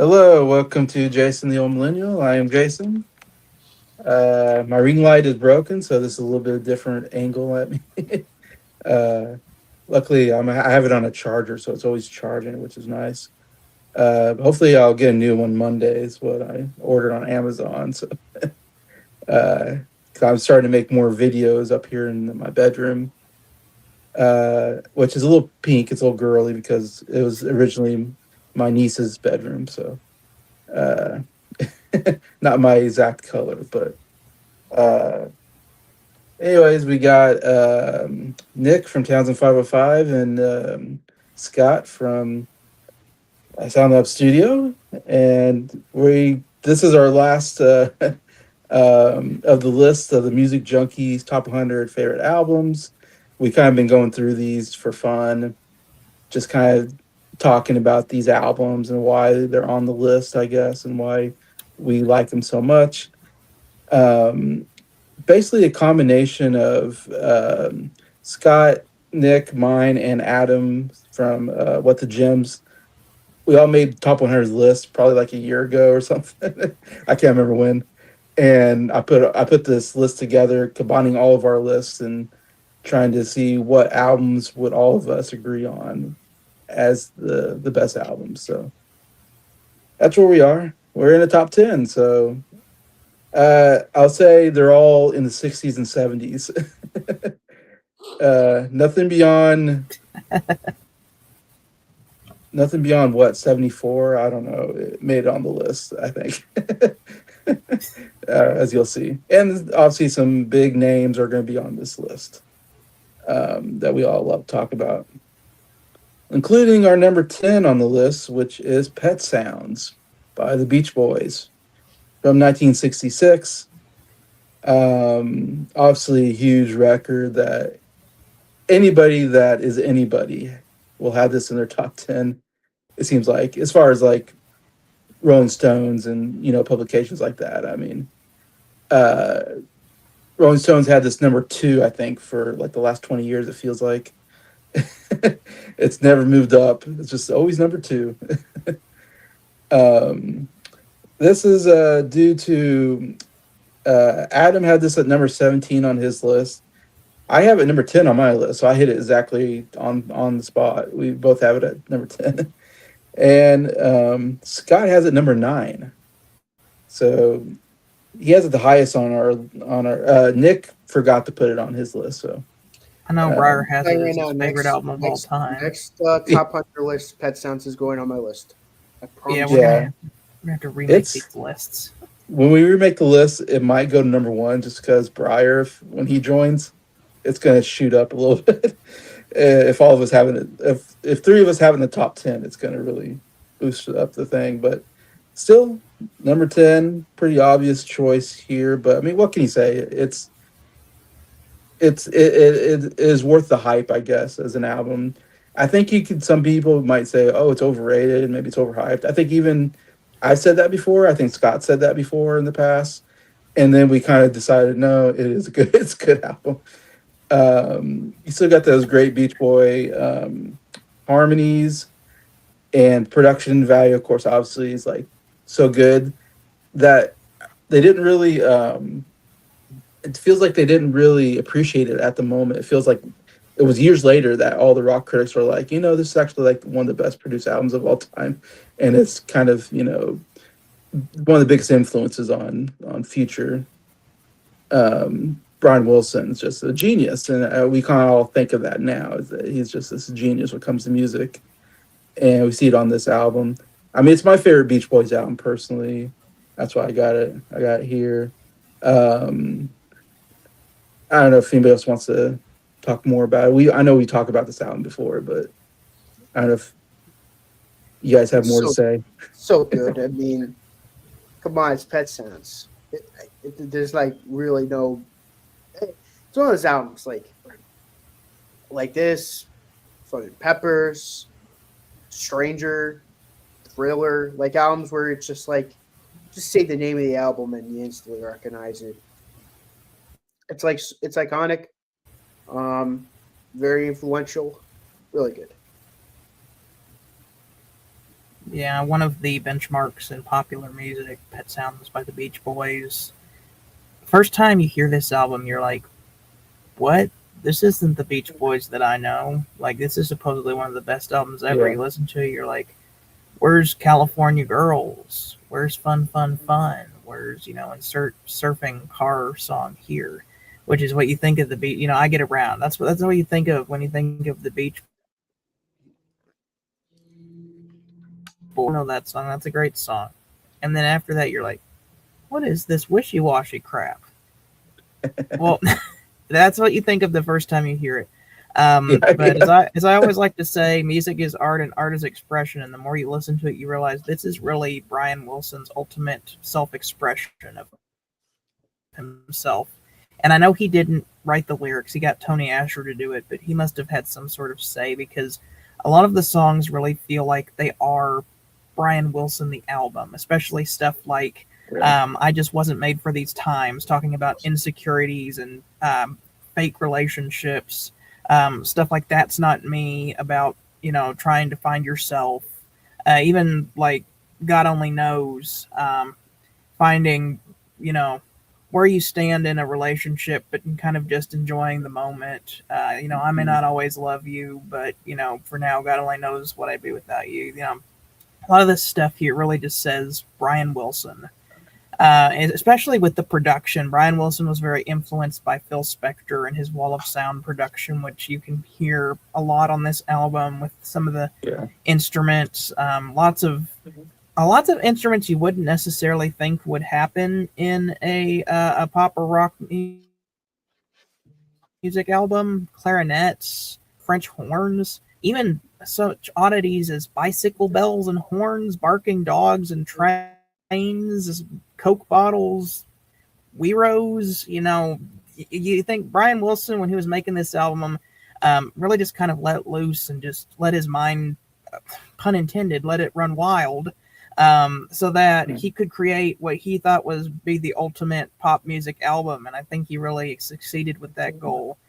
Hello, welcome to Jason the Old Millennial. I am Jason. My ring light is broken, so this is a little bit of different angle at me. uh, Luckily, I have it on a charger, so it's always charging, which is nice. Hopefully, I'll get a new one Monday. Is what I ordered on Amazon. So, uh, 'cause I'm starting to make more videos up here in my bedroom, which is a little pink. It's a little girly because it was originally my niece's bedroom. So. Uh, Not my exact color, but uh, anyways, we got Nick from Townsend 505 and Scott from Sound Lab Studio, and we this is our last of the list of the Music Junkies top 100 favorite albums. We kind of been going through these for fun, just kind of talking about these albums and why they're on the list, I guess, and why we like them so much. Um, Basically, a combination of Scott, Nick, mine, and Adam from What the Gems. We all made top 100 list probably like a year ago or something. I can't remember when. And I put this list together, combining all of our lists and trying to see what albums would all of us agree on as the best albums. So that's where we are. We're in the top 10. So I'll say they're all in the 60s and 70s. Nothing beyond what 74. I don't know. It made it on the list, I think, as you'll see. And obviously, some big names are going to be on this list that we all love to talk about, including our number 10 on the list, which is Pet Sounds by the Beach Boys from 1966. Obviously, a huge record that anybody that is anybody will have this in their top 10. It seems like, as far as like Rolling Stones and publications like that. I mean, uh, Rolling Stones had this number two, I think, for like the last 20 years. It feels like it's never moved up. It's just always number two. um, this is due to Adam had this at number 17 on his list. I have it number 10 on my list, so I hit it exactly on the spot. We both have it at number 10. And Scott has it number 9. So he has it the highest on our Nick forgot to put it on his list. So I know Briar um, has it Saying right as now, his favorite album of all time. next top 100 list, Pet Sounds is going on my list. I Yeah, promise. yeah, we're gonna have to remake it's these lists. when we remake the list, it might go to number 1 just because Breyer, when he joins, it's gonna shoot up a little bit. If all of us having it, if three of us having the top 10, it's gonna really boost up the thing. But still, number 10, pretty obvious choice here. But I mean, what can you say? It is worth the hype, I guess, as an album. I think you could. Some people might say, "Oh, it's overrated. Maybe it's overhyped." I think even I've said that before. I think Scott said that before in the past, and then we kind of decided, no, it is a good. It's a good album. You still got those great Beach Boy harmonies and production value. Of course, obviously, is like so good that they didn't really. It feels like they didn't really appreciate it at the moment. It feels like it was years later that all the rock critics were like, this is actually like one of the best produced albums of all time, and it's kind of one of the biggest influences on future. Brian Wilson's just a genius, and we kind of all think of that now. Is that he's just this genius when it comes to music, and we see it on this album. I mean, it's my favorite Beach Boys album personally. That's why I got it. I got it here. Um, I don't know if anybody else wants to talk more about it. I know we talked about this album before, but I don't know if you guys have more to So say. so good. I mean, come on, it's Pet Sounds. There's like really no. It's one of those albums like this, fucking Peppers, Stranger, Thriller, like albums where it's just like, just say the name of the album and you instantly recognize it. It's iconic, very influential, really good. Yeah, one of the benchmarks in popular music, Pet Sounds by the Beach Boys. First time you hear this album, you're like, what? This isn't the Beach Boys that I know. Like, this is supposedly one of the best albums ever. Yeah. You listen to it, you're like, where's California Girls? Where's Fun, Fun, Fun? Where's, insert surfing car song here? Which is what you think of the beach. I get around. That's what you think of when you think of the Beach Boys. I know that song. That's a great song. And then after that, you're like, what is this wishy-washy crap? Well, that's what you think of the first time you hear it. But Yeah. as I always like to say, music is art and art is expression. And the more you listen to it, you realize this is really Brian Wilson's ultimate self-expression of himself. And I know he didn't write the lyrics; he got Tony Asher to do it, but he must have had some sort of say because a lot of the songs really feel like they are Brian Wilson the album, especially stuff like Yeah. I Just Wasn't Made for These Times, talking about insecurities and fake relationships, stuff like That's Not Me, about, trying to find yourself. Even like God Only Knows, finding, you know, where you stand in a relationship, but kind of just enjoying the moment. I may not always love you, but, for now, God only knows what I'd be without you. A lot of this stuff here really just says Brian Wilson. And especially with the production, Brian Wilson was very influenced by Phil Spector and his Wall of Sound production, which you can hear a lot on this album with some of the Yeah. instruments. Lots of instruments you wouldn't necessarily think would happen in a pop or rock music album. Clarinets, French horns, even such oddities as bicycle bells and horns, barking dogs and trains, Coke bottles, Weeros. You think Brian Wilson, when he was making this album, really just kind of let loose and just let his mind, pun intended, let it run wild, so that he could create what he thought was be the ultimate pop music album. And I think he really succeeded with that goal.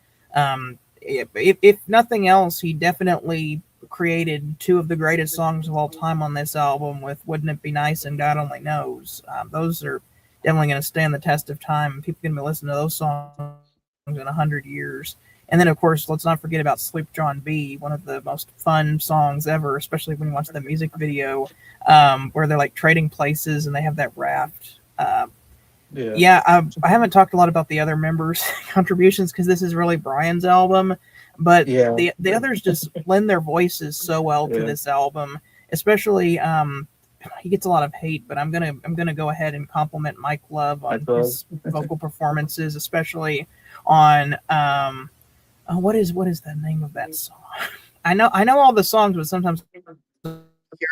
If nothing else, he definitely created two of the greatest songs of all time on this album with Wouldn't It Be Nice and God Only Knows. Those are definitely going to stand the test of time. People are going to be listening to those songs in 100 years. And then, of course, let's not forget about Sleep John B., one of the most fun songs ever, especially when you watch the music video, where they're like trading places and they have that raft. I haven't talked a lot about the other members' contributions because this is really Brian's album, but the others just lend their voices so well to this album. Especially, he gets a lot of hate, but I'm gonna go ahead and compliment Mike Love on his vocal performances, especially on what is the name of that song? I know all the songs, but sometimes Here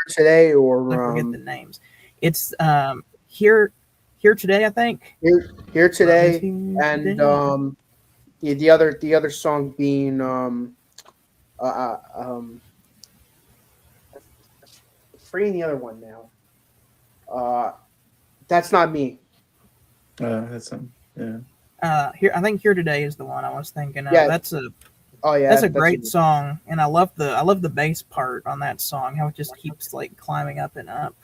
Today, or I forget the names. It's Here Today, I think. Here Today, and the other song being forgetting the other one now. That's Not Me. That's Here, I think Here Today is the one I was thinking of. Yeah. That's a that's a great song, and I love the bass part on that song. How it just keeps like climbing up and up.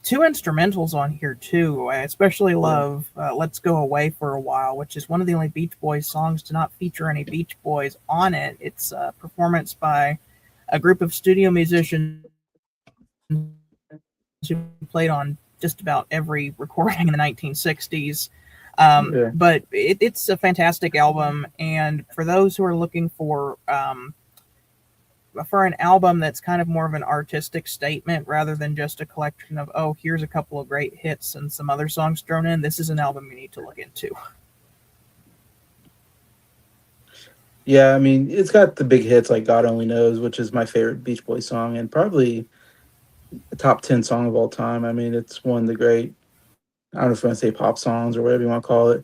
Two instrumentals on here too. I especially love "Let's Go Away for a While," which is one of the only Beach Boys songs to not feature any Beach Boys on it. It's a performance by a group of studio musicians who played on just about every recording in the 1960s. But it's a fantastic album, and for those who are looking for an album that's kind of more of an artistic statement rather than just a collection of, oh, here's a couple of great hits and some other songs thrown in, this is an album you need to look into. Yeah, I mean, it's got the big hits like God Only Knows, which is my favorite Beach Boys song and probably a top 10 song of all time. I mean, it's one of the great, I don't know if you want to say pop songs or whatever you want to call it.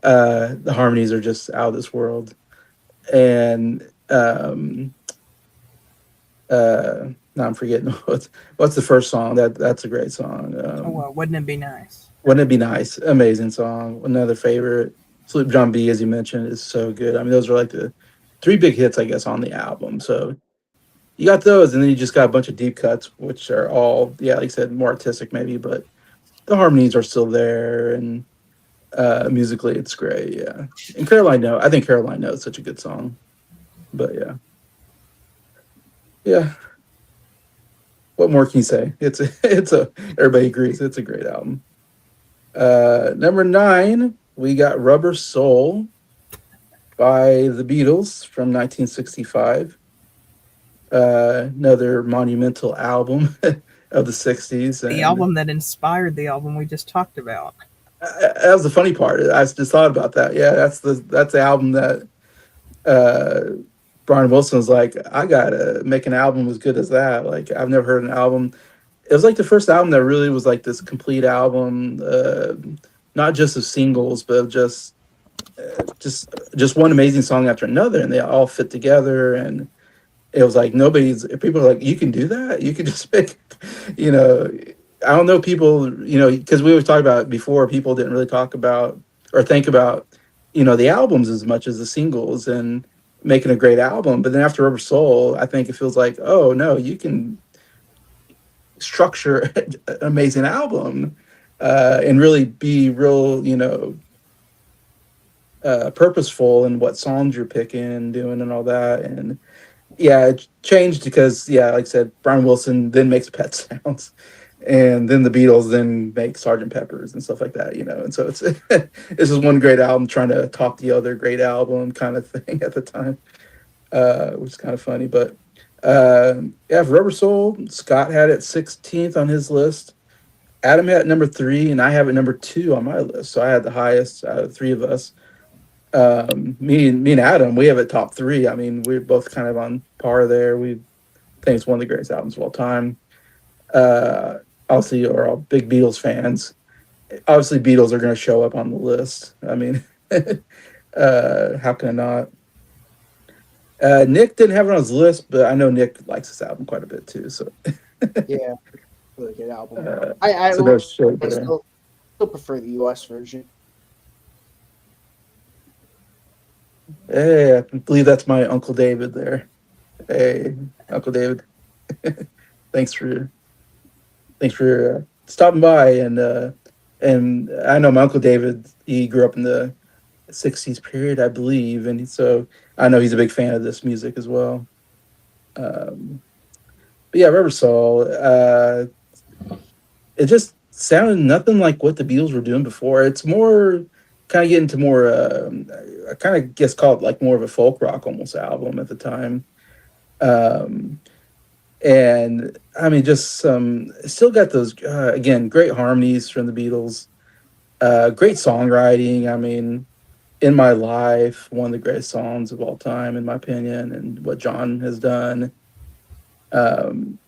The harmonies are just out of this world. And now I'm forgetting what's the first song. That's a great song. Wouldn't It Be Nice? Wouldn't It Be Nice? Amazing song. Another favorite. Sleep John B, as you mentioned, is so good. I mean, those are like the three big hits, I guess, on the album. So you got those, and then you just got a bunch of deep cuts, which are all, yeah, like I said, more artistic maybe, but the harmonies are still there, and musically it's great. Yeah, and Caroline No, I think Caroline No is such a good song. But yeah, yeah. What more can you say? It's a everybody agrees it's a great album. Number 9, we got Rubber Soul by the Beatles from 1965. Another monumental album of the 60s. The And album that inspired the album we just talked about. that was the funny part. I just thought about that. Yeah, that's the album that Brian Wilson was like, I gotta make an album as good as that. Like, I've never heard an album. It was like the first album that really was like this complete album, not just of singles, but of just one amazing song after another, and they all fit together. And it was like people are like, you can do that, you can just make, you know. I don't know people, because we always talk about before, people didn't really talk about or think about, the albums as much as the singles and making a great album. But then after Rubber Soul, I think it feels like, oh no, you can structure an amazing album and really be real, purposeful in what songs you're picking and doing and all that. And yeah, it changed because, yeah, like I said, Brian Wilson then makes Pet Sounds, and then the Beatles then make Sgt. Pepper's and stuff like that, And so it's this is one great album trying to top the other great album kind of thing at the time, which is kind of funny. But yeah, for Rubber Soul, Scott had it 16th on his list. Adam had it number 3, and I have it number 2 on my list. So I had the highest out of the three of us. Me and Adam, we have it top 3. I mean, we're both kind of on par there. We think it's one of the greatest albums of all time. Obviously, we're all big Beatles fans. Obviously, Beatles are going to show up on the list. I mean, how can I not? Nick didn't have it on his list, but I know Nick likes this album quite a bit too. So Yeah, really good album. so no shade I there. still prefer the US version. Hey, I believe that's my Uncle David there. Hey, Uncle David. thanks for stopping by, and I know my Uncle David, he grew up in the 60s period, I believe, and so I know he's a big fan of this music as well. But yeah, Rubber Soul, it just sounded nothing like what the Beatles were doing before. It's more kind of getting to more, I kind of guess called like more of a folk rock almost album at the time. And I mean, just still got those, again, great harmonies from the Beatles, great songwriting. I mean, In My Life, one of the greatest songs of all time, in my opinion, and what John has done. You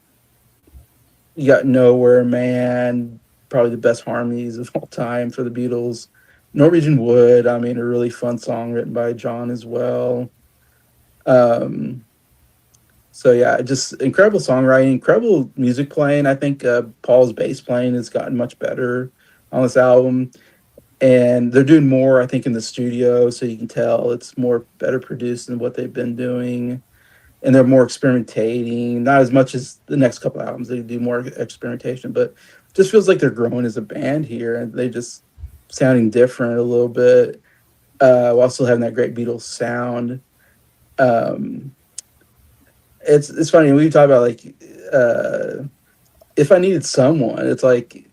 got Nowhere Man, probably the best harmonies of all time for the Beatles. Norwegian Wood, I mean, a really fun song written by John as well. So yeah, just incredible songwriting, incredible music playing. I think Paul's bass playing has gotten much better on this album, and they're doing more, I think, in the studio. So you can tell it's more better produced than what they've been doing, and they're more experimentating. Not as much as the next couple albums; they do more experimentation, but just feels like they're growing as a band here, and they just sounding different a little bit, while still having that great Beatles sound. It's funny, we talk about like If I Needed Someone. It's like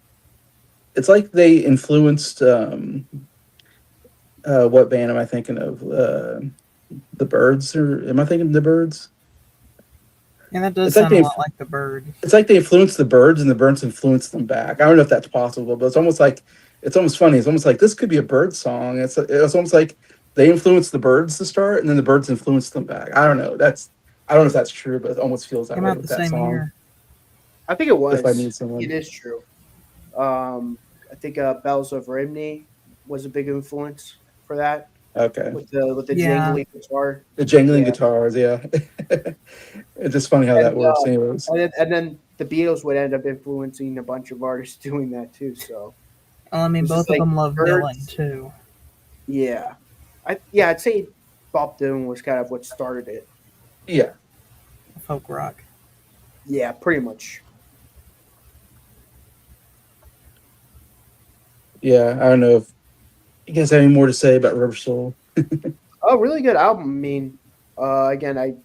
they influenced what band am I thinking of? The Birds, or am I thinking of the Birds? Yeah, that does It's like sound a they lot like the Bird. it's like they influenced the Birds and the Birds influenced them back. I don't know if that's possible, but it's almost funny. It's almost like this could be a Bird song. It's almost like they influenced the Birds to start, and then the Birds influenced them back. I don't know. I don't know if that's true, but it almost feels that Came way out with the that same song. year. I think it was. If I Need Someone. It is true. I think Bells of Rimney was a big influence for that Okay. with the Yeah. jangling guitar. The jangling Yeah. guitars, yeah. It's just funny how that works, anyways. And then the Beatles would end up influencing a bunch of artists doing that too. So Well, I mean, It's both just of like them love Birds. Dylan too. yeah, I'd say Bob Dylan was kind of what started it. Yeah. Folk rock. Yeah, pretty much. Yeah, I don't know if you guys have any more to say about Rubber Soul. Oh, really good album. I mean, again, I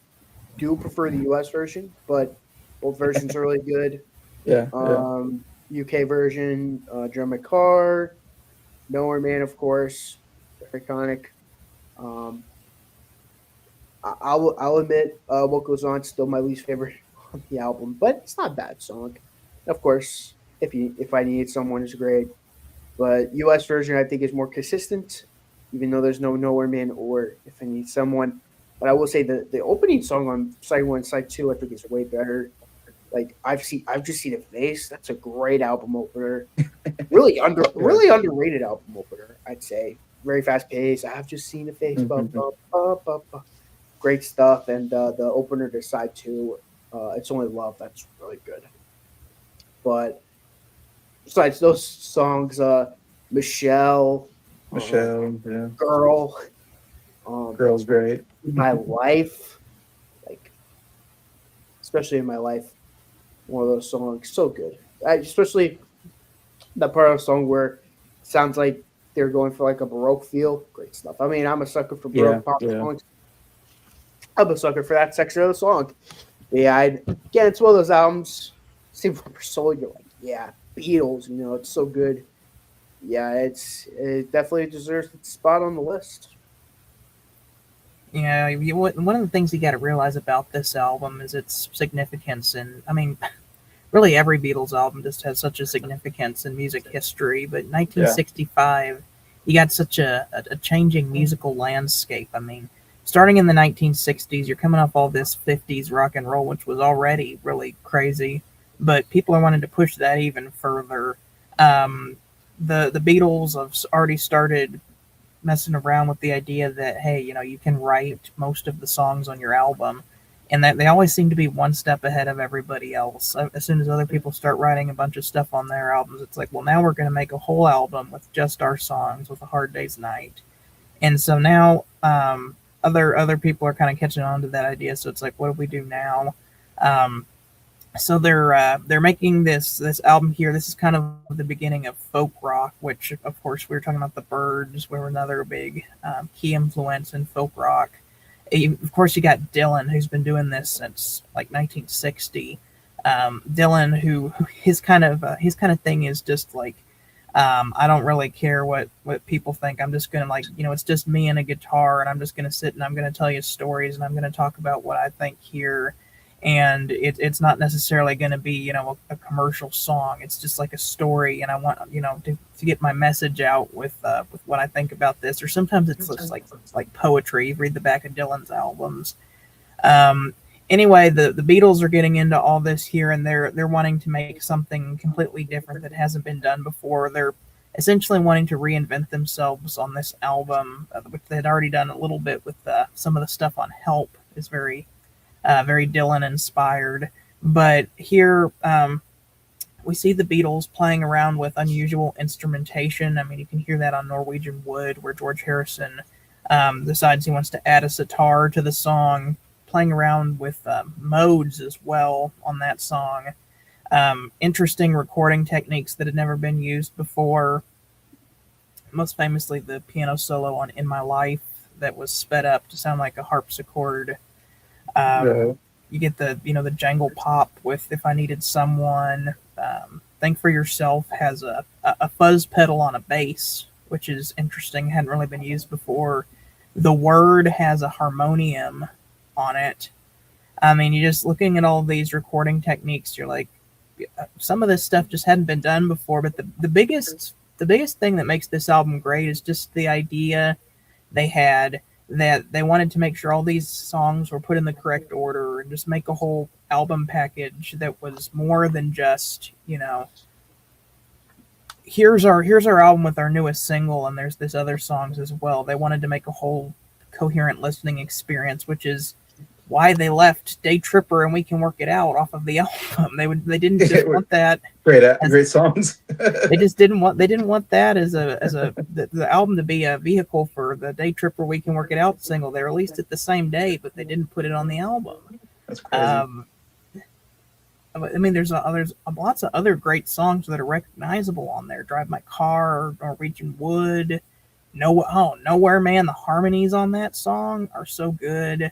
do prefer the U.S. version, but both versions are really good. Yeah, yeah, UK version, Drum Car, Nowhere Man, of course, very iconic. Um, I'll admit, What Goes On still my least favorite on the album, but it's not a bad song. Of course, if I need someone is great, but U.S. version I think is more consistent, even though there's no Nowhere Man or If I Need Someone. But I will say the opening song on side one, side two, I think is way better. Like I've just seen a face. That's a great album opener. yeah. Really underrated album opener. I'd say very fast paced. I've just seen a face. Ba, Mhm. ba, ba, ba, ba. Great stuff. And the opener to side two, It's Only Love. That's really good. But besides those songs, Michelle, um, Michelle, yeah, Girl, um, girl's great. My Life, like especially in My Life, one of those songs, so good. Especially that part of the song where it sounds like they're going for like a Baroque feel. Great stuff. I mean, I'm a sucker for Yeah, Baroque pop yeah, songs. I'm a sucker for that section of the song. Yeah, again, it's one of those albums. See Rubber Soul, you're like, yeah, Beatles. It's so good. Yeah, it definitely deserves its spot on the list. Yeah, one of the things you got to realize about this album is its significance, and I mean, really every Beatles album just has such a significance in music history. But yeah, 1965, you got such a changing musical landscape. I mean, starting in the 1960s, you're coming off all this 50s rock and roll, which was already really crazy, but people are wanting to push that even further. Um, the Beatles have already started messing around with the idea that hey, you can write most of the songs on your album, and that they always seem to be one step ahead of everybody else. As soon as other people start writing a bunch of stuff on their albums, it's like, well, now we're going to make a whole album with just our songs with A Hard Day's Night. And so now other people are kind of catching on to that idea. So it's like, what do we do now? Um, so they're making this album here. This is kind of the beginning of folk rock, which of course we were talking about the Byrds, were another big key influence in folk rock. Of course, you got Dylan, who's been doing this since like 1960. Dylan, who his kind of thing is just like, I don't really care what people think. I'm just gonna it's just me and a guitar, and I'm just gonna sit and I'm gonna tell you stories, and I'm gonna talk about what I think here. And it's not necessarily going to be a commercial song. It's just like a story, and I want to get my message out with what I think about this. Or sometimes it's just like poetry. You read the back of Dylan's albums. Um, anyway, the Beatles are getting into all this here, and they're wanting to make something completely different that hasn't been done before. They're essentially wanting to reinvent themselves on this album, which they had already done a little bit with some of the stuff on Help. Is very Dylan inspired. But here we see the Beatles playing around with unusual instrumentation. I mean, you can hear that on Norwegian Wood, where George Harrison decides he wants to add a sitar to the song, playing around with modes as well on that song. Interesting recording techniques that had never been used before. Most famously, the piano solo on In My Life that was sped up to sound like a harpsichord. yeah. You get the jangle pop with If I Needed Someone. Think for Yourself has a fuzz pedal on a bass, which is interesting, hadn't really been used before. The Word has a harmonium on it. I mean, you're just looking at all these recording techniques, you're like, some of this stuff just hadn't been done before. But the biggest thing that makes this album great is just the idea they had, that they wanted to make sure all these songs were put in the correct order and just make a whole album package that was more than just, here's our album with our newest single and there's this other songs as well. They wanted to make a whole coherent listening experience, which is why they left Day Tripper and We Can Work It Out off of the album. They didn't just want that Great, as great songs. they didn't want that as the album to be a vehicle for the Day Tripper We Can Work It Out single. They released it the same day, but they didn't put it on the album. That's crazy. Um, I mean, there's lots of other great songs that are recognizable on there. Drive My Car, Norwegian Wood, Nowhere Man. The harmonies on that song are so good.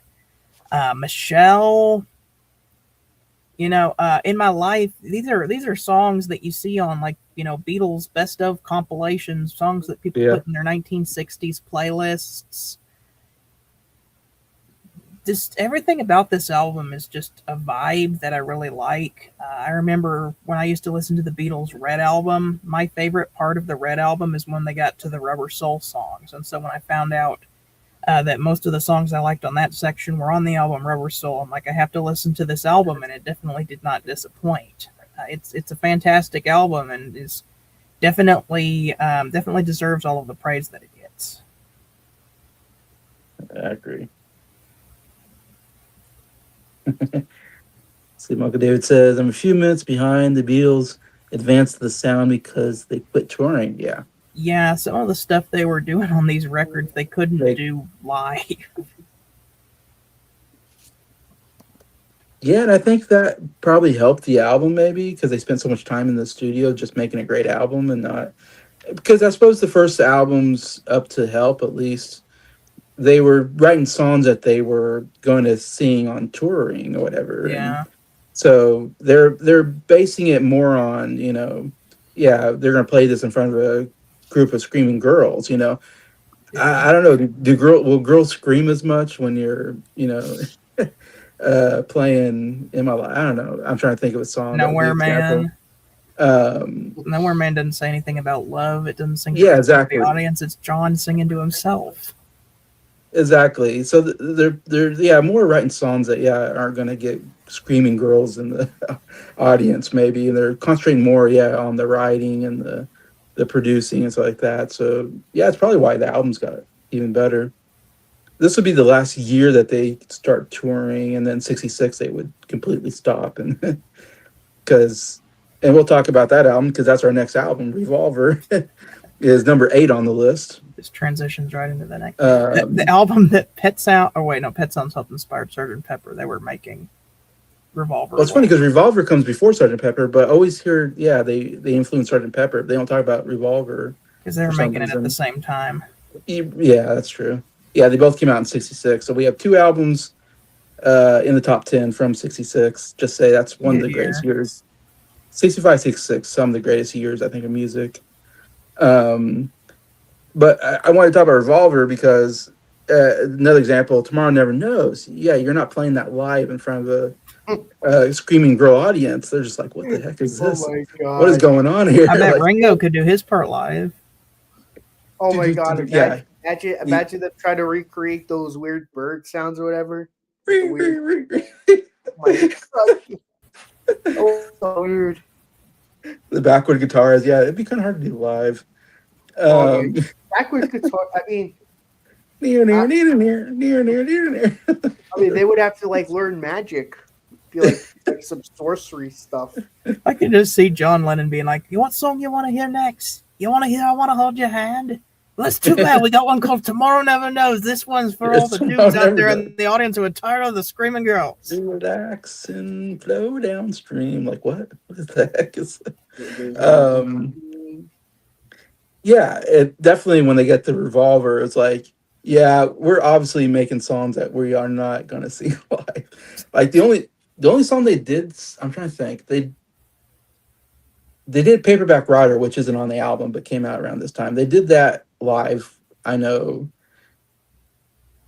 Michelle, In My Life. These are songs that you see on, like, Beatles best of compilations, songs that people Yeah, put in their 1960s playlists. Just everything about this album is just a vibe that I really like. I remember when I used to listen to the Beatles' Red album, my favorite part of the Red album is when they got to the Rubber Soul songs. And so when I found out that most of the songs I liked on that section were on the album Rubber Soul, I'm like, I have to listen to this album, and it definitely did not disappoint. It's a fantastic album, and is definitely deserves all of the praise that it gets. I agree. See, Michael David says, I'm a few minutes behind the Beatles advanced the sound because they quit touring. Yeah. Yeah, some of the stuff they were doing on these records they couldn't They, do live. yeah, and I think that probably helped the album maybe because they spent so much time in the studio just making a great album and not because I suppose the first albums up to Help at least they were writing songs that they were going to sing on touring or whatever. And Yeah, so they're basing it more on, yeah, they're going to play this in front of a group of screaming girls. yeah. I don't know. Will girls scream as much when you're playing in my life? I don't know. I'm trying to think of a song that would be an Nowhere example. Man. Um, Nowhere Man doesn't say anything about love. It doesn't sing yeah, directly to the exactly. audience. It's John singing to himself. Exactly. So they're yeah more writing songs that aren't gonna get screaming girls in the audience maybe, and they're concentrating more on the writing and the producing and stuff like that. So yeah, it's probably why the album's got even better. This would be the last year that they start touring, and then '66 they would completely stop, and because and we'll talk about that album because that's our next album, Revolver, is number 8 on the list. This transitions right into the next. The Um, album that Pet Sound. Oh wait, no, Pet Sounds helped inspired Sgt. Pepper. They were making Revolver Well, it's funny was because Revolver comes before Sergeant Pepper, but I always hear, they influence Sergeant Pepper. They don't talk about Revolver because they for were some making it at the reason. same time. Yeah, that's true. Yeah, they both came out in '66, so we have 2 albums in the top 10 from '66. Just say that's one of Good the greatest year. years. 65, 66, some of the greatest years I think of music. Um, but I want to talk about Revolver because another example, Tomorrow Never Knows. Yeah, you're not playing that live in front of a screaming girl audience. They're just like, what the heck is Oh this? my What is god. going on here? I bet Like, Ringo could do his part live. Oh my god. yeah. Imagine them trying to recreate those weird bird sounds or whatever. The weird. Oh my god. Oh, so weird. The backward guitars, yeah, it'd be kind of hard to do live. Oh yeah. Um, Backwards guitar. near, near, I, near, near, near, near, near, near. I mean, they would have to like learn magic, be like some sorcery stuff. I could just see John Lennon being like, "You what song you want to hear next? You want to hear I Want to Hold Your Hand?" Well, that's too bad. We got one called Tomorrow Never Knows. This one's for all the dudes out there in the audience who are tired of the screaming girls. Relax and flow downstream. Like what? What the heck is? Um, yeah, it definitely when they get the Revolver, it's like, yeah, we're obviously making songs that we are not gonna see live. Like the only song they did, I'm trying to think, they did Paperback Writer, which isn't on the album but came out around this time. They did that live, I know,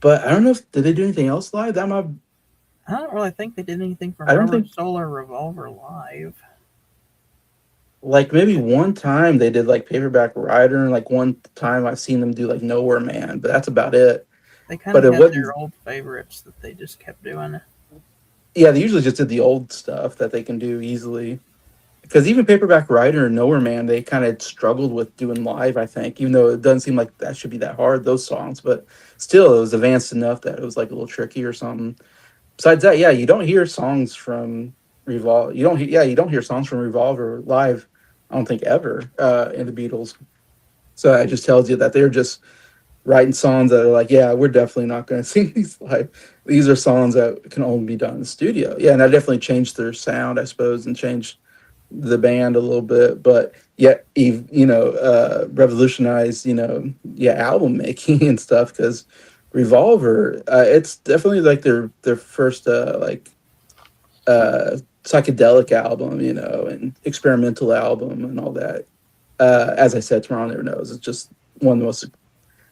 but I don't know if did they do anything else live. That might, I don't really think they did anything from I don't Rubber think, Soul or Revolver live. like maybe one time they did like Paperback Writer, and like one time I've seen them do like Nowhere Man, but that's about it. They kind But of it had wasn't. their old favorites that they just kept doing. Yeah, they usually just did the old stuff that they can do easily. Because even Paperback Writer and Nowhere Man, they kind of struggled with doing live, I think, even though it doesn't seem like that should be that hard, those songs. But still, it was advanced enough that it was like a little tricky or something. Besides that, yeah, you don't hear songs from Revolver. You don't hear songs from Revolver live, I don't think ever, in the Beatles. So that just tells you that they're just writing songs that are like, yeah, we're definitely not going to sing these live. These are songs that can only be done in the studio. Yeah, and that definitely changed their sound, I suppose, and changed the band a little bit. But yet, revolutionized, yeah, album making and stuff. Because Revolver, it's definitely like their first psychedelic album, and experimental album and all that. As I said, Tomorrow Never Knows. It's just one of the most.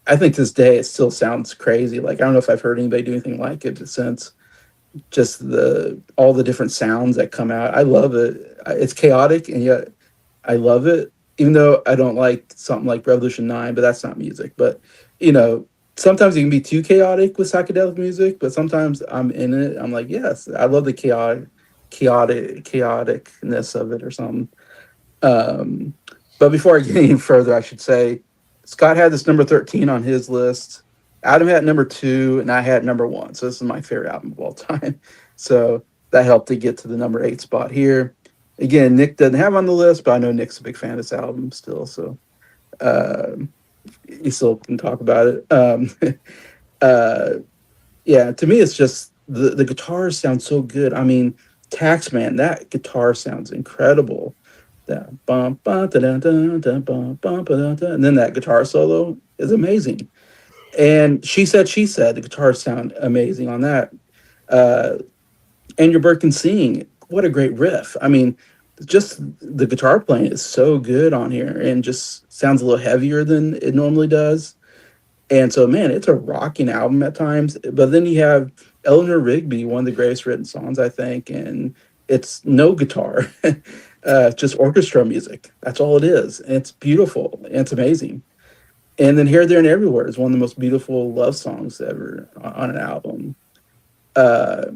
I think to this day it still sounds crazy. Like I don't know if I've heard anybody do anything like it since. Just the all the different sounds that come out. I love it. It's chaotic and yet I love it. Even though I don't like something like Revolution 9, but that's not music. But you know, sometimes it can be too chaotic with psychedelic music, but sometimes I'm in it. I'm like, yes, I love the chaoticness of it or something. Um, but before I get any further, I should say Scott had this number 13 on his list. Adam had number 2, and I had number 1. So this is my favorite album of all time. So that helped to get to the number 8 spot here. Again, Nick doesn't have on the list, but I know Nick's a big fan of this album still. So you still can talk about it. Uh, yeah, to me, it's just the guitars sound so good. I mean, Taxman, that guitar sounds incredible. That bum, bum, da, da, da, da, bum, bum, ba, da, da. And then that guitar solo is amazing. And she said the guitars sound amazing on that. Uh, Andrew Birkin singing, what a great riff. I mean, just the guitar playing is so good on here and just sounds a little heavier than it normally does. And so, man, it's a rocking album at times. But then you have Eleanor Rigby, one of the greatest written songs, I think, and it's no guitar, just orchestra music. That's all it is. And it's beautiful. And it's amazing. And then Here, There, and Everywhere is one of the most beautiful love songs ever on an album. Uh,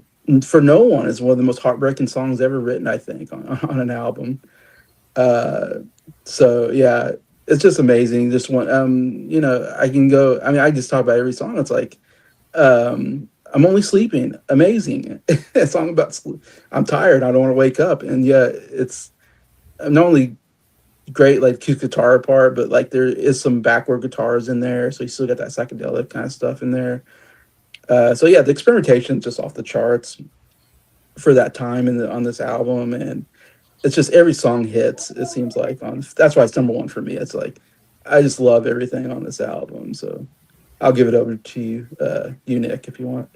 For No One is one of the most heartbreaking songs ever written, I think, on an album. Uh, so yeah, it's just amazing. Just one, I can go. I mean, I just talk about every song. It's like, I'm only sleeping. Amazing. A song about I'm tired. I don't want to wake up, and yet it's not only great like cute guitar part, but like there is some backward guitars in there, so you still get that psychedelic kind of stuff in there. So yeah, the experimentation is just off the charts for that time on this album, and it's just every song hits. It seems like on that's why it's number 1 for me. It's like I just love everything on this album. So I'll give it over to you, you Nick, if you want.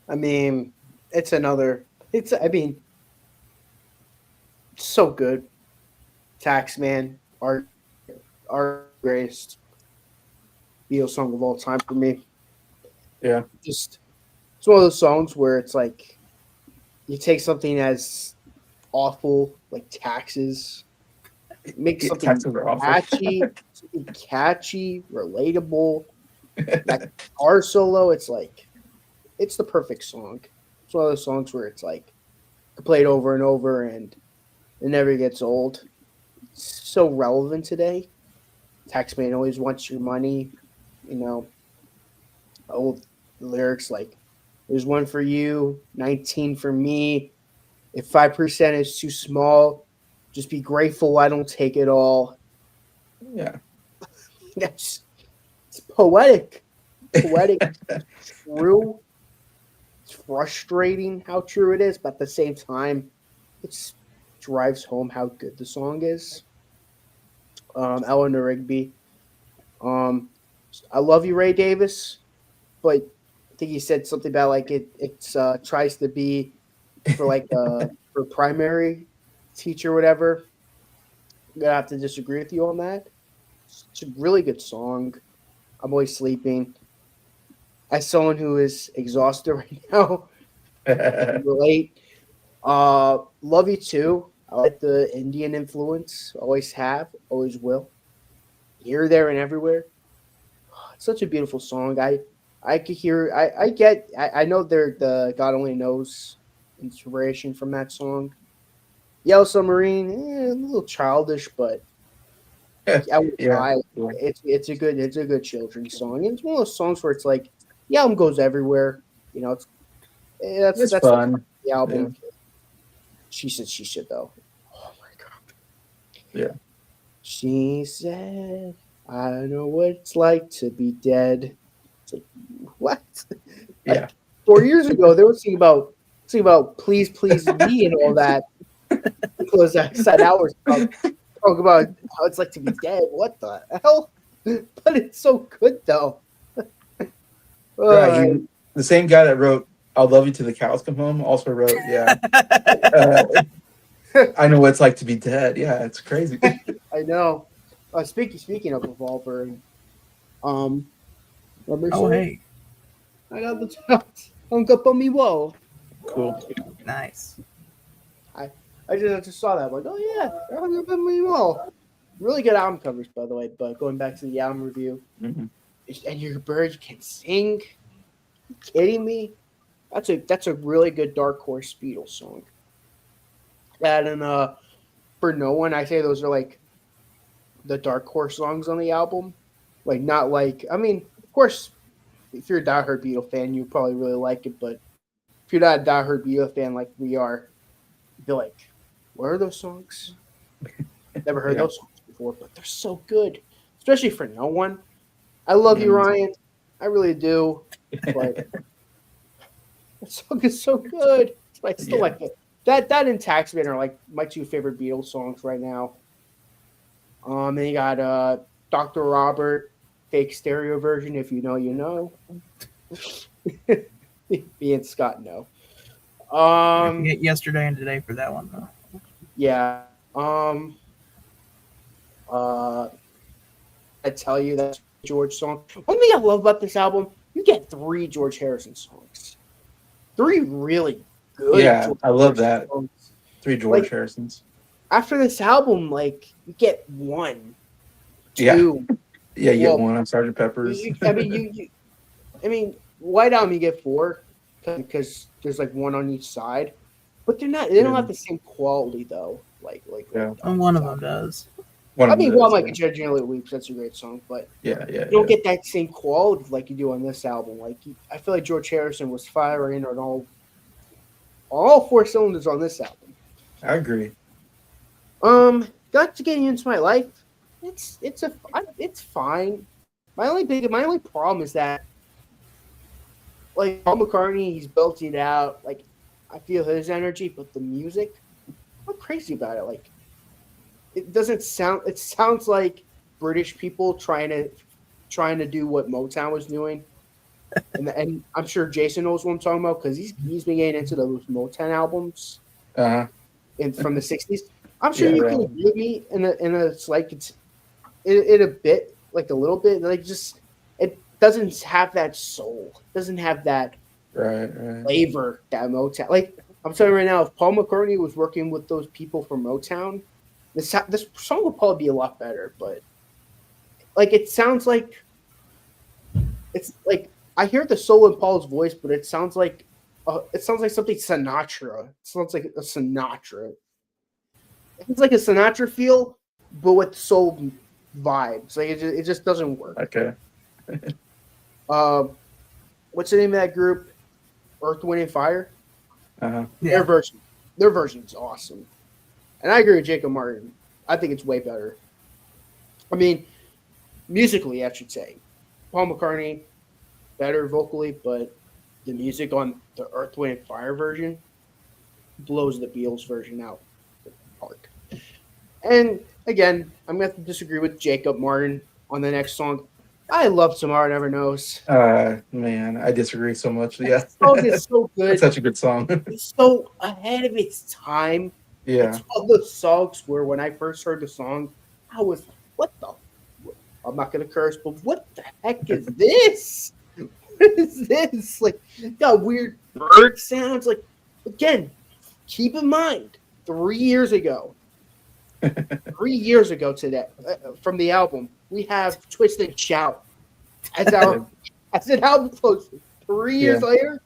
I mean, it's another. It's. I mean, so good. Taxman, our greatest Beatles song of all time for me. Yeah, Just it's one of those songs where it's like you take something as awful like taxes, make something taxes are awful. catchy, relatable. That guitar solo, it's like it's the perfect song. It's one of those songs where it's like played over and over and it never gets old. It's so relevant today. Taxman always wants your money, you know. Old lyrics like there's one for you, 19 for me. If 5% is too small, just be grateful I don't take it all. Yeah. That's it's poetic. Poetic, true. It's frustrating how true it is, but at the same time, it drives home how good the song is. Eleanor Rigby. Um, I love you, Ray Davis, but I think he said something about like it tries to be for like for primary teacher or whatever. I'm gonna have to disagree with you on that. It's a really good song. I'm always sleeping. As someone who is exhausted right now, I can relate. Love you too. I like the Indian influence. Always have, always will. Here, there, and everywhere. It's such a beautiful song. I could hear. I know they're the God only knows inspiration from that song. Yellow Submarine, a little childish, but I would Yeah. try. It's a good children's song. And it's one of those songs where it's like the album goes everywhere. You know, It's that's the part fun. of the Yeah. album. She should though. Oh my god. Yeah. She said I know what it's like to be dead. It's like, what? Yeah. Like 4 years ago, they were singing about please, please me and all that. Because I said hours talk about how it's like to be dead. What the hell? But it's so good though. Right. Uh, The same guy that wrote "I'll Love You to the Cows Come Home" also wrote, yeah, uh, I know what it's like to be dead. Yeah, it's crazy. I know. Speaking of Revolver, um, remember Oh, sir? hey, I got the top hung up on me wall. Cool. nice. I I just saw that. I'm like, oh yeah, they're hung up on me wall. Really good album covers, by the way. But going back to the album review, Hmm. and your bird can sing. You kidding me? That's a really good Dark Horse Beatles song. That and for no one, I say those are like the Dark Horse songs on the album. Like not like I mean, of course, if you're a diehard Beatle fan, you probably really like it. But if you're not a diehard Beatle fan like we are, you'd be like, what are those songs? Never heard Yeah. those songs before, but they're so good, especially for no one. I love you, Mhm. Ryan. I really do, but that song is so good. I still Yeah. like it. That and Taxman are like my two favorite Beatles songs right now. Then you got Dr. Robert, fake stereo version. If you know, you know. Me and Scott know. I Um, forget yesterday and today for that one though. yeah. Um, uh, I tell you that's George song. One thing I love about this album, you get three George Harrison songs. Three really good Yeah, George I love Harrison that. songs. Three George Like Harrisons. after this album, like you get one, Yeah. two. Yeah, you get Well, one on Sergeant Pepper's. I mean, White Album you get four because there's like one on each side, but they're not. They don't Yeah. have the same quality though. Like Yeah. And one this of them album. does. One I of them mean, well, does. like Yeah. Generally Weeps, that's a great song, but Yeah. Yeah. you don't Yeah. get that same quality like you do on this album. I feel like George Harrison was firing on all four cylinders on this album. I agree. Got to Getting Into My Life. It's fine. My only problem is that like Paul McCartney, he's built it out. Like I feel his energy, but the music, I'm crazy about it. Like it doesn't sound. It sounds like British people trying to do what Motown was doing. And I'm sure Jason knows what I'm talking about because he's been getting into those Motown albums Uh huh. from the '60s. I'm sure Yeah. you can Right. agree with me it's like it's a bit like a little bit like just it doesn't have that soul. It doesn't have that Right. Right. flavor that Motown. Like I'm telling you right now, if Paul McCartney was working with those people from Motown, this song would probably be a lot better. But like it sounds like it's like I hear the soul in Paul's voice, but it sounds like something Sinatra. It sounds like a Sinatra. It's like a Sinatra feel, but with soul vibes. Like it just doesn't work. Okay. Uh, what's the name of that group? Earth, Wind, and Fire. Uh huh. Their Yeah. version, their version is awesome, and I agree with Jacob Martin. I think it's way better. I mean, musically, I should say, Paul McCartney better vocally, but the music on the Earth, Wind, and Fire version blows the Beatles version out the park. And again, I'm gonna have to disagree with Jacob Martin on the next song. I love Tomorrow Never Knows. Man, I disagree so much. That Yeah. song is so That's good. such a good song. It's so ahead of its time. Yeah. It's one of those songs where when I first heard the song, I was like, what the? I'm not going to curse, but what the heck is this? What is this? Like, got weird bird sounds. Like, again, keep in mind, 3 years ago, 3 years ago today, from the album, we have Twist and Shout as an album closer. 3 years Yeah. later,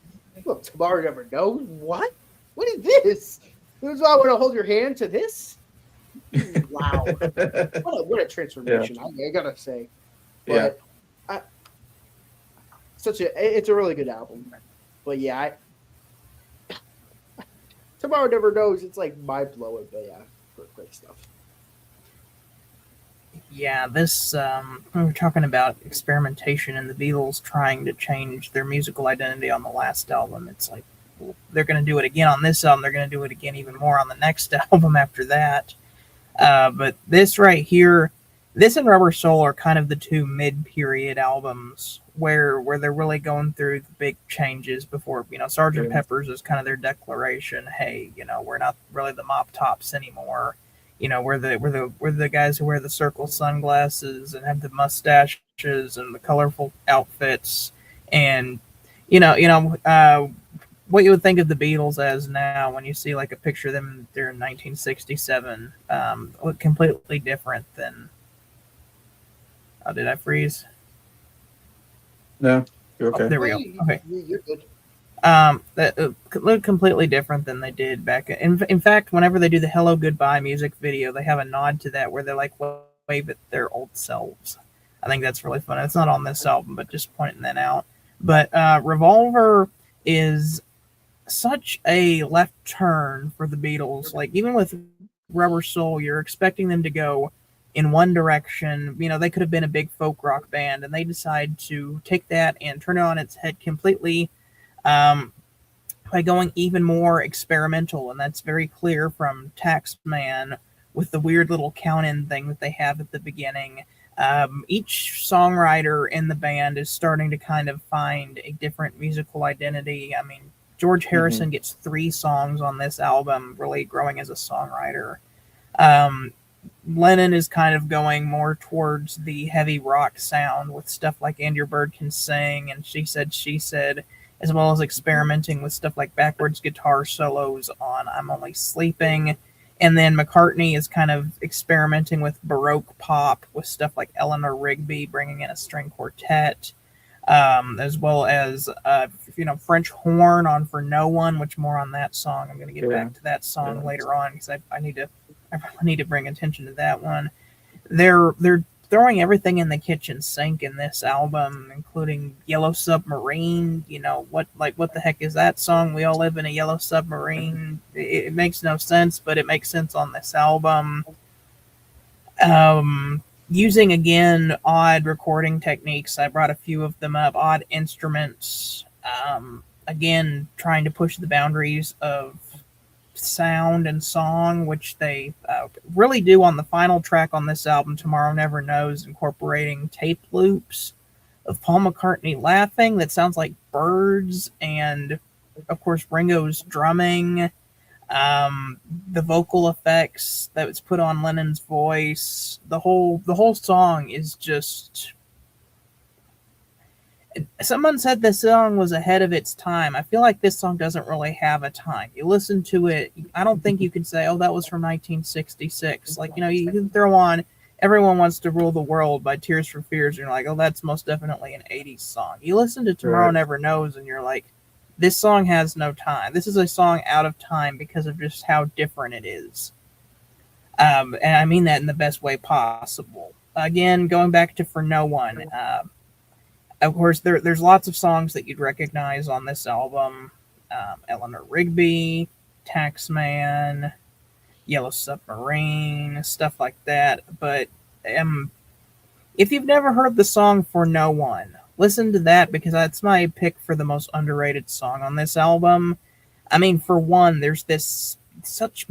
well, Tomorrow Never Knows. What? What is this? This is why I want to hold your hand to this. Wow, what a transformation! I gotta say, Yeah. but it's a really good album. But yeah, Tomorrow Never Knows. It's like mind blowing, but yeah, great stuff. Yeah, this we were talking about experimentation and the Beatles trying to change their musical identity on the last album. It's like, well, they're going to do it again on this album. They're going to do it again even more on the next album after that. But this right here, this and Rubber Soul are kind of the two mid-period albums where they're really going through the big changes before, Sergeant Yeah. Pepper's is kind of their declaration. Hey, we're not really the mop tops anymore. We're the guys who wear the circle sunglasses and have the mustaches and the colorful outfits, and what you would think of the Beatles as now when you see like a picture of them there in 1967, look completely different than. Oh, did I freeze? No, you're Oh, okay. there we go. Okay. You're good. That look completely different than they did back. In fact, whenever they do the "Hello Goodbye" music video, they have a nod to that where they're like wave at their old selves. I think that's really fun. It's not on this album, but just pointing that out. But Revolver is such a left turn for the Beatles. Like even with Rubber Soul, you're expecting them to go in one direction. They could have been a big folk rock band, and they decide to take that and turn it on its head completely, by going even more experimental, and that's very clear from Taxman with the weird little count-in thing that they have at the beginning. Each songwriter in the band is starting to kind of find a different musical identity. I mean, George Harrison gets 3 songs on this album, really growing as a songwriter. Lennon is kind of going more towards the heavy rock sound with stuff like And Your Bird Can Sing and She Said, as well as experimenting with stuff like backwards guitar solos on I'm Only Sleeping. And then McCartney is kind of experimenting with Baroque pop with stuff like Eleanor Rigby, bringing in a string quartet, as well as French horn on For No One, which more on that song. I'm going to get back to that song later on because I really need to bring attention to that one. They're throwing everything in the kitchen sink in this album, including Yellow Submarine. What the heck is that song? We all live in a yellow submarine. It makes no sense, but it makes sense on this album. Using again odd recording techniques. I brought a few of them up. Odd instruments. Again, trying to push the boundaries of sound and song, which they really do on the final track on this album, Tomorrow Never Knows, incorporating tape loops of Paul McCartney laughing that sounds like birds, and of course Ringo's drumming, the vocal effects that was put on Lennon's voice. The whole song is just. Someone said this song was ahead of its time. I feel like this song doesn't really have a time. You listen to it, I don't think you can say, oh, that was from 1966. Like, you can throw on Everyone Wants to Rule the World by Tears for Fears, and you're like, oh, that's most definitely an 80s song. You listen to Tomorrow Never Knows, and you're like, this song has no time. This is a song out of time because of just how different it is. And I mean that in the best way possible. Again, going back to For No One, of course, there's lots of songs that you'd recognize on this album. Eleanor Rigby, Taxman, Yellow Submarine, stuff like that. But if you've never heard the song For No One, listen to that because that's my pick for the most underrated song on this album. I mean, for one, there's this it's such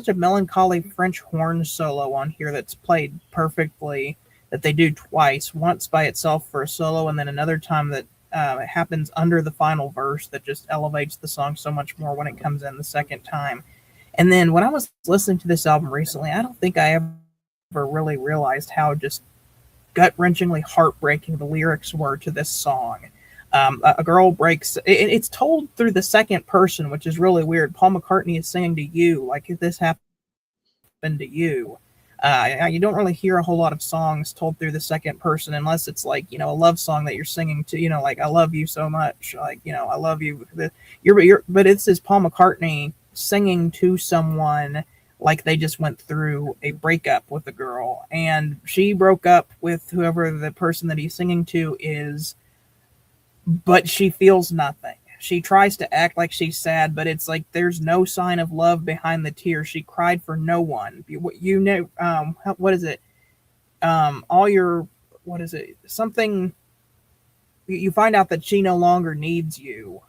a melancholy French horn solo on here that's played perfectly, that they do twice, once by itself for a solo, and then another time that it happens under the final verse that just elevates the song so much more when it comes in the second time. And then when I was listening to this album recently, I don't think I ever really realized how just gut-wrenchingly heartbreaking the lyrics were to this song. A girl breaks. It's told through the second person, which is really weird. Paul McCartney is singing to you, like if this happened to you. You don't really hear a whole lot of songs told through the second person unless it's like, a love song that you're singing to, like I love you so much, like, I love you. But it's this Paul McCartney singing to someone like they just went through a breakup with a girl, and she broke up with whoever the person that he's singing to is, but she feels nothing. She tries to act like she's sad, but it's like there's no sign of love behind the tears. She cried for no one. What is it? all your, what is it? Something, you find out that she no longer needs you.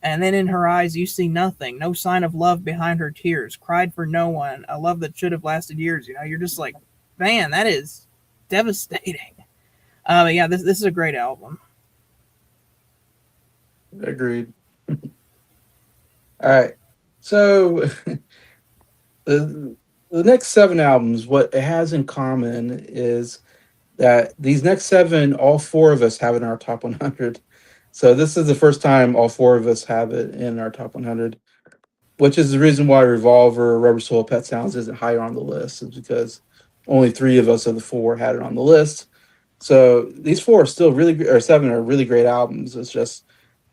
And then in her eyes, you see nothing, no sign of love behind her tears, cried for no one, a love that should have lasted years. You know, you're just like, man, that is devastating. But yeah, this is a great album. Agreed. All right. So the the next seven albums, what it has in common is that these next seven, all four of us have it in our top 100. So this is the first time all four of us have it in our top 100, which is the reason why Revolver, Rubber Soul, Pet Sounds isn't higher on the list, is because only three of us of the four had it on the list. So these four are still really, or seven are really great albums. It's just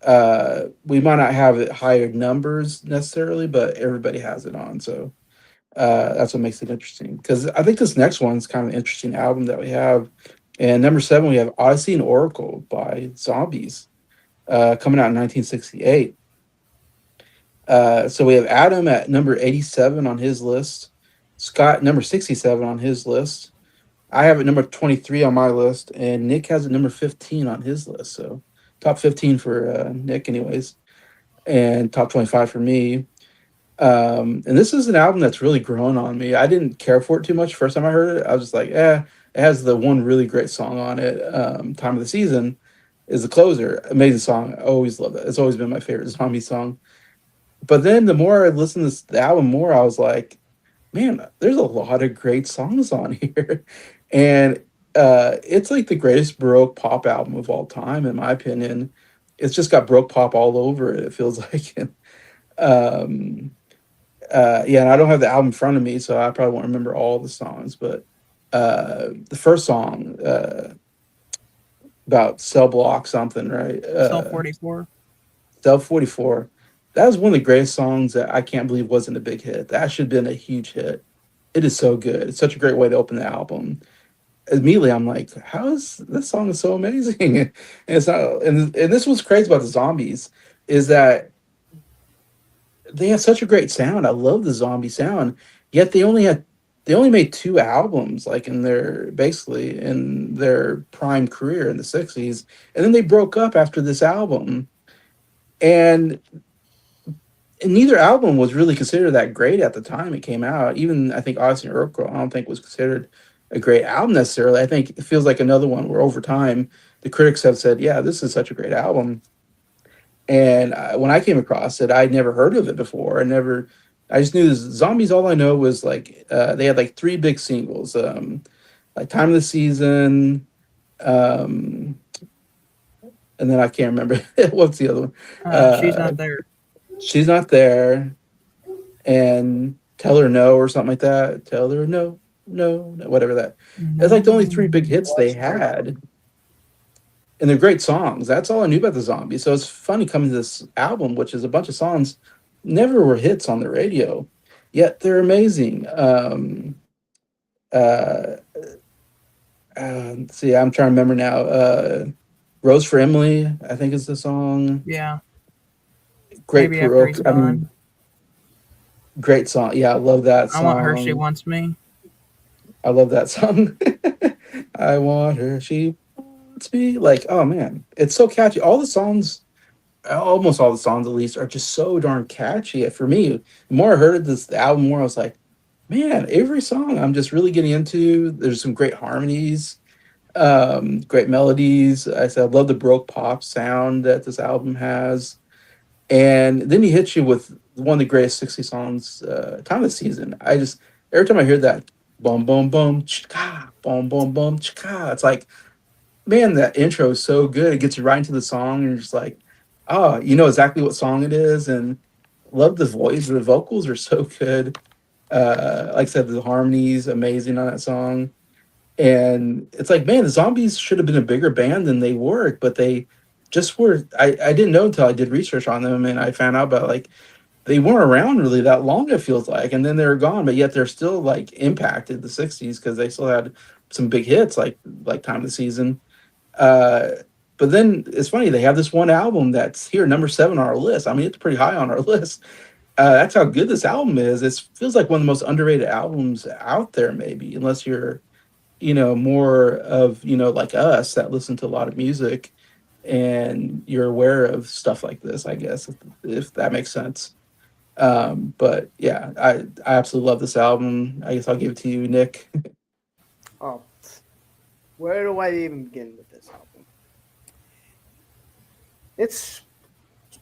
we might not have it higher numbers necessarily, but everybody has it on. So that's what makes it interesting. Because I think this next one's kind of an interesting album that we have. And number seven, we have Odyssey and Oracle by Zombies, coming out in 1968. So we have Adam at number 87 on his list, Scott number 67 on his list. I have it number 23 on my list, and Nick has it number 15 on his list. So top 15 for Nick, anyways, and top 25 for me. And this is an album that's really grown on me. I didn't care for it too much first time I heard it. I was just like, it has the one really great song on it. Time of the Season is the closer. Amazing song. I always love it. It's always been my favorite zombie song. But then the more I listened to the album more, I was like, man, there's a lot of great songs on here. And it's like the greatest Baroque pop album of all time, in my opinion. It's just got Baroque pop all over it, it feels like. um, yeah, and I don't have the album in front of me, so I probably won't remember all the songs. But the first song, about Cell Block something, right? Cell 44. Cell 44. That was one of the greatest songs that I can't believe wasn't a big hit. That should have been a huge hit. It is so good. It's such a great way to open the album. Immediately, I'm like, how is this song is so amazing? And it's not, and this was crazy about the Zombies, is that they have such a great sound. I love the zombie sound. Yet they only made two albums, like in their basically in their prime career in the 60s. And then they broke up after this album. And neither album was really considered that great at the time it came out. Even I think Odyssey and Oracle, I don't think was considered a great album necessarily. I think it feels like another one where over time the critics have said, yeah, this is such a great album. And when I came across it, I'd never heard of it before. I just knew this Zombies. All I know was like they had like three big singles, like Time of the Season, um, and then I can't remember what's the other one. She's Not There. She's Not There, and Tell Her No or something like that. Tell Her No, no, no, whatever that. That's like the only three big hits they had. And they're great songs. That's all I knew about the Zombies. So it's funny coming to this album, which is a bunch of songs never were hits on the radio, yet they're amazing. See, I'm trying to remember now. Rose for Emily, I think is the song. Yeah. Great Maybe After He's Baroque. I mean, Gone. great song. Yeah, I love that song. I Want Her, She Wants Me. I love that song. I want her, she wants me. Like, oh man, it's so catchy. All the songs, almost all the songs at least, are just so darn catchy. For me, the more I heard the album, more I was like, man, every song I'm just really getting into. There's some great harmonies, great melodies. I said I love the Baroque pop sound that this album has. And then he hits you with one of the greatest 60 songs, Time of the Season. I just, every time I hear that, boom, boom, boom, chika, boom, boom, boom, chika, it's like, man, that intro is so good. It gets you right into the song, and you're just like, oh, you know exactly what song it is. And love the voice. The vocals are so good. Like I said, the harmonies, amazing on that song. And it's like, man, the Zombies should have been a bigger band than they were, but they just were. I didn't know until I did research on them, and I found out about like they weren't around really that long, it feels like, and then they're gone, but yet they're still like impacted the 60s because they still had some big hits like Time of the Season. But then it's funny, they have this one album that's here, number 7 on our list. I mean, it's pretty high on our list. That's how good this album is. It feels like one of the most underrated albums out there, maybe, unless you're more of, like us that listen to a lot of music, and you're aware of stuff like this, I guess, if that makes sense. But yeah, I absolutely love this album. I guess I'll give it to you, Nick. Oh, where do I even begin with this album? It's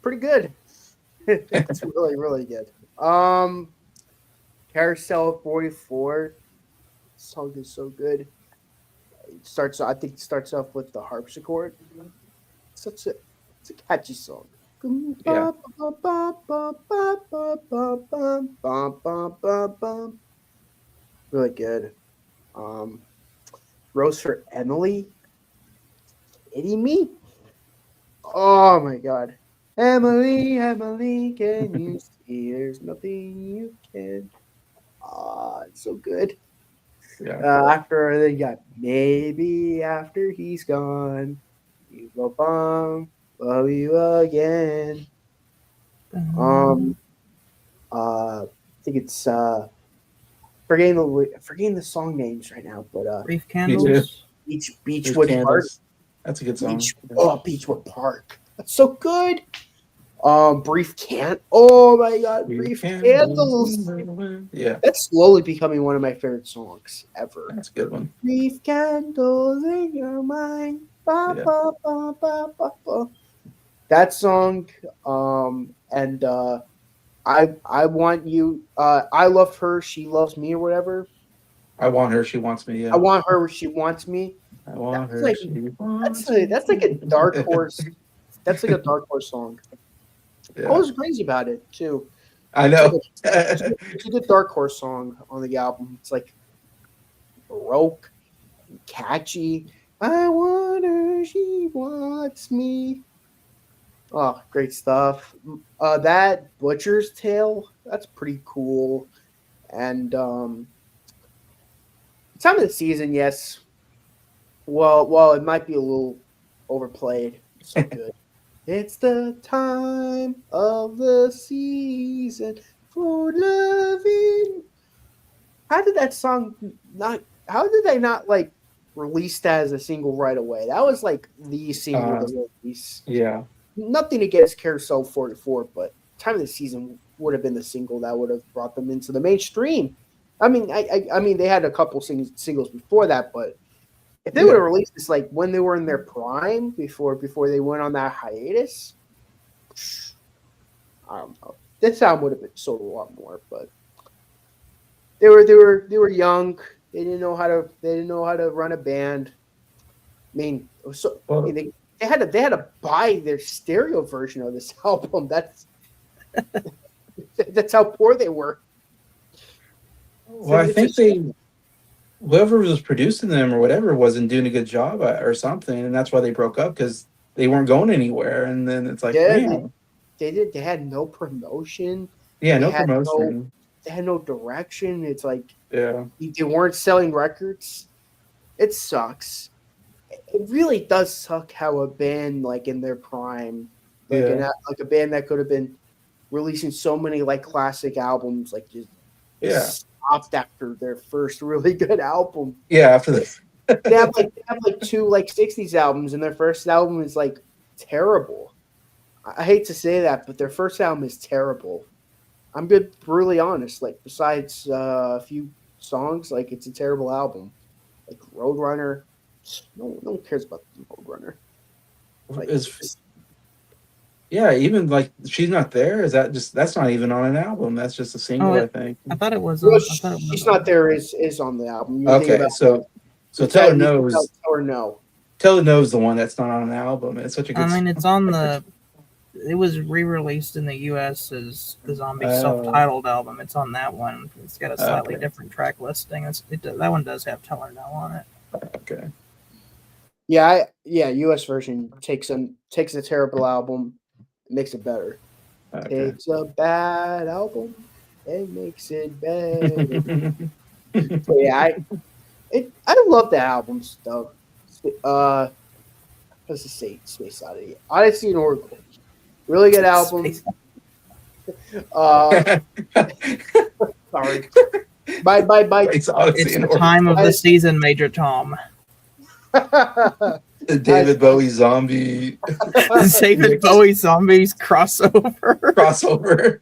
pretty good. It's really really good. Carousel 44 song is so good. I think it starts off with the harpsichord. Such a It's a catchy song. Yeah. Really good. Um, Rose for Emily. Kidding me? Oh my god. Emily, Emily, can you see there's nothing you can? Ah, it's so good. Yeah. After they got maybe after he's gone, you go bomb, love you again. Um, I think it's forgetting the song names right now, but Brief Me too. Candles. Beach There's Beachwood Park, Candles. That's a good song. Beachwood Park. That's so good. Brief Can't. Oh my god, You Brief can Candles. Yeah, That's slowly becoming one of my favorite songs ever. that's a good one. Brief candles in your mind. Ba, Yeah. ba, ba, ba, ba, ba. That song, and I want you. I love her. She loves me, or whatever. I want her, she wants me. I Yeah. want her. She wants me. I That's want her, like she wants me. that's like a dark horse. That's like a dark horse song. I Yeah. was crazy about it too. I It's like know. it's a good dark horse song on the album. It's like baroque, catchy. I want her, she wants me. Oh, great stuff. That Butcher's Tale, that's pretty cool. And time of the season, yes. Well, it might be a little overplayed. It's so good. It's the time of the season for loving. How did that song not? How did they not like release that as a single right away? That was like the single to release. Yeah. Nothing against Carousel 44, but time of the season would have been the single that would have brought them into the mainstream. I mean, I mean, they had a couple singles before that, but if they would have released this like when they were in their prime before they went on that hiatus, I don't know. This album would have been sold a lot more, but they were young. They didn't know how to run a band. I mean, they had to buy their stereo version of this album. That's how poor they were. Well, I think whoever was producing them or whatever wasn't doing a good job or something, and that's why they broke up, because they weren't going anywhere. And then it's like, man, they had no promotion. Yeah, They no had promotion. They had no direction. It's like Yeah, they weren't selling records. It sucks. It really does suck how a band like in their prime, like like a band that could have been releasing so many like classic albums, like just stopped after their first really good album. Yeah, after this. They have like two like 60s albums, and their first album is like terrible. I hate to say that, but their first album is terrible. I'm good, really honest. Like besides a few songs, like it's a terrible album. Like Roadrunner, no one cares about Roadrunner. Like, Yeah, even like She's Not There. That's not even on an album. That's just a single, I think. I thought it was. She's Not There is on the album. Okay, so Tell Her Knows. Tell Her No. Tell Her Knows the one that's not on an album. It's such a good. I mean, it's on the. It was re-released in the U.S. as the Zombie self-titled album. It's on that one. It's got a slightly different track listing. That one does have Tell Her No on it. Okay. Yeah, U.S. version takes a terrible album, makes it better. Okay. Takes a bad album and makes it better. So yeah, I love the album stuff. Let's just say Space Oddity, Odyssey and Oracle. Really good album. Sorry. By Space Odyssey It's and the time of the Guys- season, Major Tom. the David Bowie zombie David mix Bowie zombies crossover. crossover.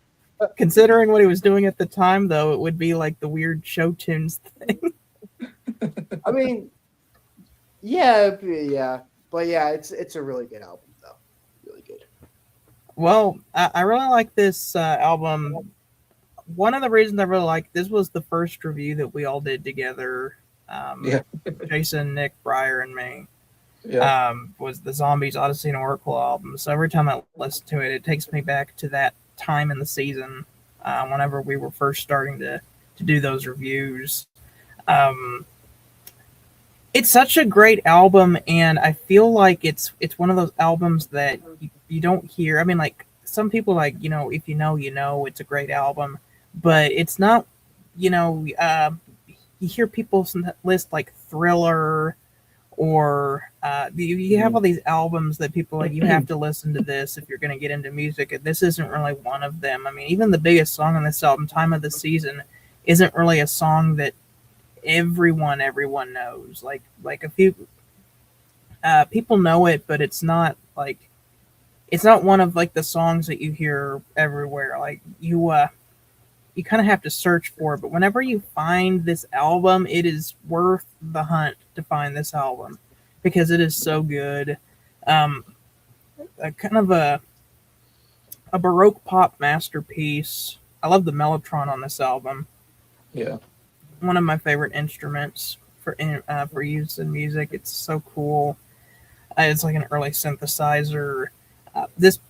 Considering what he was doing at the time, though, it would be like the weird show tunes thing. I mean, yeah, but yeah, it's a really good album though, really good. Well, I really like this album. One of the reasons I really like this was the first review that we all did together. Yeah, Jason, Nick, Breyer, and me. yeah, Was the Zombies Odyssey and Oracle album. So every time I listen to it, it takes me back to that time in the season whenever we were first starting to do those reviews. Um, it's such a great album, and I feel like it's one of those albums that you don't hear. I mean, like some people like if you know, you know, it's a great album, but it's not. You hear people list like Thriller or you have all these albums that people like you have to listen to this if you're going to get into music. This isn't really one of them. I mean, even the biggest song on this album, Time of the Season, isn't really a song that everyone knows. Like a few people know it, but it's not one of like the songs that you hear everywhere. Like you kind of have to search for it, but whenever you find this album, it is worth the hunt to find this album because it is so good. A kind of a Baroque pop masterpiece. I love the mellotron on this album. yeah. One of my favorite instruments for use in music. It's so cool. It's like an early synthesizer.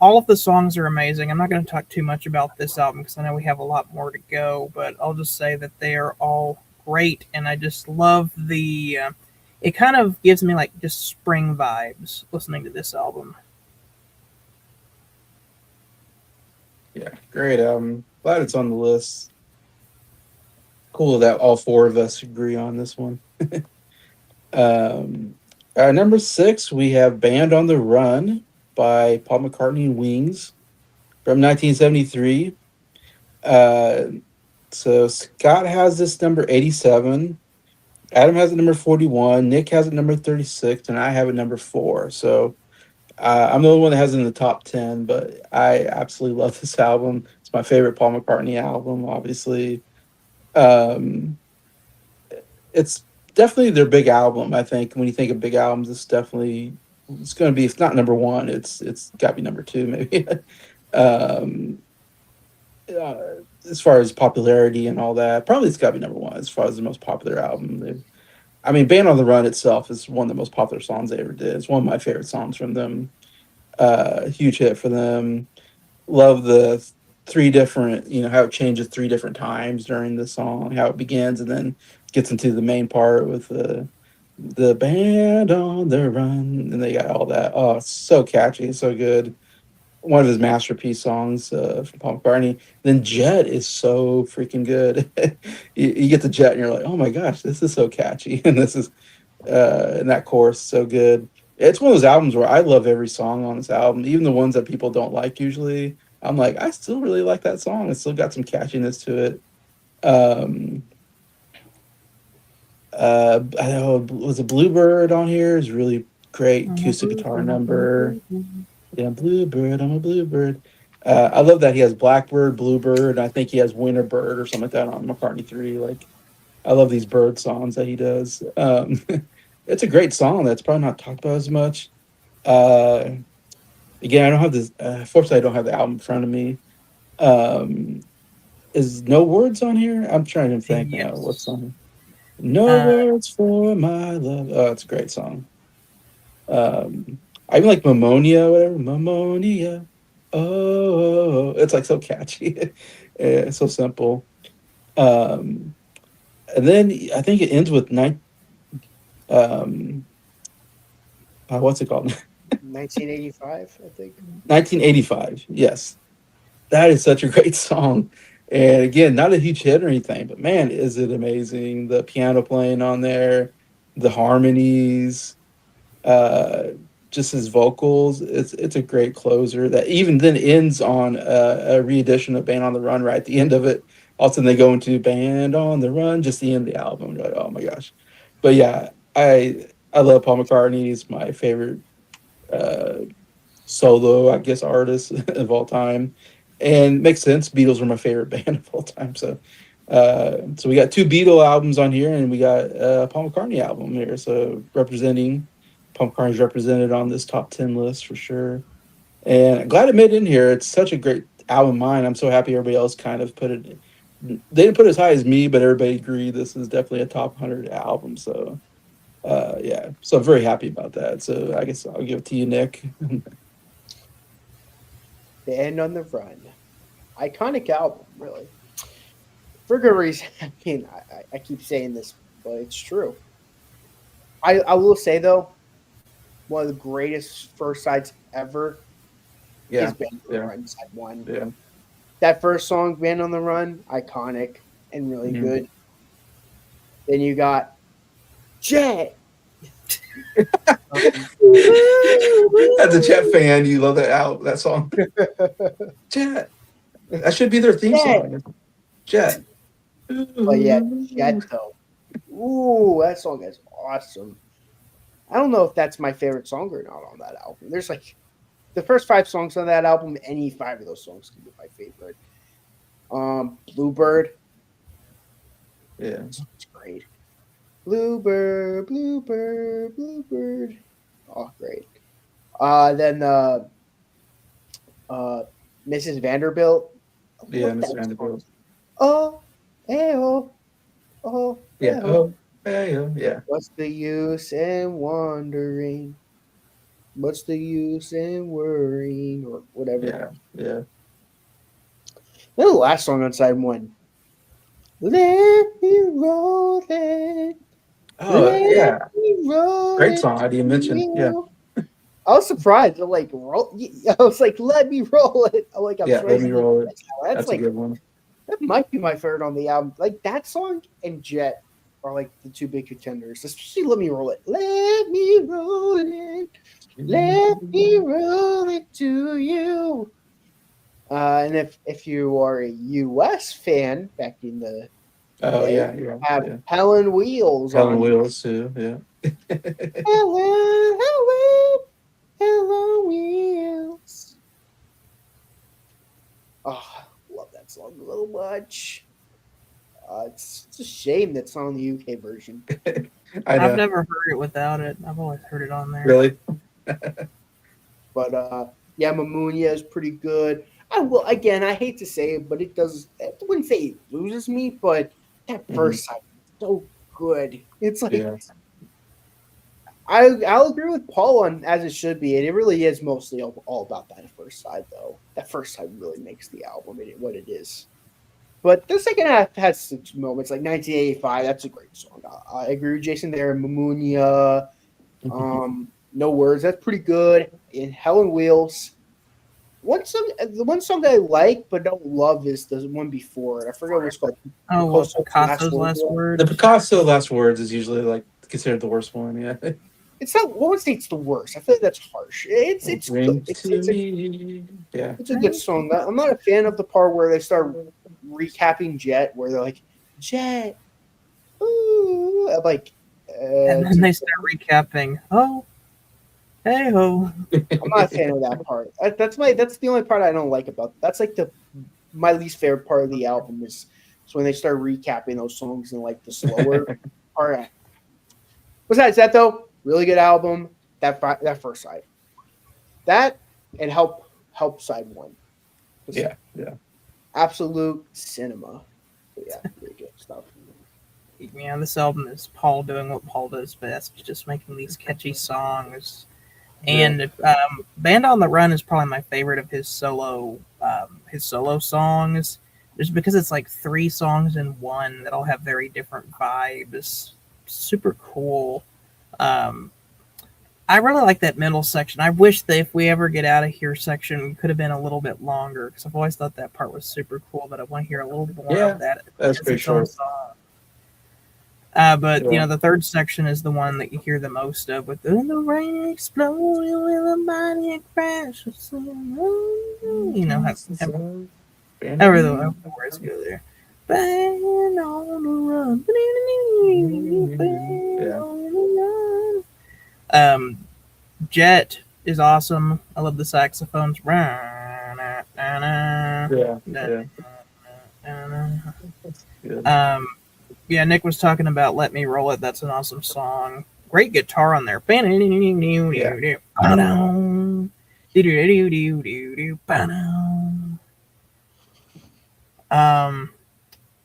All of the songs are amazing. I'm not going to talk too much about this album because I know we have a lot more to go, but I'll just say that they are all great, and I just love the. It kind of gives me like just spring vibes listening to this album. Yeah, great album. Glad it's on the list. Cool that all four of us agree on this one. Number 6, we have Band on the Run by Paul McCartney and Wings from 1973. So Scott has this number 87. Adam has it number 41. Nick has it number 36. And I have it number 4. So I'm the only one that has it in the top 10, but I absolutely love this album. It's my favorite Paul McCartney album, obviously. It's definitely their big album. I think when you think of big albums, it's going to be, if not number 1, it's got to be number 2 maybe. um, as far as popularity and all that, probably it's got to be number 1 as far as the most popular album. I mean, Band on the Run itself is one of the most popular songs they ever did. It's one of my favorite songs from them. Huge hit for them. Love the 3 different, how it changes 3 different times during the song, how it begins and then gets into the main part with the band on the run, and they got all that. Oh, it's so catchy, so good. One of his masterpiece songs from Paul McCartney. Then Jet is so freaking good. You get the Jet and you're like, oh my gosh, this is so catchy, and this is and that chorus so good. It's one of those albums where I love every song on this album, even the ones that people don't like usually. I'm like, I still really like that song. It's still got some catchiness to it. I know, was a Bluebird on here? Is really great acoustic guitar number. Yeah, Bluebird, I'm a Bluebird. I love that he has Blackbird, Bluebird, and I think he has Winterbird or something like that on McCartney 3. Like, I love these bird songs that he does. It's a great song that's probably not talked about as much. Again, I don't have this. Fortunately, I don't have the album in front of me. Is No Words on here? I'm trying to think Yes. what's on here. No Words for My Love. Oh, it's a great song. I even like Mammonia, whatever. Mammonia. Oh, it's like so catchy. It's so simple. And then I think it ends with what's it called? 1985, I think. 1985. Yes, that is such a great song. And again, not a huge hit or anything, but man, is it amazing! The piano playing on there, the harmonies, just his vocals. It's a great closer that even then ends on a re-edition of Band on the Run right at the end of it. all of a sudden they go into Band on the Run, just the end of the album. You're like, oh my gosh. But yeah, I love Paul McCartney. He's my favorite uh, solo, I guess, artist of all time. And makes sense. Beatles were my favorite band of all time. So we got two Beatle albums on here, and we got a Paul McCartney album here. So representing Paul McCartney's represented on this top 10 list for sure. And I'm glad it made it in here. It's such a great album. Mine. I'm so happy everybody else kind of put it. They didn't put it as high as me, but everybody agreed this is definitely a top 100 album. So yeah, so I'm very happy about that. So I guess I'll give it to you, Nick. Band on the Run. Iconic album, really. For good reason. I mean, I keep saying this, but it's true. I will say, though, one of the greatest first sides ever Yeah, is Band on the yeah, Run, side one. yeah. That first song, Band on the Run, iconic and really Mhm. good. Then you got Jet. As a Jet fan, you love that song. Jet. That should be their theme song. Jet. But yeah, Jet, though. Ooh, that song is awesome. I don't know if that's my favorite song or not on that album. There's like the first 5 songs on that album, any 5 of those songs can be my favorite. Bluebird. Yeah. It's great. Bluebird, Bluebird, Bluebird. Oh, great. Then Mrs. Vanderbilt. I Yeah, love Miss that Vanderbilt. song. Oh, hey, oh, Yeah. hey, Oh, yeah. What's the use in wondering? What's the use in worrying or whatever? Yeah. Yeah. Then the last song on side one. Let me roll it. Oh, Let yeah. me roll Great it. song. How do you mention? Yeah. I was surprised. I'm like, I was like, let me roll it. I'm like, I'm Yeah. Let surprised. me roll it. That's That's a like, good one. that might be my favorite on the album. Like that song and Jet are like the 2 big contenders. Especially Let Me Roll It. Let me roll it. Let me roll it to you. And if you are a U.S. fan, back in the Oh, day, yeah. Yeah. have Yeah. Helen Wheels Helen on. Wheels, too. Yeah. Helen Wheels. Oh, love that song so much. It's a shame that's not on the UK version. I I've know. never heard it without it. I've always heard it on there. Really? But yeah, Mamunia is pretty good. I will again. I hate to say it, but it does. I wouldn't say it loses me, but that first side is so good. It's like Yeah. I'll agree with Paul on as it should be, and it really is mostly all about that first side, though. That first side really makes the album what it is. But the second half has some moments, like 1985. That's a great song. I agree with Jason there. Mamunia, No Words. That's pretty good. In Helen Wheels. The one song that I like but don't love is the one before it. I forget what it's called. Oh, well, Picasso's last word. The Picasso last words is usually like considered the worst one. Yeah. It's not. I won't say it's the worst. I feel like that's harsh. It's Ring good. to me. Yeah. It's a good song. I'm not a fan of the part where they start recapping Jet, where they're like, Jet, ooh, I'm like, And then they start recapping. Oh, hey ho. I'm not a fan of that part. That's the only part I don't like about. That's like my least favorite part of the album is when they start recapping those songs in like the slower part. Besides that, though, really good album. That first side, that and help side one. Yeah. Absolute cinema. But yeah, really good stuff. Yeah, this album is Paul doing what Paul does best, just making these catchy songs. And "Band on the Run" is probably my favorite of his solo songs, just because it's like 3 songs in one that all have very different vibes. Super cool. I really like that middle section. I wish that if we ever get out of here section could have been a little bit longer, because I've always thought that part was super cool, but I want to hear a little more of that. That's pretty short. But the third section is the one that you hear the most of, with the rain exploding with a body crash. You know how the words go there. Been on the run. Been Yeah. on the run. Jet is awesome. I love the saxophones. Yeah. Yeah. That's good. Um, yeah, Nick was talking about "Let Me Roll It." That's an awesome song. Great guitar on there. Yeah. Um,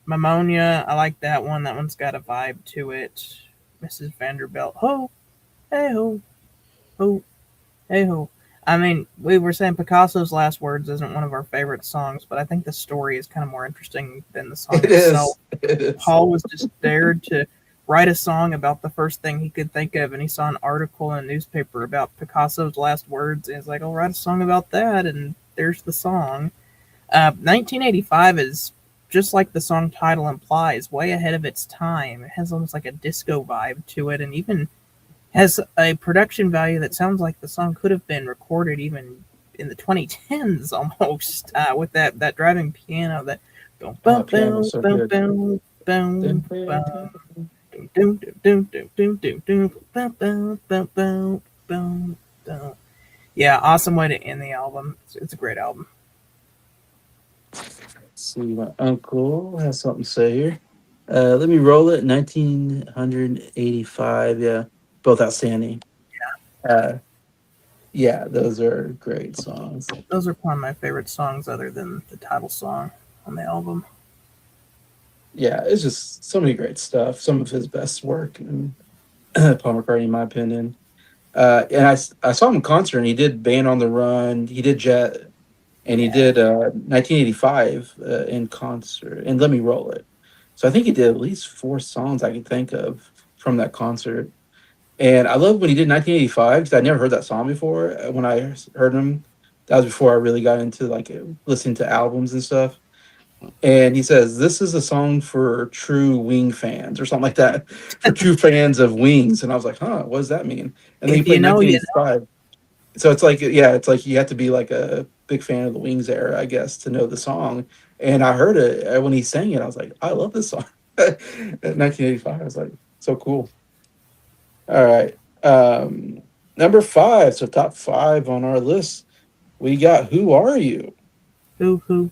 Pneumonia, I like that one. That one's got a vibe to it. Mrs. Vanderbilt. Ho, hey ho, ho, hey ho. I mean, we were saying Picasso's Last Words isn't one of our favorite songs, but I think the story is kind of more interesting than the song It itself. is. It is. Paul was just dared to write a song about the first thing he could think of, and he saw an article in a newspaper about Picasso's last words, and he's like, "I'll write a song about that," and there's the song. 1985 is just like the song title implies, way ahead of its time. It has almost like a disco vibe to it, and even has a production value that sounds like the song could have been recorded even in the 2010s almost, with that driving piano that boom Oh, boom piano boom was so boom good. boom boom boom doom doom doom doom doom doom boom boom boom boom boom boom. Yeah, awesome way to end the album. It's a great album. See, my uncle has something to say here. Let me roll it. 1985. Yeah, both outstanding. Uh, yeah, those are great songs. Those are one of my favorite songs other than the title song on the album. Yeah, it's just so many great stuff. Some of his best work, and Paul McCartney, in my opinion. And I saw him in concert, and he did Band on the Run. He did Jet, and he Yeah. did 1985 in concert. And Let Me Roll It. So I think he did at least four songs I can think of from that concert. And I love when he did 1985 because I never heard that song before. When I heard him, that was before I really got into like listening to albums and stuff. And he says, "This is a song for true Wing fans," or something like that, for true fans of Wings. And I was like, huh, what does that mean? And then he If played you know, you know. 1985. So it's like, yeah, it's like you have to be like a big fan of the Wings era, I guess, to know the song. And I heard it when he sang it. I was like, I love this song. At 1985, I was like, so cool. All right. Number five. So top five on our list. We got Who Are You? Who.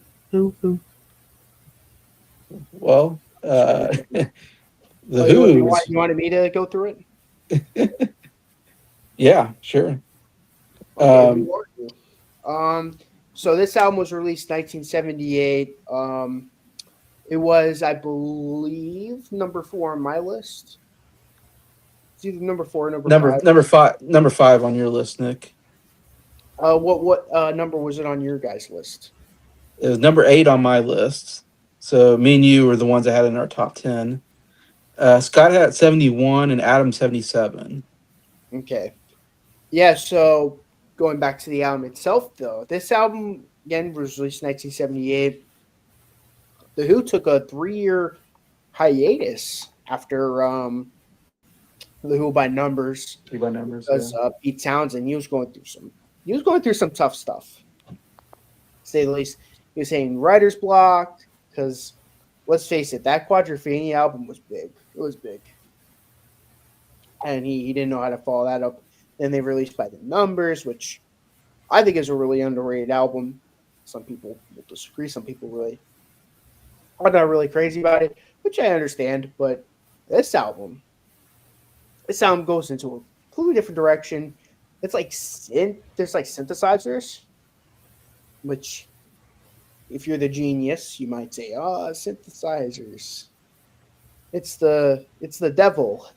Well, Should I go? the Oh, Who's. you wanted me to go through it? Yeah, sure. Okay, Um, who are you? So this album was released 1978. It was, I believe, number four on my list. It's either number four or number five. number five on your list, Nick. What number was it on your guys' list? It was number eight on my list. So me and you were the ones that had it in our top 10. Scott had 71 and Adam 77. Okay. Yeah, so going back to the album itself, though, this album again was released in 1978. The Who took a 3 year hiatus after The Who by Numbers Three by numbers, yeah. because Pete Townsend he was going through some tough stuff, to say the least. He was saying writer's block because let's face it, that Quadrophenia album was big. It was big, and he didn't know how to follow that up. Then they released By the Numbers, which I think is a really underrated album. Some people will disagree. Some people really are not really crazy about it, which I understand. But this album, goes into a completely different direction. It's like there's like synthesizers, which if you're the genius, you might say, "Oh, synthesizers. It's the devil."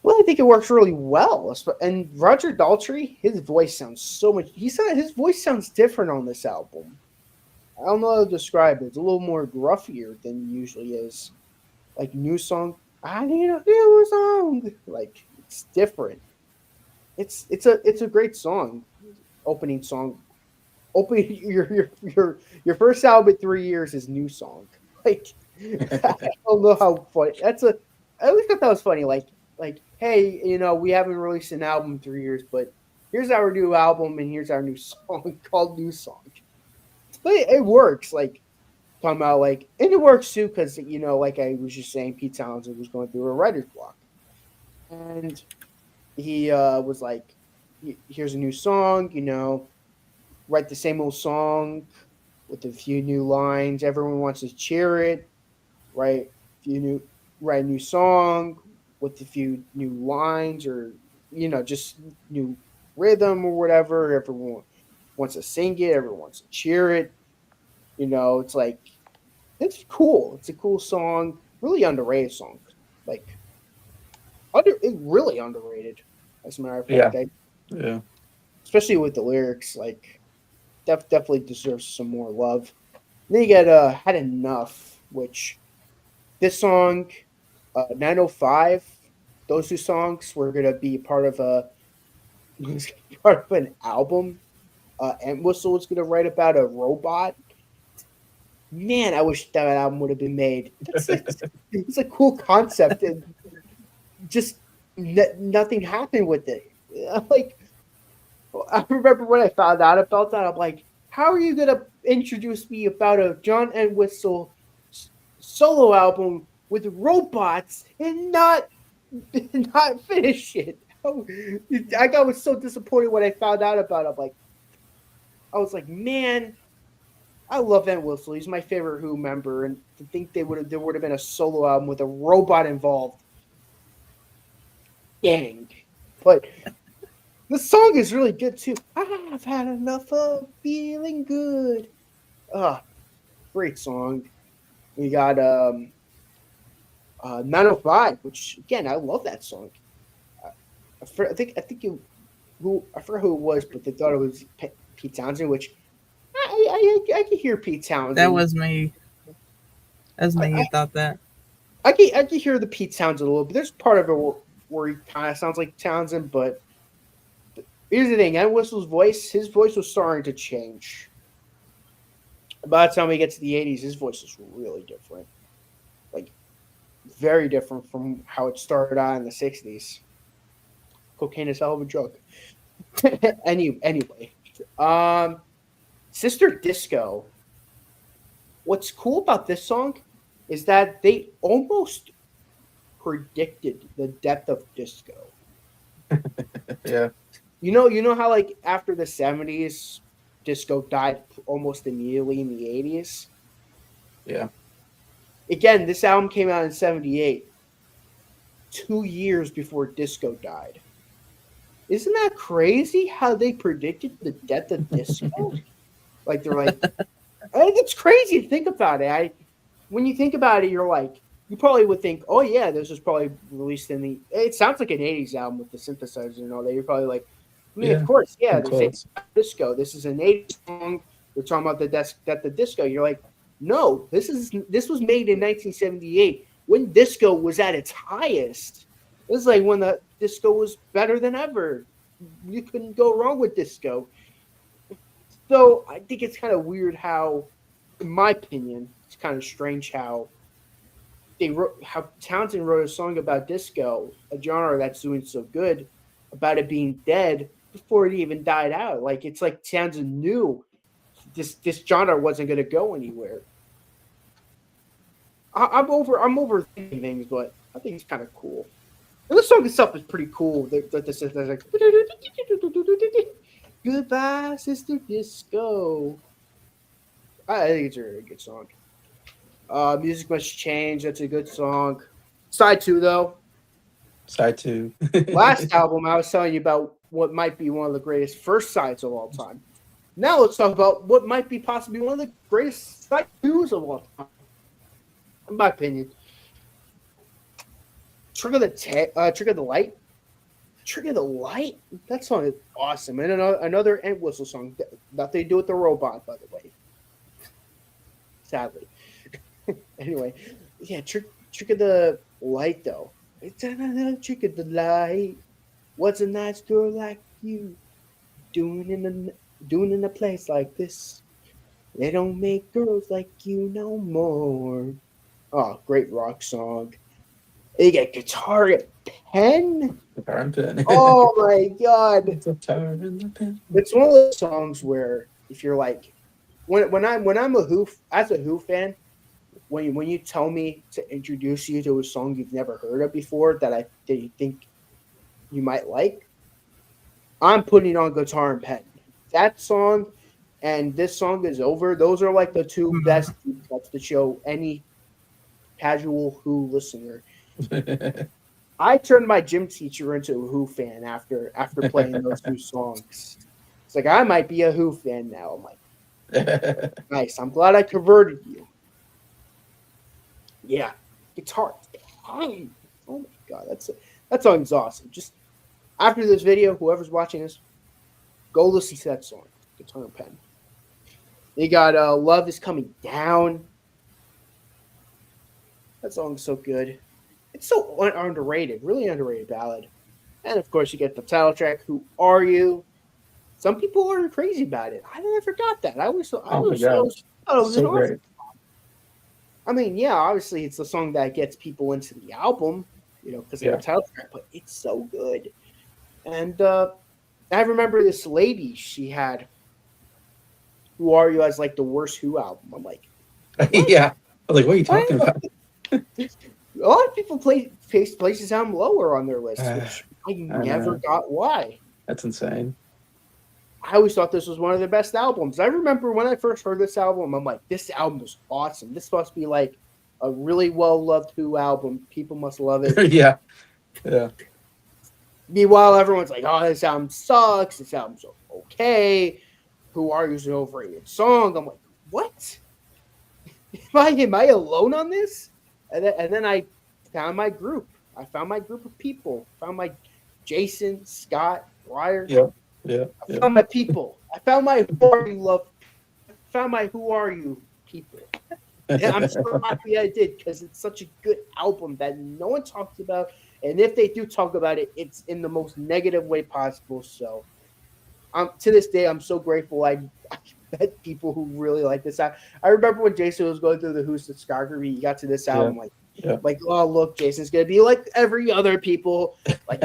Well, I think it works really well. And Roger Daltrey, his voice sounds so much. His voice sounds different on this album. I don't know how to describe it. It's a little more gruffier than it usually is. Like new song, I need a new song. Like it's different. It's a great song. Opening song. Opening your first album in 3 years is new song. Like I don't know how funny. I always thought that was funny. Like, hey, we haven't released an album in 3 years, but here's our new album and here's our new song called New Song. But it works. Like talking about like, and it works too because like I was just saying, Pete Townsend was going through a writer's block, and he was like, "Here's a new song, write the same old song with a few new lines. Everyone wants to cheer it. Write few new, write a new song with a few new lines, or just new rhythm or whatever. Everyone wants to sing it. Everyone wants to cheer it. It's like it's cool. It's a cool song. Really underrated song. Like it really underrated. As a matter of Yeah. fact, Yeah. especially with the lyrics, like definitely deserves some more love. And then you get Had Enough, which this song, 905, those two songs were gonna be part of part of an album. And Whistle was gonna write about a robot. Man, I wish that album would have been made. It's a cool concept, and just nothing happened with it. Like, I remember when I found out about that, I'm like, how are you gonna introduce me about a John Entwistle solo album with robots and not finish it? I was so disappointed when I found out about it. I was like, man, I love Entwistle. He's my favorite Who member, and to think there would have been a solo album with a robot involved. Dang, but the song is really good too. I've had enough of feeling good. Great song. We got 905, which again I love that song. I think I forgot who it was, but they thought it was Pete Townsend, which I can hear Pete Townsend. That was me. That was me who thought that. I can hear the Pete Townsend a little bit. There's part of it where he kind of sounds like Townsend, but here's the thing: Entwistle's his voice was starting to change. By the time we get to the 80s, his voice is really different. Like, very different from how it started out in the 60s. Cocaine is a hell of a drug. Anyway. Sister Disco. What's cool about this song is that they almost predicted the death of disco. Yeah. You know how like after the 70s, disco died almost immediately in the 80s? Yeah. Again, this album came out in 78, 2 years before disco died. Isn't that crazy how they predicted the death of disco? Like, they're like, it's crazy to think about it. When you think about it, you're like, you probably would think, oh yeah, this was probably released it sounds like an 80s album with the synthesizers and all that. You're probably like, of course, yeah, they say disco. This is an 80s song. They're talking about the death of disco. You're like, no, this was made in 1978 when disco was at its highest. This is like when the disco was better than ever. You couldn't go wrong with disco. So I think it's kind of weird how, in my opinion, it's kind of strange how Townsend wrote a song about disco, a genre that's doing so good, about it being dead before it even died out. Like, it's like Townsend knew this genre wasn't going to go anywhere. I'm overthinking things, but I think it's kind of cool. And the song itself is pretty cool. There's like, goodbye, Sister Disco. I think it's a really good song. Music Must Change. That's a good song. Side 2, though. Side 2. Last album, I was telling you about what might be one of the greatest first sides of all time. Now let's talk about what might be possibly one of the greatest side 2s of all time. In my opinion. Trigger the Light. Trigger the Light? That song is awesome. And another Entwistle song. Nothing to do with the robot, by the way. Sadly. Anyway, yeah, Trigger the Light, though. It's another trick of the light. What's a nice girl like you doing in a place like this? They don't make girls like you no more. Oh, great rock song. You get Guitar and Pen. Guitar and Pen. Oh my god. Guitar and the pen. It's one of those songs where if you're like when I'm a Who as a Who fan, when you tell me to introduce you to a song you've never heard of before that you think you might like, I'm putting on Guitar and Pen. That song and This Song Is Over, those are like the two Mhm. best deep cuts to show any casual Who listener. I turned my gym teacher into a Who fan after playing those two songs. It's like I might be a Who fan now. I'm like, nice. I'm glad I converted you. Yeah, guitar. Oh my god, that song's awesome. Just after this video, whoever's watching this, go listen to that song, Guitar and Pen. You got Love Is Coming Down. That song's so good. It's so underrated, really underrated ballad. And of course, you get the title track, Who Are You? Some people are crazy about it. I never got that. Oh my god, thought it was an so awesome. great. I mean, yeah, obviously it's the song that gets people into the album, because of Yeah. the title track, but it's so good. And I remember this lady, she had Who Are You as like the worst Who album. I'm like, what? Yeah. I was like, what are you Why? talking about? A lot of people place this album lower on their list, Uh, which I I never know. got why. That's insane. I always thought this was one of the best albums. I remember when I first heard this album, I'm like, this album was awesome. This must be like a really well loved Who album. People must love it. Yeah. Yeah. Meanwhile, everyone's like, oh, this album sucks. This album's okay. Who Are You's an overrated song. I'm like, what? Am I alone on this? And then I found my group. I found my group of people. Found my Jason, Scott, Breyer. Yeah. Yeah. I Yeah. found my people. I found my Who Are You love. I found my Who Are You people. And I'm so happy I did because it's such a good album that no one talks about. And if they do talk about it, it's in the most negative way possible. So to this day, I'm so grateful I met people who really like this album. I remember when Jason was going through the Who's discography, he got to this album Yeah. like, oh look, Jason's gonna be like every other people, like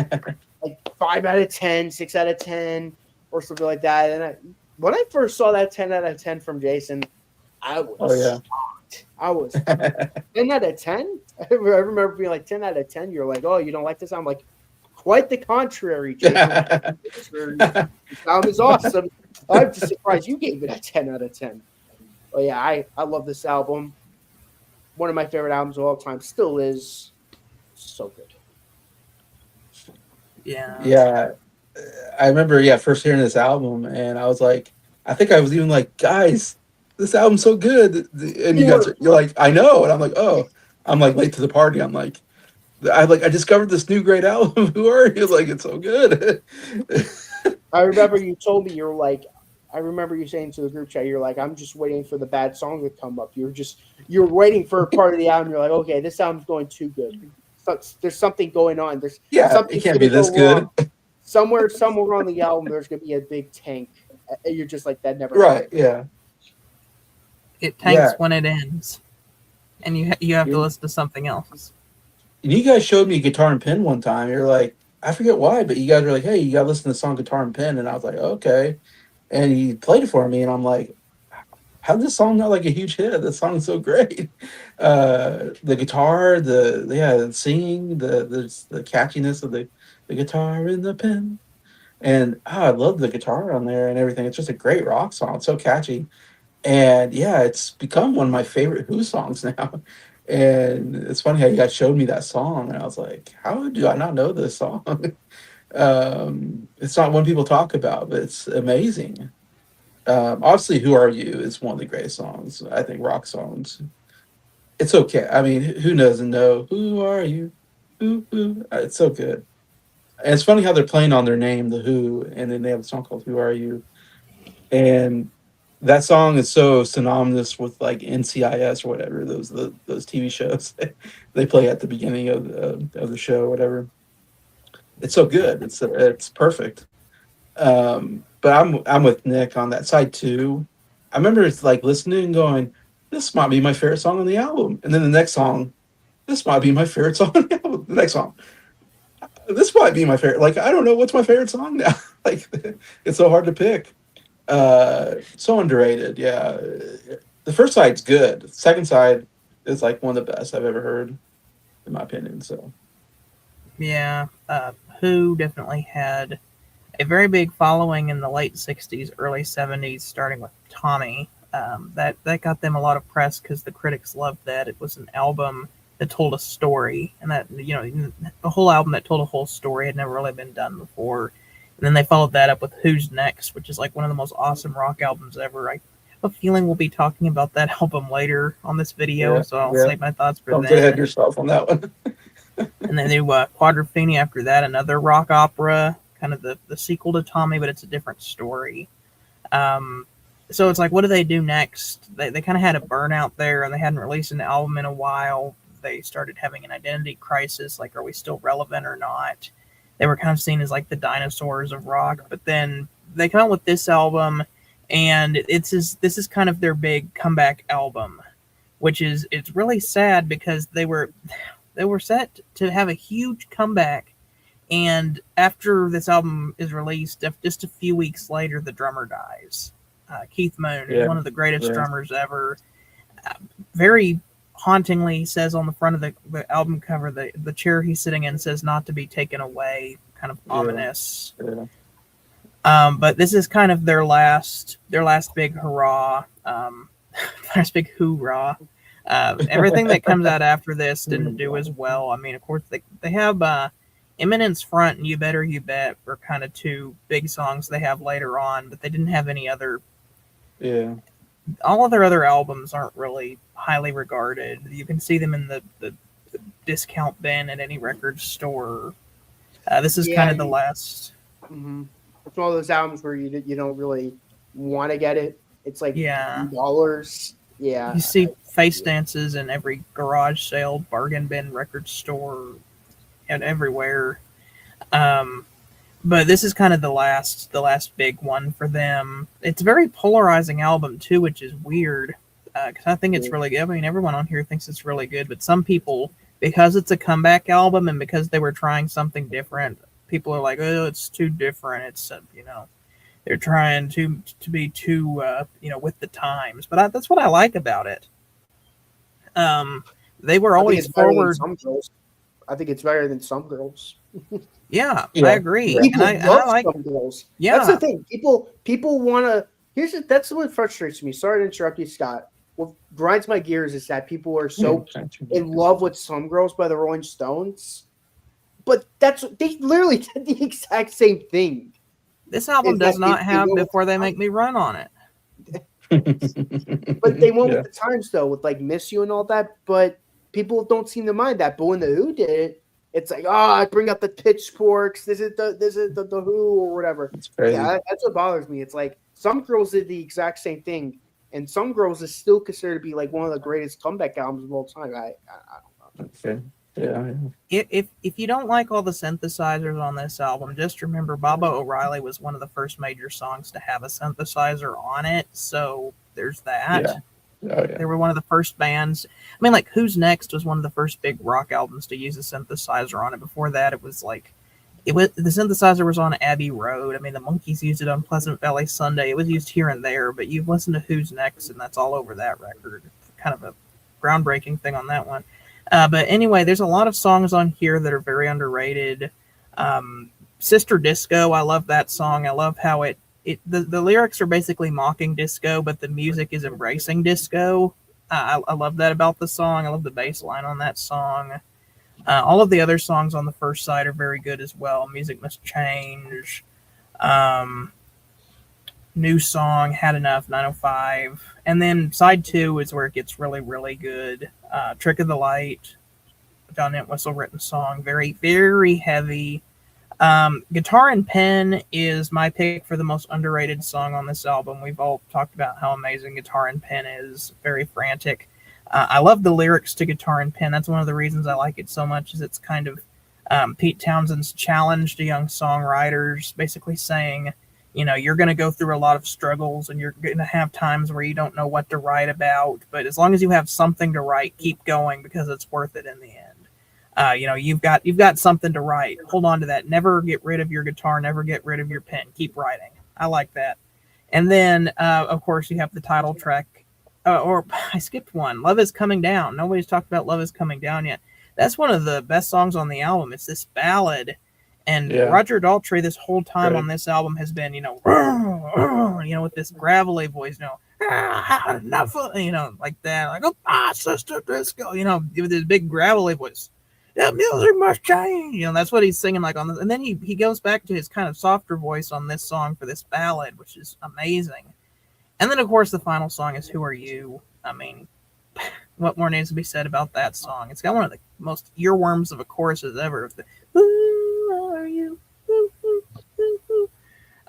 5 out of 10, 6 out of 10, or something like that. And when I first saw that 10 out of 10 from Jason, I was Oh yeah. shocked. I was 10 out of 10. I remember being like 10 out of 10. You're like, oh, you don't like this? I'm like, quite the contrary, Jason. This album is awesome. I'm just surprised you gave it a 10 out of 10. But yeah, I love this album. One of my favorite albums of all time. Still is. So good. Yeah. Yeah. I remember, first hearing this album, and I was like, I think I was even like, guys, this album's so good, and you're like, I know, and I'm like, oh, I'm like late to the party. I'm like, I discovered this new great album. Who are you? Like, it's so good. I remember you told me I remember you saying to the group chat, you're like, I'm just waiting for the bad song to come up. You're waiting for a part of the album. You're like, okay, this album's going too good. So, there's something going on. There's something It can't be this good. Somewhere on the album, there's gonna be a big tank. And you're just like, that never Right? happened. Yeah. It tanks when it ends, and you have to listen to something else. And you guys showed me Guitar and Pen one time. You're like, I forget why, but you guys were like, hey, you got to listen to the song Guitar and Pen. And I was like, okay. And he played it for me. And I'm like, how did this song not like a huge hit? This song's so great. The guitar, the singing, the catchiness of the guitar and the pen. And I love the guitar on there and everything. It's just a great rock song. It's so catchy. And yeah, it's become one of my favorite Who songs now. And it's funny how you guys showed me that song, and I was like, how do I not know this song? It's not one people talk about, but it's amazing. Obviously, Who Are You is one of the greatest songs, I think, rock songs. It's okay. I mean, who doesn't know Who Are You? Who? It's so good. And it's funny how they're playing on their name, The Who, and then they have a song called Who Are You? And that song is so synonymous with like NCIS or whatever, those TV shows they play at the beginning of the show or whatever. It's so good. It's perfect. But I'm with Nick on that side too. I remember it's like listening and going, this might be my favorite song on the album. And then the next song, this might be my favorite song on the album. The next song, this might be my favorite. Like, I don't know what's my favorite song now. Like, it's so hard to pick. So underrated. Yeah, the first side's good. The second side is like one of the best I've ever heard, in my opinion. So Yeah, Who definitely had a very big following in the late '60s, early '70s, starting with Tommy. That got them a lot of press because the critics loved that. It was an album that told a story, and that a whole album that told a whole story had never really been done before. And then they followed that up with Who's Next, which is like one of the most awesome rock albums ever. I have a feeling we'll be talking about that album later on this video, yeah, so I'll yeah. save my thoughts for Don't get ahead of then. yourself on that one. And then they do Quadrophenia after that, another rock opera, kind of the sequel to Tommy, but it's a different story. Um, so it's like, what do they do next? They kind of had a burnout there, and they hadn't released an album in a while. They started having an identity crisis, like, are we still relevant or not? They were kind of seen as like the dinosaurs of rock, but then they come out with this album, and this is kind of their big comeback album, which is it's really sad because they were set to have a huge comeback, and after this album is released, just a few weeks later, the drummer dies. Keith Moon is Yeah, one of the greatest yeah. drummers ever. Very hauntingly says on the front of the album cover, the chair he's sitting in says "not to be taken away," kind of ominous. Yeah. But this is kind of their last big hurrah, last big hoorah. Everything that comes out after this didn't do as well. I mean, of course, they have Eminence Front and You Better You Bet are kind of two big songs they have later on, but they didn't have any other. Yeah. All of their other albums aren't really highly regarded. You can see them in the discount bin at any record store. This is kind of the last. Mm-hmm. It's one of those albums where you don't really want to get it. It's like $2. Yeah. You see Face Dances in every garage sale, bargain bin, record store, and everywhere. But this is kind of the last big one for them. It's a very polarizing album too, which is weird because I think it's really good. I mean, everyone on here thinks it's really good, but some people, because it's a comeback album and because they were trying something different, people are like, "Oh, it's too different." It's they're trying to be too with the times. But that's what I like about it. They were always forward. I think it's better than Some Girls. Yeah, I agree. People and I love like Some Girls. Yeah, that's the thing. People want to. That's what frustrates me. Sorry to interrupt you, Scott. What grinds my gears is that people are so in love with Some Girls by the Rolling Stones, but they literally did the exact same thing. This album does not have Before They Make Me Run on it. But they went with the times though, with like Miss You and all that. But people don't seem to mind that. But when the Who did it, it's like, I bring up the pitchforks. This is the Who or whatever. Yeah, that's what bothers me. It's like Some Girls did the exact same thing, and Some Girls is still considered to be like one of the greatest comeback albums of all time. I don't know. Okay. Yeah. If you don't like all the synthesizers on this album, just remember Baba O'Reilly was one of the first major songs to have a synthesizer on it. So there's that. Yeah. Oh, yeah. They were one of the first bands. I mean, like Who's Next was one of the first big rock albums to use a synthesizer on it. Before that, it was the synthesizer was on Abbey Road. I mean, the Monkees used it on Pleasant Valley Sunday. It was used here and there, but you've listened to Who's Next, and that's all over that record. Kind of a groundbreaking thing on that one. But anyway, there's a lot of songs on here that are very underrated. Sister Disco, I love that song. I love how the lyrics are basically mocking disco, but the music is embracing disco. I love that about the song. I love the bass line on that song. All of the other songs on the first side are very good as well. Music Must Change. New Song, Had Enough, 905. And then side 2 is where it gets really, really good. Trick of the Light, John Entwistle written song. Very, very heavy. Guitar and Pen is my pick for the most underrated song on this album. We've all talked about how amazing Guitar and Pen is. Very frantic. I love the lyrics to Guitar and Pen. That's one of the reasons I like it so much, is it's kind of Pete Townshend's challenge to young songwriters, basically saying, you're going to go through a lot of struggles and you're going to have times where you don't know what to write about. But as long as you have something to write, keep going because it's worth it in the end. You've got something to write. Hold on to that. Never get rid of your guitar. Never get rid of your pen. Keep writing. I like that. And then, of course, you have the title track. Or I skipped one. Love is Coming Down. Nobody's talked about Love is Coming Down yet. That's one of the best songs on the album. It's this ballad. And Yeah. Roger Daltrey, this whole time Right. on this album, has been, with this gravelly voice, enough, like that, like, oh, sister disco, with this big gravelly voice. Yeah, music must change. That's what he's singing like on this. And then he goes back to his kind of softer voice on this song for this ballad, which is amazing. And then, of course, the final song is Who Are You? I mean, what more needs to be said about that song? It's got one of the most earworms of a choruses ever. Who are you?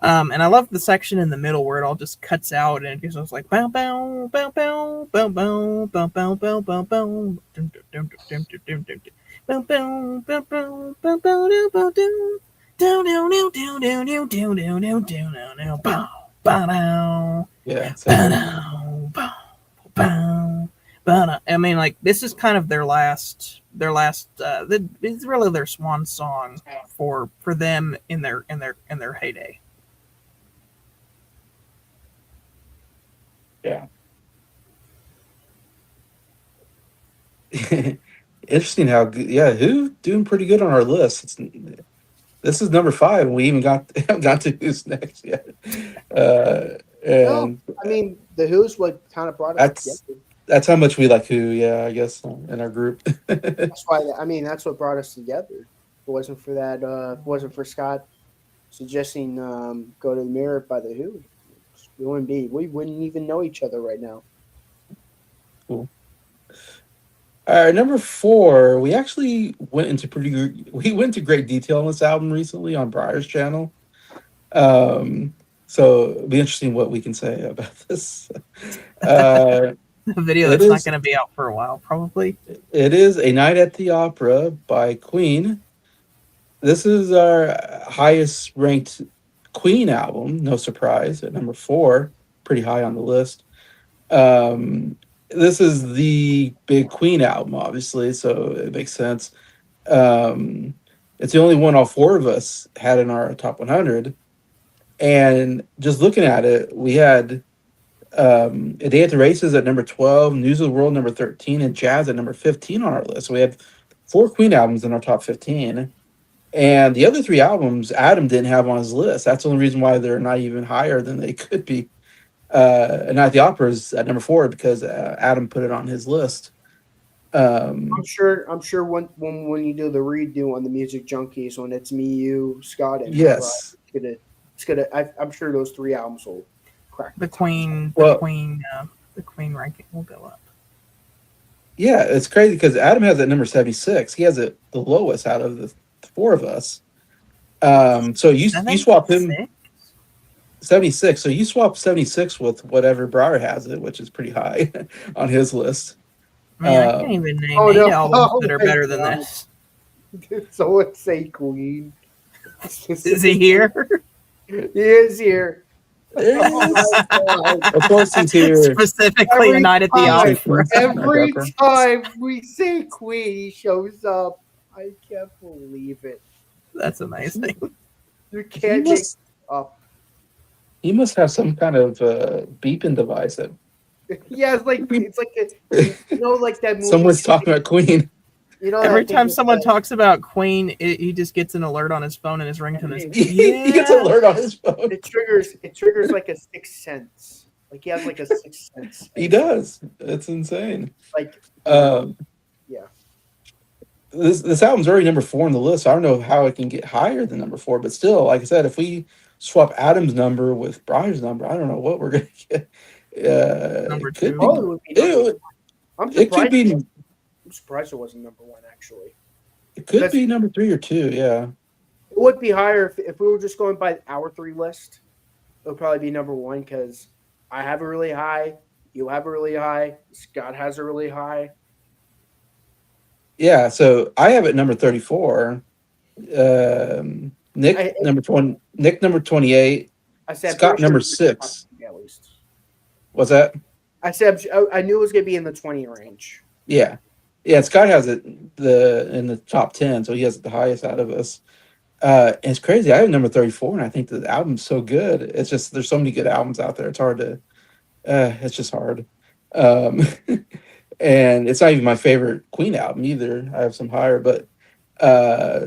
And I love the section in the middle where it all just cuts out and it goes like bow bow bow bow bow bow bow bow bow bow bow bow bow bow bow bow bow bow down down down down down down down down down down down bow bow down Yeah. bow down bow bow bow. I mean, like, this is kind of their last. It's really their swan song for them in their heyday. Yeah. Interesting how good. Yeah, who doing pretty good on our list. This is number 5, and we even haven't got to who's next yet. And No, I mean, the Who's what kind of brought us together. that's how much we like Who. Yeah, I guess in our group. That's why. I mean, that's what brought us together. If it wasn't for that, if it wasn't for Scott suggesting "Go to the Mirror" by the Who, we wouldn't even know each other right now. Cool. All right, number 4. We actually went into great detail on this album recently on Briar's channel. So it'll be interesting what we can say about this. A video It that's not is- going to be out for a while, probably. It is A Night at the Opera by Queen. This is our highest ranked Queen album, no surprise, at number 4, pretty high on the list. This is the big Queen album, obviously, so it makes sense. It's the only one all 4 of us had in our top 100. And just looking at it, we had A Day at the Races at number 12, News of the World number 13, and Jazz at number 15 on our list. So we had 4 Queen albums in our top 15. And the other 3 albums Adam didn't have on his list. That's the only reason why they're not even higher than they could be. And Night at the Opera is at number 4 because Adam put it on his list. I'm sure when you do the redo on the Music Junkies, when it's me, you, Scott, and Yes. I'm sure those 3 albums will crack The Queen, Well- the Queen ranking will go up. Yeah, it's crazy because Adam has it at number 76. He has it the lowest out of the 4 of us. So you swap him 76. So you swap 76 with whatever Briar has it, which is pretty high on his list. Man, I can't even name Oh, 8 no. albums Oh, that are my better than God. this. Someone say Queen. Is he here? He is here. Oh my God. Of course he's here. Specifically, A Night at the Every Opera. Every time we say Queen, he shows up. I can't believe it. That's amazing. You can't He make must- up. He must have some kind of beeping device that Yeah, it's like like that movie. someone's talking about Queen. Every time someone talks about Queen, he just gets an alert on his phone and his ringtone is He gets an alert on his phone. it triggers like a sixth sense. Like he has like a sixth sense. He does. It's insane. Like Yeah. yeah. This album's already number 4 on the list. I don't know how it can get higher than number 4, but still, like I said, if we swap Adam's number with Briar's number, I don't know what we're gonna get. Number it could 2. be- Oh, it would be number it, I'm it could surprised. be. I'm surprised it wasn't number 1 actually. It could That's- be number 3 or 2. Yeah. It would be higher if we were just going by our 3 list. It would probably be number 1 because I have a really high, you have a really high, Scott has a really high. Yeah. So I have it number 34. Nick number 20. Nick number 28. I said Scott pretty number sure 6. at least. What's that? I said I knew it was gonna be in the 20 range. Yeah. Yeah. Scott has it in the top 10, so he has it the highest out of us. It's crazy. I have number 34, and I think the album's so good. It's just there's so many good albums out there. It's hard to. It's just hard. Um, and it's not even my favorite Queen album either. I have some higher, but uh,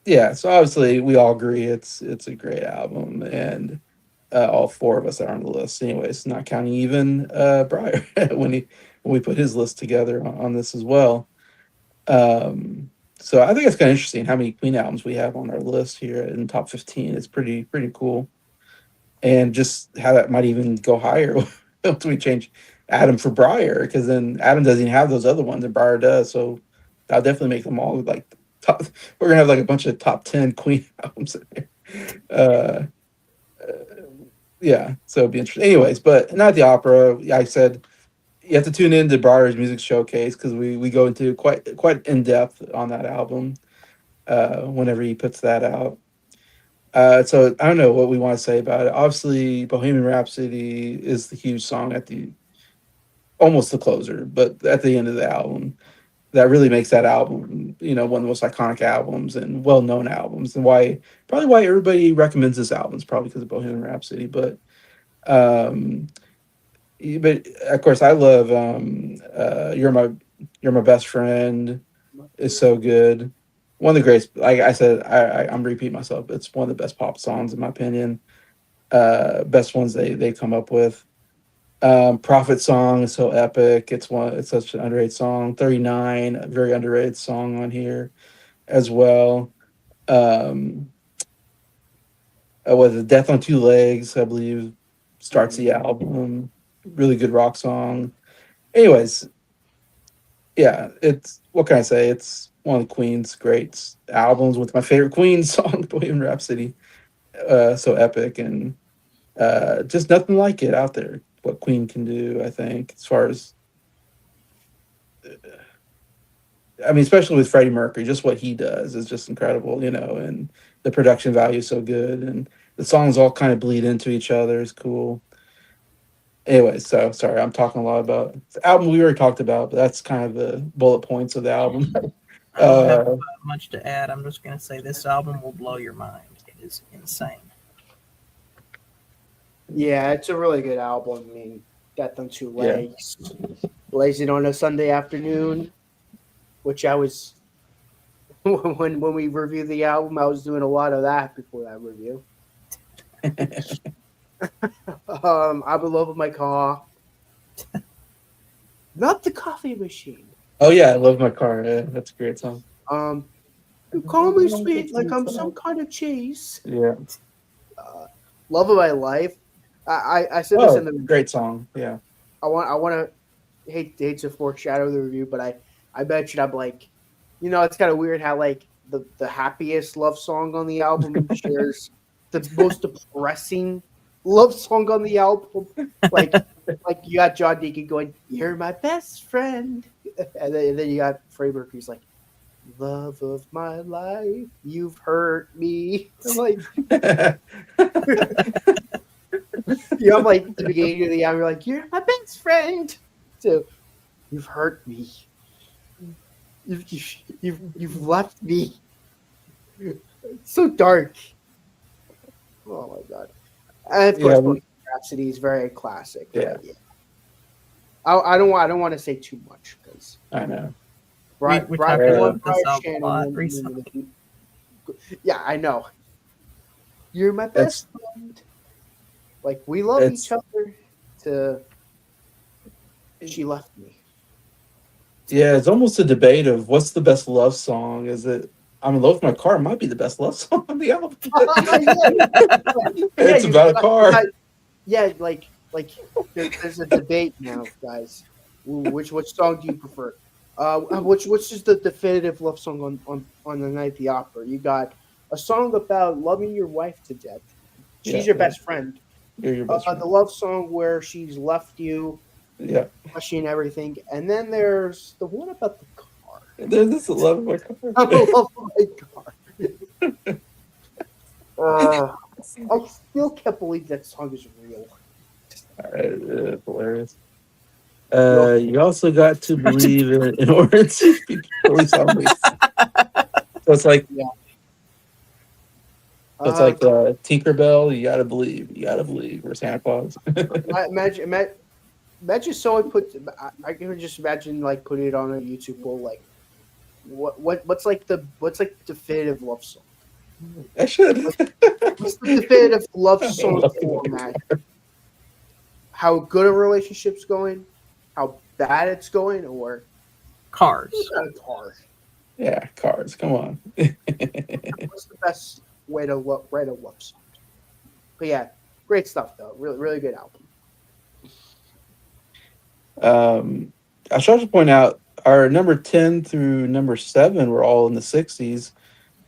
yeah. So obviously, we all agree it's a great album, and all four of us are on the list. Anyways, not counting even Briar when we put his list together on this as well. So I think it's kind of interesting how many Queen albums we have on our list here in top 15. It's pretty cool, and just how that might even go higher once we change Adam for Briar, because then Adam doesn't even have those other ones and Briar does. So that'll definitely make them all like top. We're gonna have like a bunch of top 10 Queen albums in there. Uh, yeah, so it'll be interesting. Anyways, but not the opera. I said you have to tune in to Briar's music showcase because we go into quite in depth on that album whenever he puts that out. So I don't know what we want to say about it. Obviously, Bohemian Rhapsody is the huge song at the almost the closer, but at the end of the album that really makes that album, one of the most iconic albums and well-known albums, and probably why everybody recommends this album is probably because of Bohemian Rhapsody. Um, but of course, I love You're My Best Friend is so good. One of the greatest, like I said, I'm repeating myself. It's one of the best pop songs in my opinion. Best ones they come up with. Prophet Song is so epic. It's such an underrated song. 39, a very underrated song on here as well. Was it Death on Two Legs, I believe, starts the album. Really good rock song. Anyways, yeah, it's what can I say? It's one of the Queen's great albums with my favorite Queen song, Bohemian Rhapsody. So epic and just nothing like it out there. What Queen can do, I think, as far as I mean, especially with Freddie Mercury, just what he does is just incredible, and the production value is so good, and the songs all kind of bleed into each other. It's cool. Anyway, so sorry, I'm talking a lot about the album we already talked about, but that's kind of the bullet points of the album. I don't have much to add. I'm just going to say this album will blow your mind. It is insane. Yeah, it's a really good album. I mean, Death on Two Legs, Blazing on a Sunday Afternoon, which I was when we reviewed the album, I was doing a lot of that before that review. I'm in love with my car, not the coffee machine. Oh yeah, I love my car. Yeah, that's a great song. You call me sweet like I'm some kind of cheese. Yeah. Love of My Life. I said this in the great song. Yeah. I want to hate to foreshadow the review, but I bet you I'm like, it's kind of weird how like the happiest love song on the album shares the most depressing love song on the album. Like you got John Deacon going, "You're my best friend," and then you got Freddie Mercury's like, "Love of my life, you've hurt me." I'm like, I'm like at the beginning of the album, you're like, "You're my best friend," so you've hurt me. You've left me. It's so dark. Oh my god! And of course, Bohemian Rhapsody is very classic. Yeah. I don't want to say too much because I know. We talked about this album a lot recently. Yeah, I know. You're my best friend. Like we love each other. She left me. Yeah, it's almost a debate of what's the best love song. Is it I'm in Love with My Car might be the best love song on the album. It's about a car. Like there's a debate now, guys. Which song do you prefer? Which is the definitive love song on the Night at the Opera? You got a song about loving your wife to death. She's your best friend. You're your best friend. The love song where she's left you. Yeah. Questioning everything. And then there's the one about the car. This is Love of My Car. I love my car. I still can't believe that song is real. Hilarious. You also got to believe in order to speak police on me. So it's like, So it's Uh, like Tinkerbell, you gotta believe, or Santa Claus. imagine someone put. I can just imagine like putting it on a YouTube poll. Like, what's like definitive love song? I should. Like, what's the definitive love I song love format? How good a relationship's going, how bad it's going, or Cars. car. Yeah, cards. Come on. What's the best way to write a love song? But yeah, great stuff though. Really, really good album. um, I should also point out our number 10 through number 7 were all in the 60s.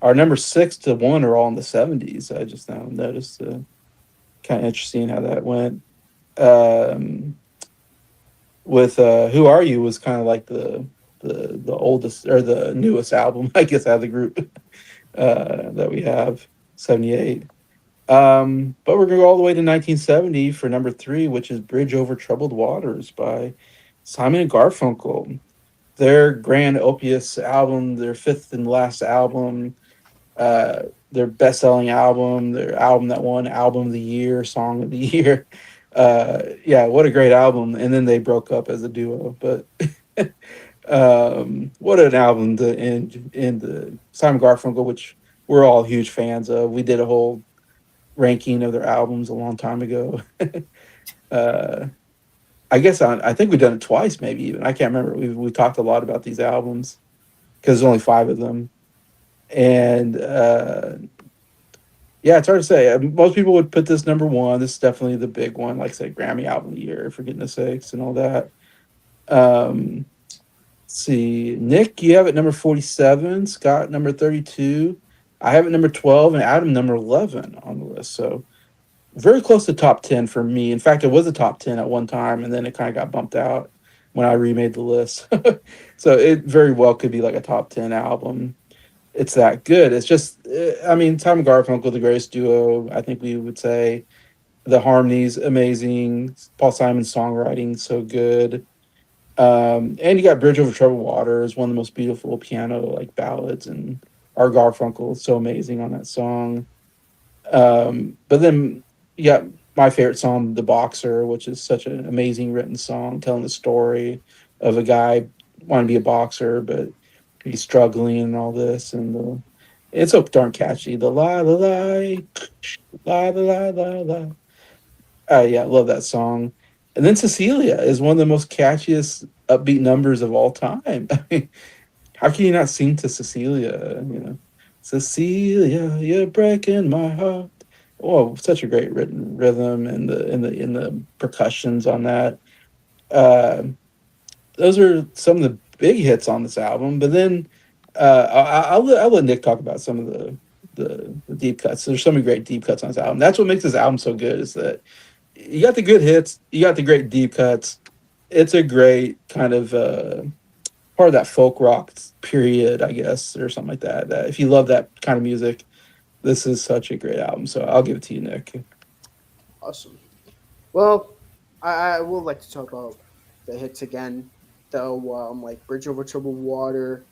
Our number 6 to 1 are all in the 70s. I just now noticed. Kind of interesting how that went. Um, with Who Are You was kind of like the oldest or the newest album, I guess, out of the group that we have, 78. But we're gonna go all the way to 1970 for number 3, which is Bridge Over Troubled Waters by Simon and Garfunkel. Their grand opus album, their fifth and last album, uh, their best-selling album, their album that won Album of the Year, Song of the Year. Yeah, what a great album! And then they broke up as a duo, but what an album to end the Simon Garfunkel, which we're all huge fans of. We did a whole ranking of their albums a long time ago. uh, I guess I think we've done it twice, maybe even. I can't remember. We talked a lot about these albums because there's only 5 of them, and yeah, it's hard to say. Most people would put this number 1. This is definitely the big one, like say Grammy Album of the Year, for goodness sakes, and all that. Um, let's see, Nick, you have it number 47. Scott number 32. I have it number 12, and Adam number 11 on the list. So very close to top 10 for me. In fact, it was a top 10 at one time, and then it kind of got bumped out when I remade the list. So it very well could be like a top 10 album. It's that good. It's just, I mean, Tom and Garfunkel, the greatest duo, I think we would say. The harmonies, amazing. Paul Simon's songwriting, so good. And you got Bridge Over Troubled Waters, one of the most beautiful piano like ballads, and Art Garfunkel is so amazing on that song. But then you got my favorite song, The Boxer, which is such an amazing written song telling the story of a guy wanting to be a boxer, but he's struggling and all this. And it's so darn catchy. The la la la, la la la la. Yeah, I love that song. And then Cecilia is one of the most catchiest upbeat numbers of all time. I mean, how can you not sing to Cecilia? You know, Cecilia, you're breaking my heart. Oh, such a great written rhythm and the percussions on that. Uh, those are some of the big hits on this album. But then I'll let Nick talk about some of the deep cuts. There's so many great deep cuts on this album. That's what makes this album so good. Is that you got the good hits, you got the great deep cuts. It's a great kind of part of that folk rock period, I guess, or something like that. That if you love that kind of music, this is such a great album. So I'll give it to you, Nick. Awesome. Well, I would like to talk about the hits again, though. Like Bridge Over Troubled Water,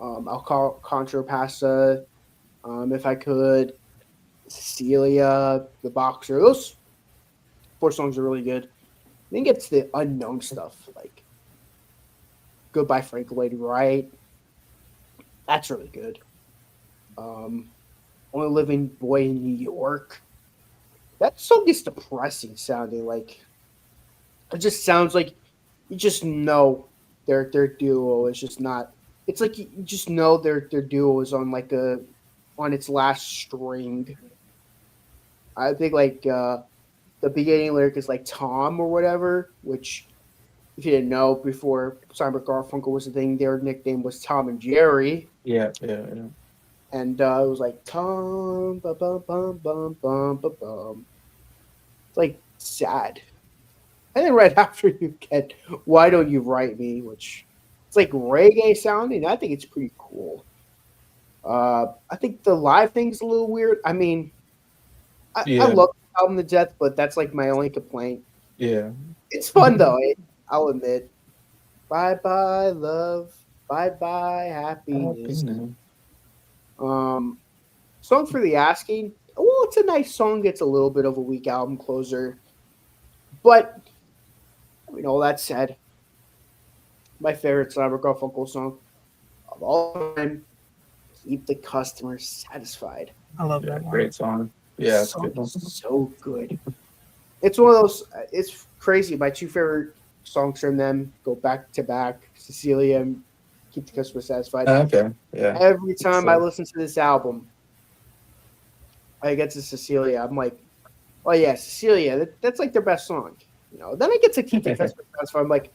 I'll call Contra Pasta, if I could, Cecilia, The Boxer. Those 4 songs are really good. Then gets the unknown stuff like Goodbye Frank Lloyd Wright. That's really good. Um, Only Living Boy in New York. That song is depressing sounding. Like it just sounds like you just know their duo is just not. It's like you just know their duo is on like a on its last string. I think like the beginning lyric is like Tom or whatever, which if you didn't know before Simon Garfunkel was a thing, their nickname was Tom and Jerry, Yeah, yeah, yeah. and it was like Tom, bum bum bum bum bum bum bum. It's like sad. And then right after you get Why Don't You Write Me, which it's like reggae sounding. I think it's pretty cool. I think the live thing's a little weird. I mean, I Yeah, love the album to death, but that's like my only complaint. yeah. It's fun though. I'll admit. Bye bye love. Bye bye Happy happiness. now. Um, Song for the Asking. it's a nice song. It's a little bit of a weak album closer. But, I mean, all that said, my favorite Simon Garfunkel song of all time, Keep the Customer Satisfied. I love Yeah, that one. great song. Yeah, it's a Song good one. is so good. It's one of those, it's crazy. My two favorite songs from them go back to back, Cecilia and Keep the Customer Satisfied. Okay, yeah. Every time I So, listen to this album, I get to Cecilia. I'm like, oh yeah, Cecilia, that's like their best song. You know. Then I get to Keep the Customer Satisfied. I'm like,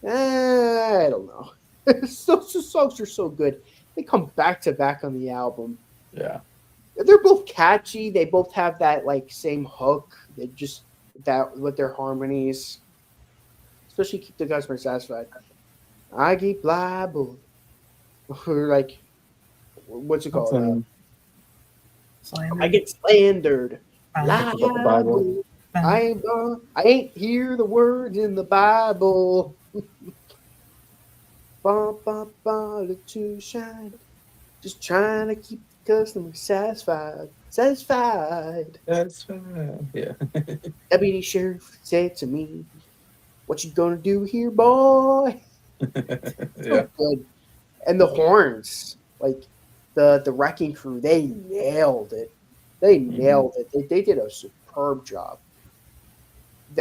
I don't know. Those songs are so good. They come back to back on the album. yeah. They're both catchy. They both have that like same hook. They just that with their harmonies, especially Keep the Customer Satisfied. I keep liable, or like, what's it called? Something Slander. I get slandered. Bang, about the Bible. bang. I ain't hear the words in the Bible. Ba, ba, ba, look to shine. Just trying to keep the customer satisfied. Satisfied. That's yeah. Deputy Sheriff said to me, what you gonna do here, boy? Yeah. So good. And the horns, like the Wrecking Crew, they nailed it. They nailed it. They did a superb job.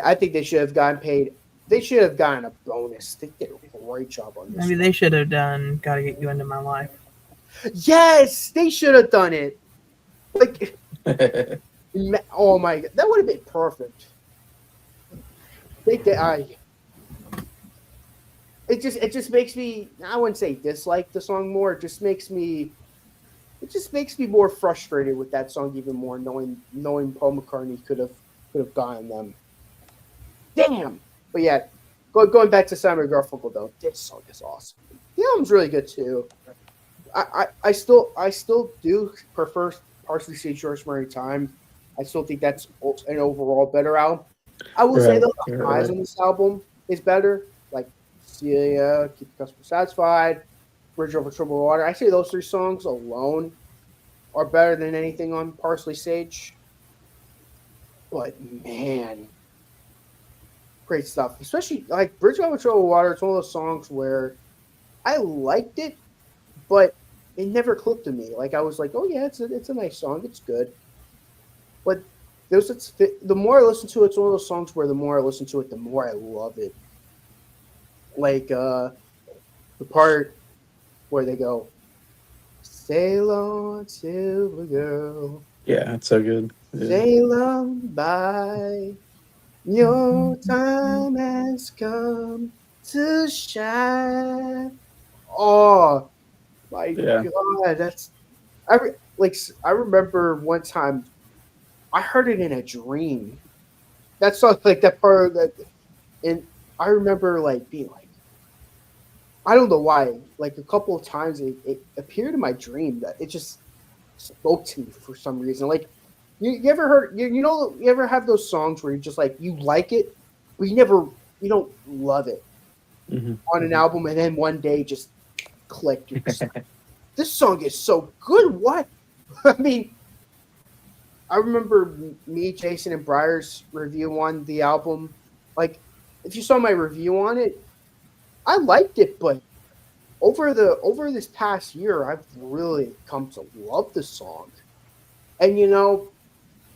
I think they should have gotten paid. They should have gotten a bonus. They did a great job on this. Maybe they should have done "Gotta Get You Into My Life." Yes, they should have done it. Like, oh my god, that would have been perfect. They did. It just makes me. I wouldn't say dislike the song more. It just makes me more frustrated with that song even more, knowing Paul McCartney could have gotten them. Damn. But yeah, going back to Simon and Garfunkel though, this song is awesome. The album's really good too. I still do prefer Parsley, Sage, Rosemary, Thyme. I still think that's an overall better album. I will say though, the highs on this album is better. Like Celia, Keep the Customer Satisfied, Bridge Over Troubled Water. I say those three songs alone are better than anything on Parsley, Sage. But man, great stuff. Especially like Bridge Over Troubled Water. It's one of those songs where I liked it, but it never clicked to me. Like I was like, oh yeah, it's a nice song. It's good. But the more I listen to it, it's one of those songs where the more I listen to it, the more I love it. Like the part where they go, sail on, silver girl. Yeah, it's so good. Yeah. Sail on by. Your time has come to shine. Oh my god, that's I remember one time I heard it in a dream. That song, like that part of that, and I remember like being like, I don't know why. Like a couple of times, it appeared in my dream that it just spoke to me for some reason. Like you ever heard you ever have those songs where you just like you like it, but you don't love it on an album, and then one day just click. You're just, this song is so good. What? I mean, I remember me, Jason, and Briar's review on the album. Like, if you saw my review on it, I liked it, but over this past year, I've really come to love the song. And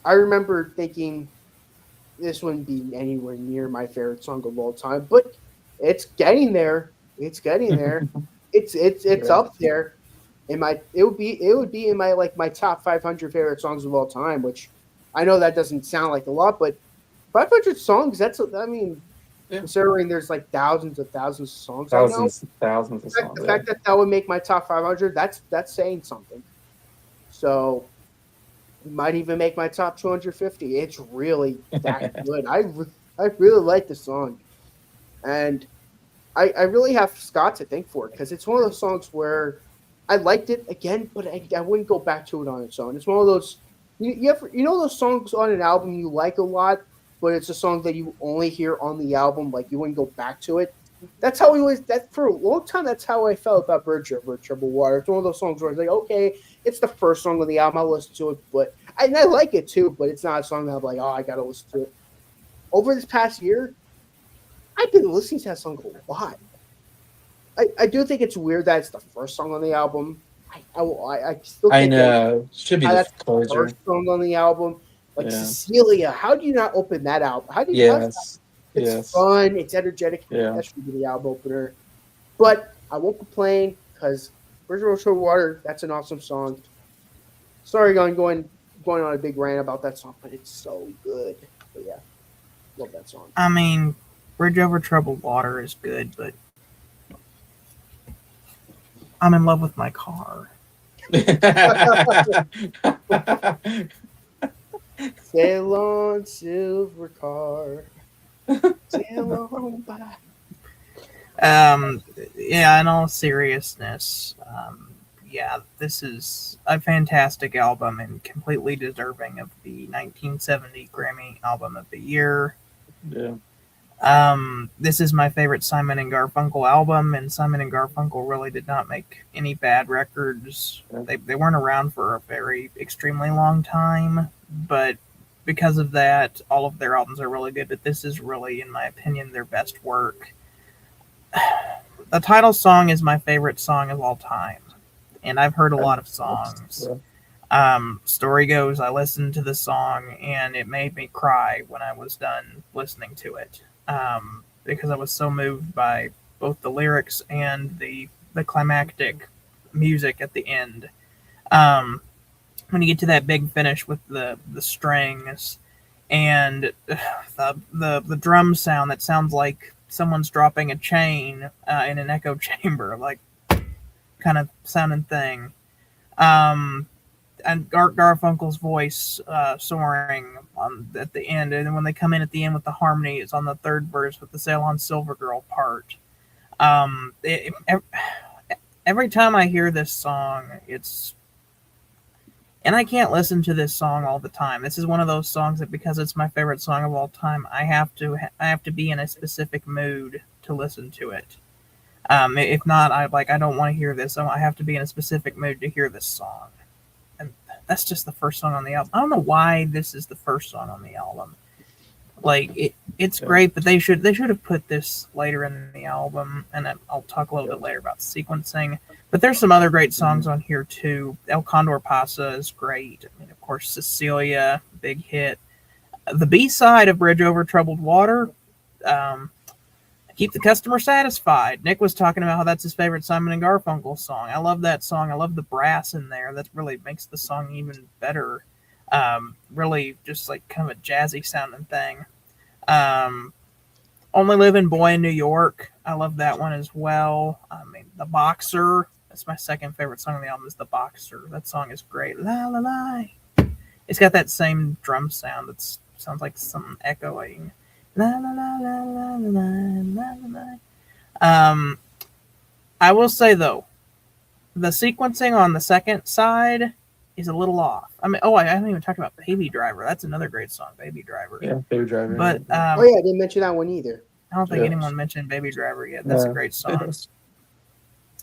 I remember thinking this wouldn't be anywhere near my favorite song of all time, but it's getting there. It's getting there. It's up there. It would be in my top 500 favorite songs of all time, which I know that doesn't sound like a lot, but 500 songs, considering there's like thousands of songs. Thousands of songs. The fact that would make my top 500, that's saying something. So might even make my top 250. It's really that good. I really like the song, and I really have Scott to thank for it, because it's one of those songs where I liked it again, but I wouldn't go back to it on its own. It's one of those you know those songs on an album you like a lot, but it's a song that you only hear on the album, like you wouldn't go back to it. That's how we was. That for a long time. That's how I felt about Bridge Over Troubled Water. It's one of those songs where it's like, okay, it's the first song of the album. I'll listen to it, but and I like it too. But it's not a song that I'm like, oh, I gotta listen to it. Over this past year, I've been listening to that song a lot. I do think it's weird that it's the first song on the album. I still I think know. Should be the that's the closer. first song on the album. Like Yeah. Cecilia, how do you not open that album? How do you? Yes. It's Yes. fun. It's energetic. Yeah. That should be the album opener. But I won't complain because Bridge Over Troubled Water. That's an awesome song. Sorry, going on a big rant about that song, but it's so good. But yeah, love that song. I mean, Bridge Over Troubled Water is good, but I'm in love with my car. Sail on, silver car. Sail on by. Yeah, in all seriousness, yeah, this is a fantastic album and completely deserving of the 1970 Grammy Album of the Year. Yeah. This is my favorite Simon and Garfunkel album, and Simon and Garfunkel really did not make any bad records. They weren't around for a very extremely long time, but because of that, all of their albums are really good. But this is really, in my opinion, their best work. The title song is my favorite song of all time, and I've heard a lot of songs. Story goes, I listened to the song and it made me cry when I was done listening to it, because I was so moved by both the lyrics and the climactic music at the end. When you get to that big finish with the strings and the drum sound that sounds like someone's dropping a chain in an echo chamber, like kind of sounding thing. And Garfunkel's voice soaring at the end, and then when they come in at the end with the harmony, it's on the third verse with the "Sail on Silver Girl" part. Every time I hear this song, and I can't listen to this song all the time. This is one of those songs that, because it's my favorite song of all time, I have to be in a specific mood to listen to it. If not, I don't want to hear this. I have to be in a specific mood to hear this song. And that's just the first song on the album. I don't know why this is the first song on the album. Like it's great, but they should have put this later in the album, and I'll talk a little bit later about sequencing. But there's some other great songs on here too. El Condor Pasa is great. I mean, of course, Cecilia, big hit. The B-side of Bridge Over Troubled Water, Keep the Customer Satisfied. Nick was talking about how that's his favorite Simon and Garfunkel song. I love that song. I love the brass in there. That really makes the song even better. Really just like kind of a jazzy sounding thing. Only Living Boy in New York. I love that one as well. I mean, The Boxer. That's my second favorite song on the album is The Boxer. That song is great. La la la. It's got that same drum sound that sounds like some echoing. La la la la la la la la. I will say though, the sequencing on the second side is a little off. I mean, I haven't even talked about Baby Driver. That's another great song, Baby Driver. Yeah, Baby Driver. But I didn't mention that one either. I don't think anyone mentioned Baby Driver yet. That's a great song.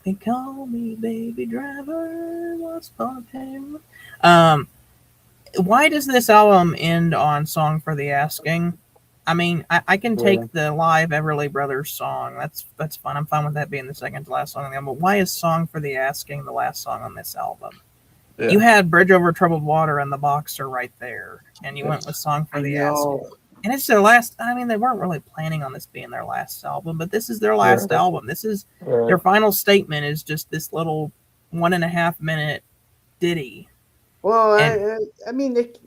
They call me Baby Driver. What's upon him? Why does this album end on Song for the Asking? I mean, I can take the live Everly Brothers song. That's fun. I'm fine with that being the second to last song on the album. But why is Song for the Asking the last song on this album? Yeah. You had Bridge Over Troubled Water and The Boxer right there, and you went with Song for the Asking. And it's their last. I mean, they weren't really planning on this being their last album, but this is their last album. This is their final statement. Is just this little 1.5 minute ditty. Well, I mean, it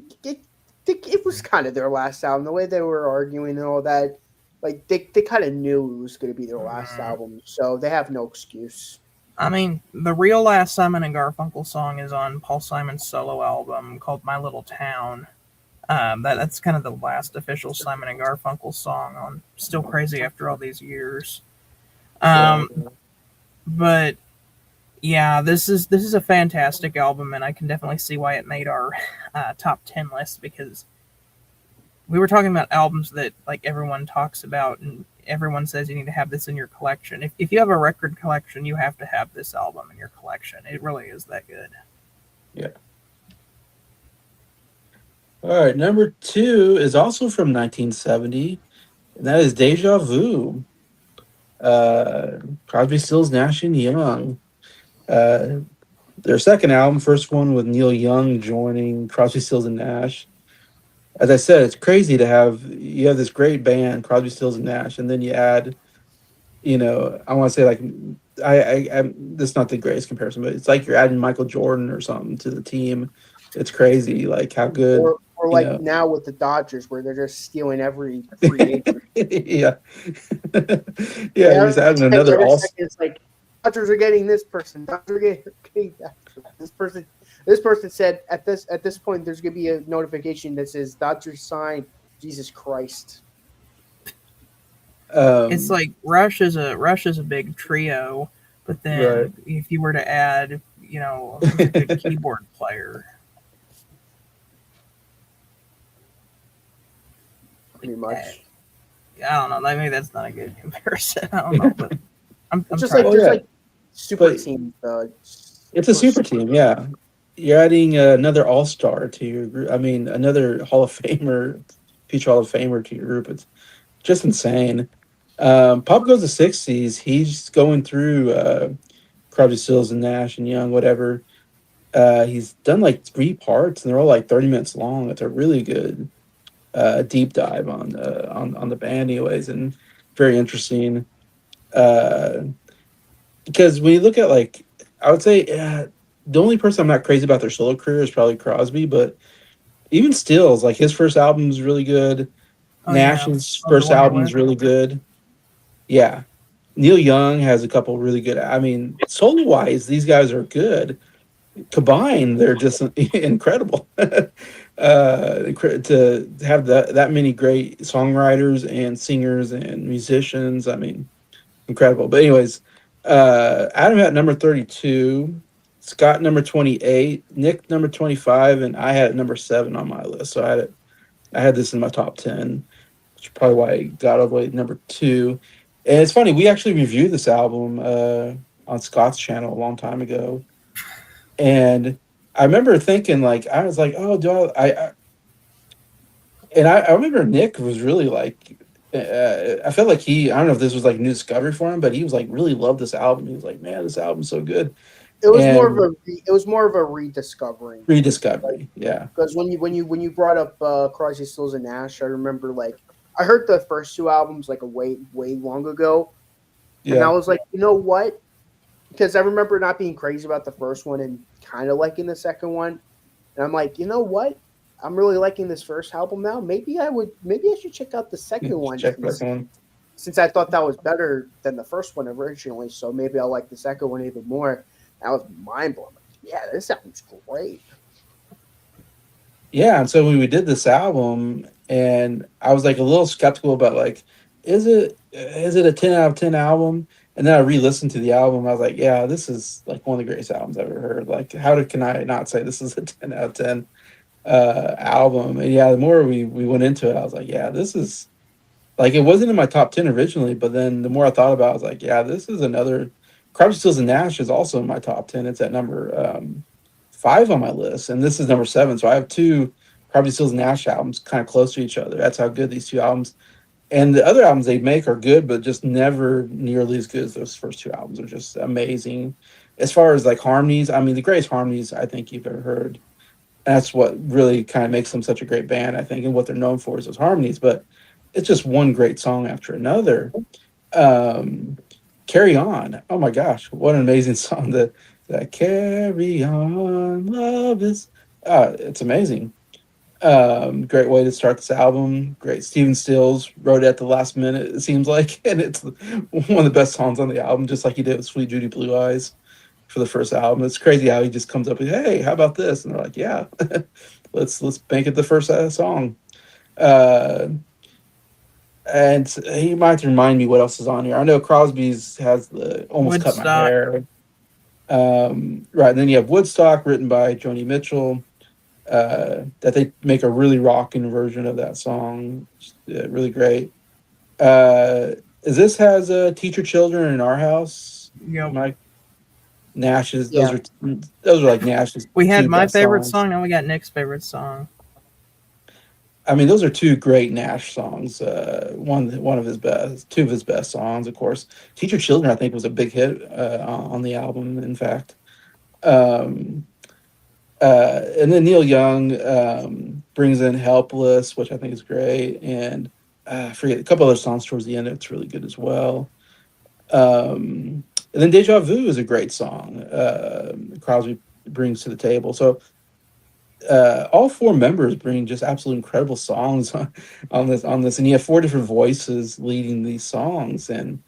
was kind of their last album. The way they were arguing and all that, like they kind of knew it was going to be their last album, so they have no excuse. I mean, the real last Simon and Garfunkel song is on Paul Simon's solo album called My Little Town. That's kind of the last official Simon and Garfunkel song on Still Crazy After All These Years. But yeah, this is a fantastic album, and I can definitely see why it made our top 10 list, because We were talking about albums that like everyone talks about and everyone says you need to have this in your collection. If you have a record collection, you have to have this album in your collection. It really is that good. Yeah. All right, number 2 is also from 1970, and that is Deja Vu. Crosby, Stills, Nash and Young. Uh, their second album, first one with Neil Young joining Crosby, Stills and Nash. As I said, it's crazy to have this great band, Crosby, Stills and Nash, and then you add, I want to say like this is not the greatest comparison, but it's like you're adding Michael Jordan or something to the team. It's crazy, like how good, Or you like know. now with the Dodgers, where they're just stealing every free agent. Yeah, yeah, Like, you're just adding another every all. second it's like Dodgers are getting this person. Dodgers are getting that person. This person. This person said at this point there's gonna be a notification that says Dodgers signed Jesus Christ. It's Um, like Rush is a big trio, but right. then if you were to add, who's a good keyboard player? Pretty much. I don't know. Maybe that's not a good comparison. I don't know, but I'm It's just trying. like Oh there's yeah, like super but team. it's a super team. Yeah, you're adding another all star to your group. I mean, another Hall of Famer, future Hall of Famer to your group. It's just insane. Pop goes to 60s. He's going through Crosby, Stills, and Nash and Young, whatever. He's done like 3 parts, and they're all like 30 minutes long. It's a really good deep dive on the band, anyways, and very interesting. Uh, because when you look at like, I would say the only person I'm not crazy about their solo career is probably Crosby, but even Stills, like his first album is really good. Oh yeah, Nash's Love the first One You're album is With. really good. Yeah. Neil Young has a couple really good. I mean, solo wise, these guys are good. Combined, they're just incredible. To have that many great songwriters and singers and musicians, I mean, incredible. But anyways, Adam at number 32, Scott number 28, Nick number 25, and I had it number 7 on my list. So I had this in my top 10, which is probably why I got all the way to number 2. And it's funny, we actually reviewed this album on Scott's channel a long time ago. And I remember thinking, like, I was like, oh, I remember Nick was really like, I felt like I don't know if this was like new discovery for him, but he was like, really loved this album. He was like, man, this album's so good. And It was more of a rediscovering rediscovery. Yeah. because when you brought up Crosby, Stills and Nash, I remember like I heard the first 2 albums like a way long ago, and I Yeah. was like, you know what? Because I remember not being crazy about the first one and kind of liking the second one, and I'm like, you know what? I'm really liking this first album now. Maybe I should check out the second one Check that one. since I thought that was better than the first one originally. So maybe I'll like the second one even more. That was mind blowing. Yeah, this album's great. Yeah. And so when we did this album, and I was like a little skeptical about like, is it a 10 out of 10 album? And then I re-listened to the album. I was like, yeah, this is like one of the greatest albums I've ever heard. Like, can I not say this is a 10 out of 10 album? And yeah, the more we went into it, I was like, yeah, this is like, it wasn't in my top 10 originally, but then the more I thought about it, I was like, yeah, this is another. Crosby, Stills and Nash is also in my top 10. It's at number 5 on my list, and this is number 7. So I have 2 Crosby, Stills and Nash albums kind of close to each other. That's how good these 2 albums. And the other albums they make are good, but just never nearly as good as those first 2 albums. Are just amazing. As far as like harmonies, I mean, the greatest harmonies I think you've ever heard. That's what really kind of makes them such a great band, I think, and what they're known for is those harmonies. But it's just one great song after another. Um, Carry On. Oh my gosh, what an amazing song! That Carry On, love is. It's amazing. Great way to start this album. Great. Steven Stills wrote it at the last minute, it seems like, and it's one of the best songs on the album, just like he did with Sweet Judy Blue Eyes for the first album. It's crazy how he just comes up with, "Hey, how about this?" And they're like, "Yeah, let's make it the first song." Uh, and he might remind me what else is on here. I know Crosby's has the Almost Cut My Woodstock. Hair. Right, and then you have Woodstock, written by Joni Mitchell. that they make a really rocking version of that song. Really great. Is this has Teacher Children in Our House? Yep. Mike Nash's. Yeah. Those are like Nash's We had two my best favorite songs. song, now we got Nick's favorite song. I mean, those are two great Nash songs. One of his best, two of his best songs, of course. Teacher Children, I think, was a big hit on the album. In fact, um, and then Neil Young brings in "Helpless," which I think is great, and I forget a couple other songs towards the end. It's really good as well. And then "Deja Vu" is a great song. Crosby brings to the table. So all four members bring just absolutely incredible songs on this, and you have four different voices leading these songs, and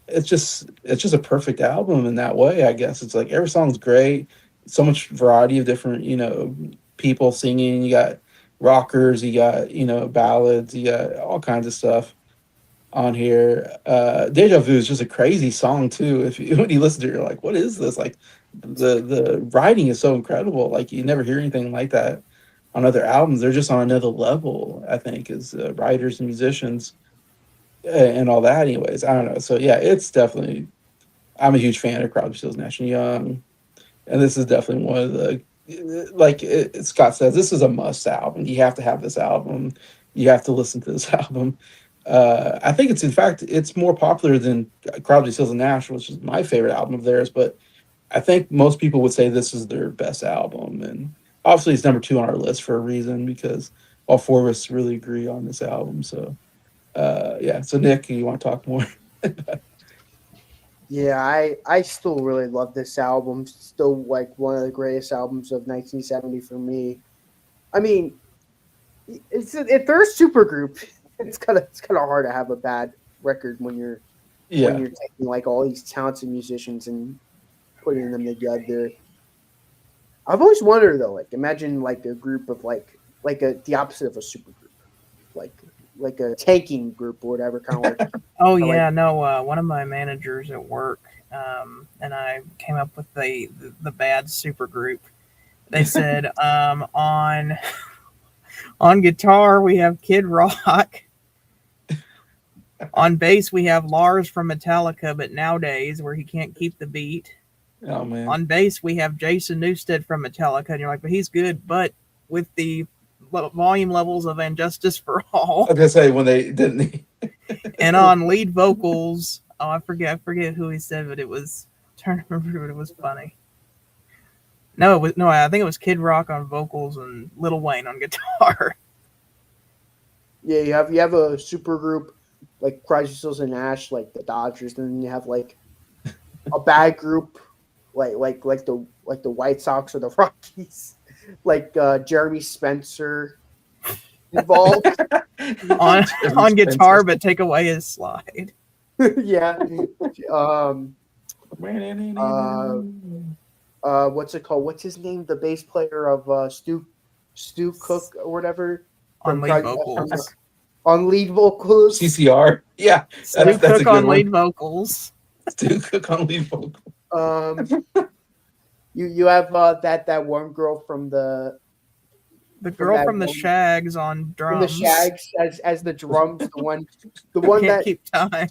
it's just a perfect album in that way. I guess it's like every song's great, so much variety of different people singing. You got rockers, you got ballads, you got all kinds of stuff on here. Deja Vu is just a crazy song too. If you, when you listen to it, you're like, what is this? Like the writing is so incredible. Like you never hear anything like that on other albums. They're just on another level, I think, as writers and musicians and all that. Anyways, I don't know. So yeah, it's definitely. I'm a huge fan of Crosby, Stills, Nash and Young, and this is definitely one of the like Scott says, this is a must album. You have to have this album. You have to listen to this album. I think it's in fact it's more popular than Crosby, Stills and Nash, which is my favorite album of theirs. But I think most people would say this is their best album, and obviously it's number two on our list for a reason because all four of us really agree on this album. So yeah. So Nick, you want to talk more? Yeah, I still really love this album. Still like one of the greatest albums of 1970 for me. I mean, if they're a super group, it's kind of hard to have a bad record when Yeah. you're taking like all these talented musicians and putting them together. I've always wondered though, like imagine like a group of like a the opposite of a super group, like like a tanking group or whatever, kind of Oh like yeah, no. One of my managers at work, and I came up with the bad super group. They said on guitar we have Kid Rock. On bass we have Lars from Metallica, but nowadays where he can't keep the beat. Oh man. On bass we have Jason Newsted from Metallica, and you're like, but he's good, but with the volume levels of And Justice for I All. was gonna say when they didn't. And on lead vocals, oh, I forget who he said, but it was I'm trying to remember, but it was funny. No, it was no, I think it was Kid Rock on vocals and Lil Wayne on guitar. yeah, you have a super group like Crosby, Stills and Nash, like the Dodgers, and then you have like a bad group like the White Sox or the Rockies, like Jeremy Spencer involved. on Jeremy on Spencer. guitar, but take away his slide. Yeah. Um. What's it called? What's his name? The bass player of Stu Cook or whatever On from lead From vocals. on lead vocals. CCR. Yeah, Stu that's a Cook good on lead one. vocals. Stu Cook on lead vocal. Um. You have that one girl from the The from girl that from the one Shags on from the drums. Shags as the drums. The one Can't that keep time.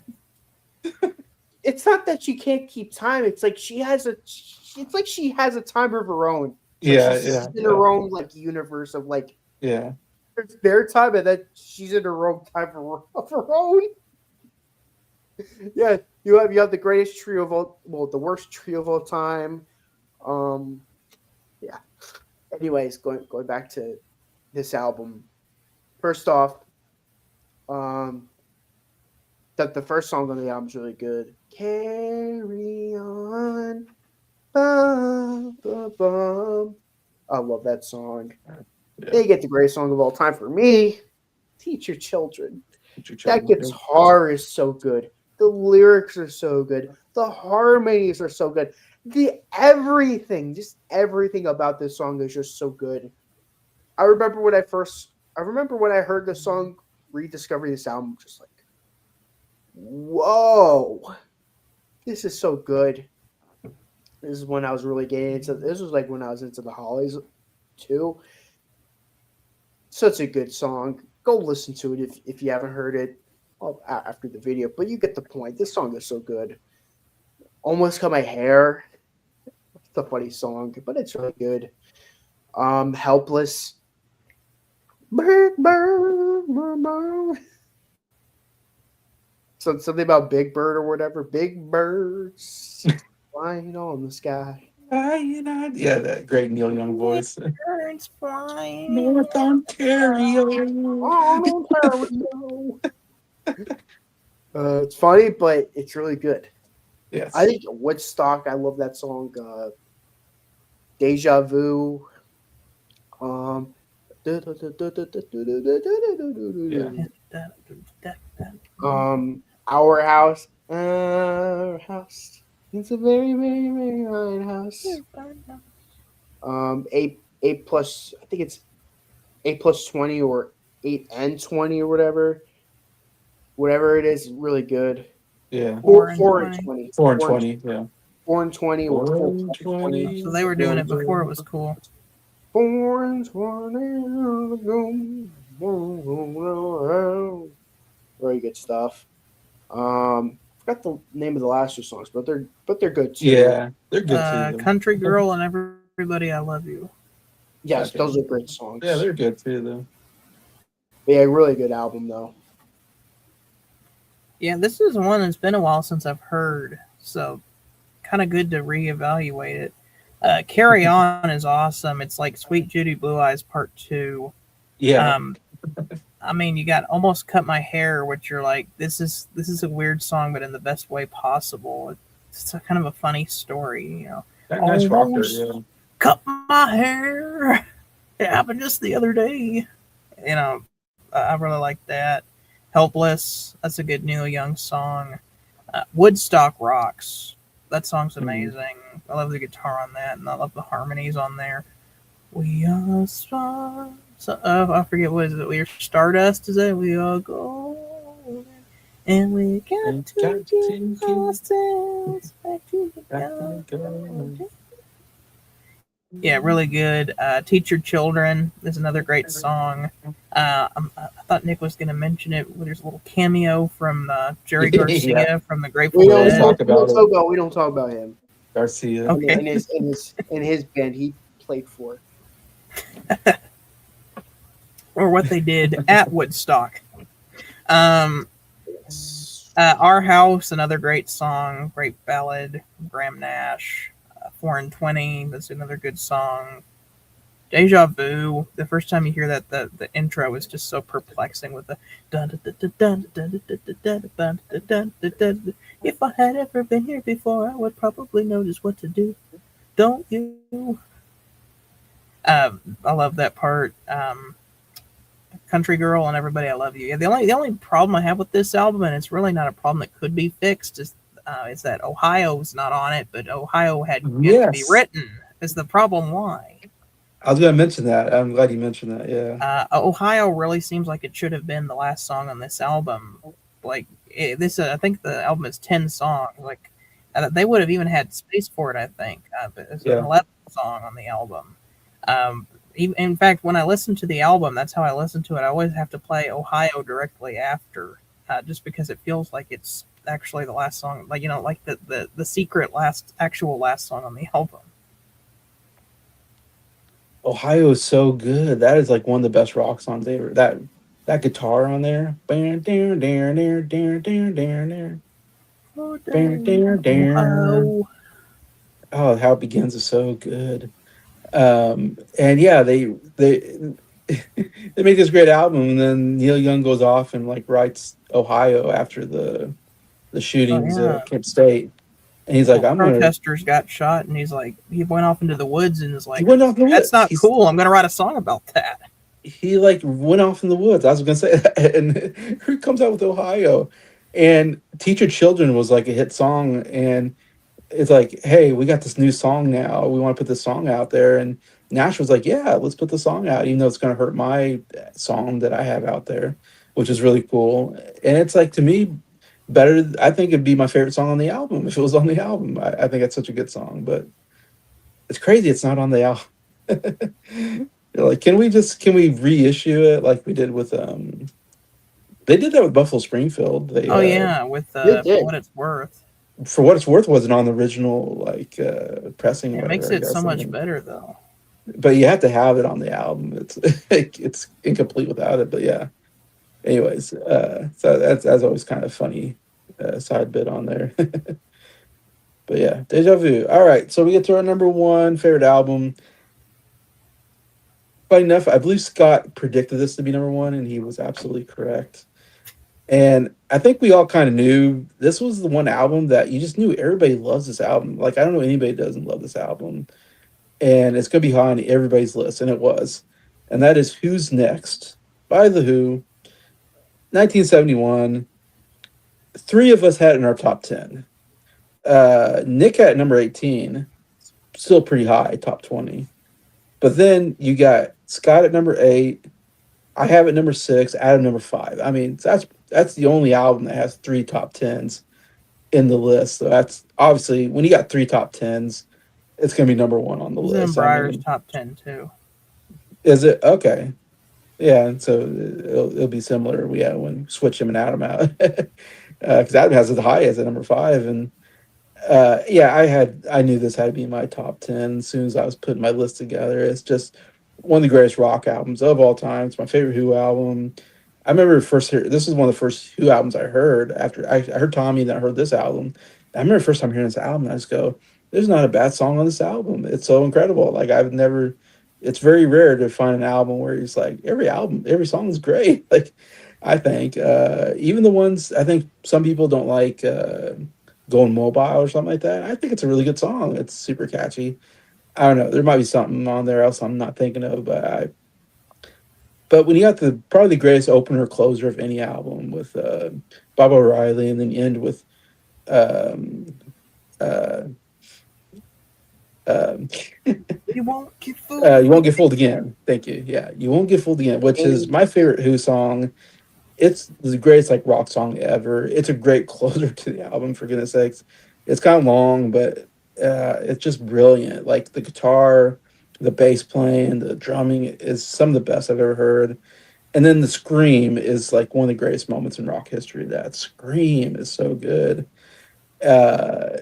it's not that she can't keep time. It's like it's like she has a time of her own. It's like Yeah, she's yeah, in her own like universe of like yeah. it's their time and then she's in her own time of her own. Yeah, you have the greatest trio of all, well, the worst trio of all time. Um, yeah. Anyways, going back to this album. First off, um, that the first song on the album is really good. Carry on, bum, bum, bum. I love that song. Yeah. They get the greatest song of all time for me. Teach Your Children. Future That children. guitar is so good. The lyrics are so good. The harmonies are so good. Just everything about this song is just so good. I remember when I heard the song Rediscover this album, just like, whoa, this is so good. This is when I was really getting into this was like when I was into the Hollies too. such a good song. Go listen to it if you haven't heard it after the video. But you get the point. This song is so good. Almost Cut My Hair. It's a funny song, but it's really good. Helpless. Bird, bird, bird, bird. So something about Big Bird or whatever. Big birds flying on the sky. Yeah, that great Neil Young voice. Birds flying. North Ontario. On Ontario. It's funny, but it's really good. Yes. I think Woodstock. I love that song. Deja Vu. Our house. Our house. It's a very, very, very fine house. A plus. I think it's A+20 or 8 and 20 or whatever. Whatever it is really good. Yeah. 4 and 20. 4 and 20. Yeah. 4 and 20 or 4 and 20. So they were doing it before it was cool. 4 and 20. Very good stuff. Forgot the name of the last two songs, but they're good too. Yeah, they're good too. Country Girl and Everybody I Love You. Yes, Okay. those are great songs. Yeah, they're good too, though. But yeah, really good album though. Yeah, this is one that's been a while since I've heard, so kind of good to reevaluate it. Carry On is awesome. It's like Sweet Judy Blue Eyes Part 2. Yeah. I mean, you got Almost Cut My Hair, which you're like, this is a weird song, but in the best way possible. It's a kind of a funny story, you know. Nice rocker, Almost yeah. Cut my hair. It happened just the other day. You know, I really like that. Helpless. That's a good Neil Young song. Woodstock rocks. That song's amazing. I love the guitar on that, and I love the harmonies on there. We are stars. I forget what is it. We are stardust. Is it? We are golden, and we got to keep ourselves back to the golden. Yeah, really good. Teach Your Children is another great song. I thought Nick was going to mention it. There's a little cameo from Jerry Garcia from the Grateful We don't Dead. talk about him. Garcia. Okay. In his band he played for. Or what they did at Woodstock. Our House, another great song, great ballad, Graham Nash. 4 and 20, that's another good song. Deja Vu, the first time you hear that, the intro is just so perplexing with the if I had ever been here before, I would probably know just what to do. Don't you? I love that part. Country Girl and Everybody I Love You. Yeah, the only problem I have with this album, and it's really not a problem that could be fixed, is that Ohio's not on it, but Ohio had yet to be written. Is the problem why? I was going to mention that. I'm glad you mentioned that. Yeah. Ohio really seems like it should have been the last song on this album. Like this, I think the album is 10 songs. Like they would have even had space for it. I think it's an 11th song on the album. In fact, when I listen to the album, that's how I listen to it. I always have to play Ohio directly after, just because it feels like it's actually the last song. Like like the secret actual last song on the album. Ohio is so good. That is like one of the best rock songs ever. That guitar on there. Oh, How It Begins is so good. And yeah, they they make this great album, and then Neil Young goes off and like writes Ohio after the shootings at Kent State. And he's like, protesters got shot, and he's like, he went off into the woods and is like, he went off in the woods. That's not cool. I'm going to write a song about that. He like went off in the woods. I was going to say that. And who comes out with Ohio? And Teach Your Children was like a hit song. And it's like, hey, we got this new song now. We want to put this song out there. And Nash was like, yeah, let's put the song out, even though it's going to hurt my song that I have out there, which is really cool. And it's like, to me, better. I think it'd be my favorite song on the album if it was on the album. I think it's such a good song, but it's crazy it's not on the album. They're like, can we reissue it like we did with they did that with Buffalo Springfield. They Oh yeah, with They for did. what it's worth, for what it's worth wasn't on the original like pressing or it whatever, makes I it so guess. I much mean, better though. but you have to have it on the album. It's it's incomplete without it. But yeah. Anyways, so that's always kind of funny side bit on there. But yeah, Deja Vu. All right, so we get to our number one favorite album. Funny enough, I believe Scott predicted this to be number one, and he was absolutely correct. And I think we all kind of knew this was the one album that you just knew everybody loves this album. Like I don't know anybody that doesn't love this album, and it's gonna be high on everybody's list, and it was. And that is Who's Next by The Who, 1971. Three of us had it in our top 10. Nick had number 18, still pretty high, top 20. But then you got Scott at number 8. I have it number 6, Adam number 5. I mean, that's the only album that has three top 10s in the list. So that's obviously when you got three top 10s, it's gonna be number one on the This is in list. I Briar's mean, top 10 too. is it okay? Yeah, and so it'll be similar. Yeah, when switch him and Adam out, because Adam has it the highest at number 5, and yeah, I knew this had to be my top 10 as soon as I was putting my list together. It's just one of the greatest rock albums of all time. It's my favorite Who album. I remember first hear this is one of the first Who albums I heard after I heard Tommy, then I heard this album. I remember the first time hearing this album, I just go, there's not a bad song on this album. It's so incredible. Like I've never it's very rare to find an album where it's like every song is great. Like I think even the ones I think some people don't like Going Mobile or something like that. I think it's a really good song. It's super catchy. I don't know. There might be something on there else I'm not thinking of, but when you got the probably the greatest opener closer of any album with Bob O'Reilly, and then you end with um, uh, um, You won't get fooled. You Won't Get Fooled Again. Thank you. Yeah, You Won't Get Fooled Again, which is my favorite Who song. It's the greatest like rock song ever. It's a great closer to the album, for goodness sakes. It's kind of long, but it's just brilliant. Like the guitar, the bass playing, the drumming is some of the best I've ever heard. And then the scream is like one of the greatest moments in rock history. That scream is so good. uh,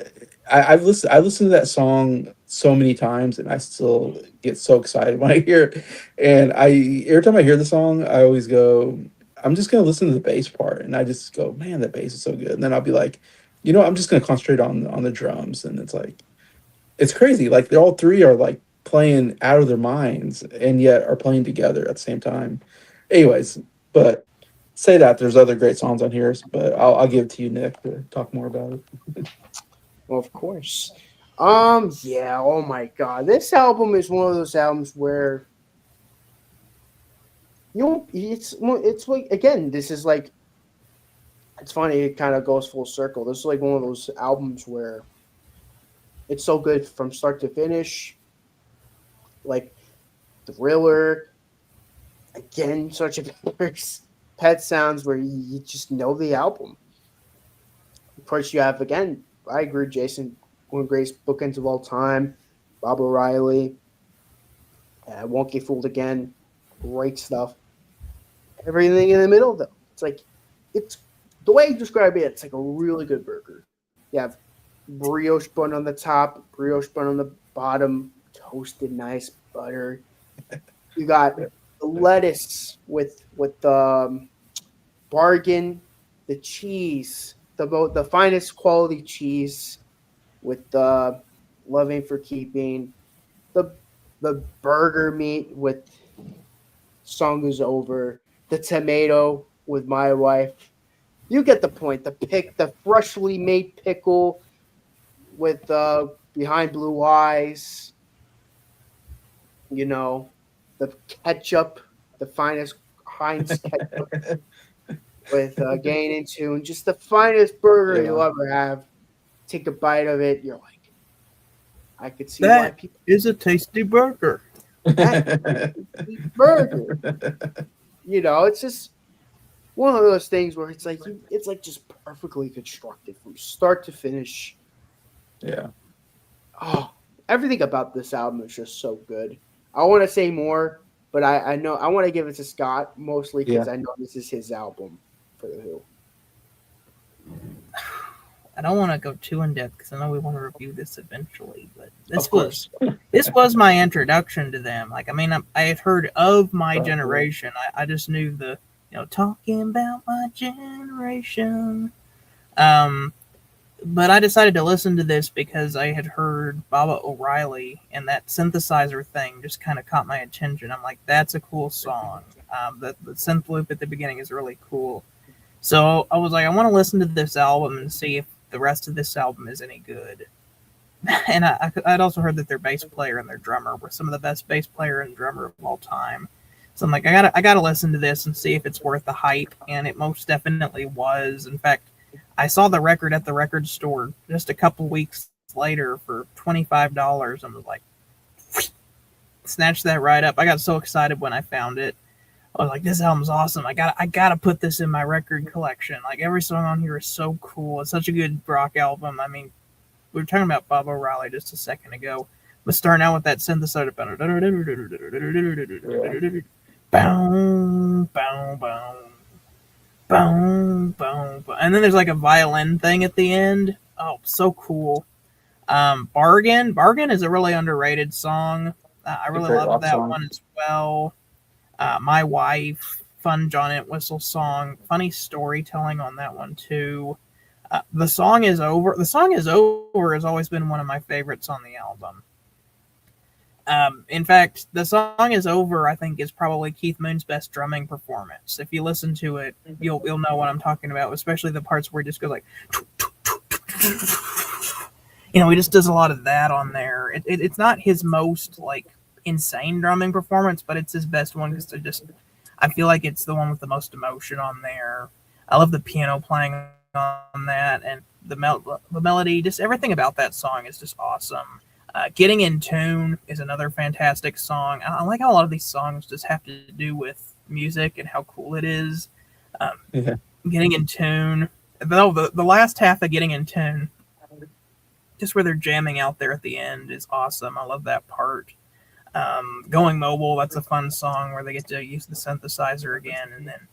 I listened to that song so many times, and I still get so excited when I hear it. And I every time I hear the song, I always go, I'm just gonna listen to the bass part, and I just go, man, that bass is so good. And then I'll be like, I'm just gonna concentrate on the drums, and it's like it's crazy. Like they all three are like playing out of their minds, and yet are playing together at the same time. Anyways, but say that there's other great songs on here, but I'll give it to you, Nick, to talk more about it. Well, of course. Yeah. Oh my God, this album is one of those albums where it's like again. This is like it's funny. It kind of goes full circle. This is like one of those albums where it's so good from start to finish. Like Thriller, again, such a Pet Sounds, where you just know the album. Of course, you have again. I agree, Jason. One of the greatest bookends of all time. Bob O'Reilly. Won't Get Fooled Again. Great stuff. Everything in the middle, though. It's like it's the way you describe it. It's like a really good burger. You have brioche bun on the top, brioche bun on the bottom, toasted nice butter. You got the lettuce with the bargain, the cheese, the finest quality cheese with the loving for keeping, the the burger meat with song is over, the tomato with my wife. You get the point. The freshly made pickle with behind blue eyes. You know, the ketchup, the finest Heinz ketchup with Gain and Tune, just the finest burger you'll Yeah. ever have. Take a bite of it, you're like, I could see why That people is a tasty burger. that eat burger. It's just one of those things where it's like just perfectly constructed from start to finish. Yeah. Oh, everything about this album is just so good. I want to say more, but I know I want to give it to Scott mostly because Yeah. I know this is his album for the Who. I don't want to go too in depth because I know we want to review this eventually, but Of course. this was my introduction to them. Like, I mean, I had heard of my Right. generation. I just knew the, talking about my generation. But I decided to listen to this because I had heard Baba O'Reilly, and that synthesizer thing just kind of caught my attention. I'm like, that's a cool song. The synth loop at the beginning is really cool. So I was like, I want to listen to this album and see if the rest of this album is any good. And I'd also heard that their bass player and their drummer were some of the best bass player and drummer of all time. So I'm like, I gotta listen to this and see if it's worth the hype, and it most definitely was. In fact, I saw the record at the record store just a couple weeks later for $25 and was like, snatched that right up. I got so excited when I found it. I was like, this album's awesome. I gotta put this in my record collection. Like, every song on here is so cool. It's such a good rock album. I mean, we were talking about Bob O'Reilly just a second ago. But starting out with that synthesizer, boom, boom, boom, boom, boom, and then there's like a violin thing at the end. Oh, so cool. Bargain is a really underrated song. I really love that one as well. My Wife, fun John Entwistle song, funny storytelling on that one too. The Song Is Over. The Song Is Over has always been one of my favorites on the album. In fact, The Song Is Over, I think, is probably Keith Moon's best drumming performance. If you listen to it, you'll know what I'm talking about, especially the parts where he just goes like, he just does a lot of that on there. It's not his most like insane drumming performance, but it's his best one because I feel like it's the one with the most emotion on there. I love the piano playing on that, and the melody, just everything about that song is just awesome. Getting in Tune is another fantastic song. I like how a lot of these songs just have to do with music and how cool it is. Yeah. Getting in Tune, though, the last half of Getting in Tune, just where they're jamming out there at the end, is awesome. I love that part. Going Mobile, that's a fun song where they get to use the synthesizer again. And then,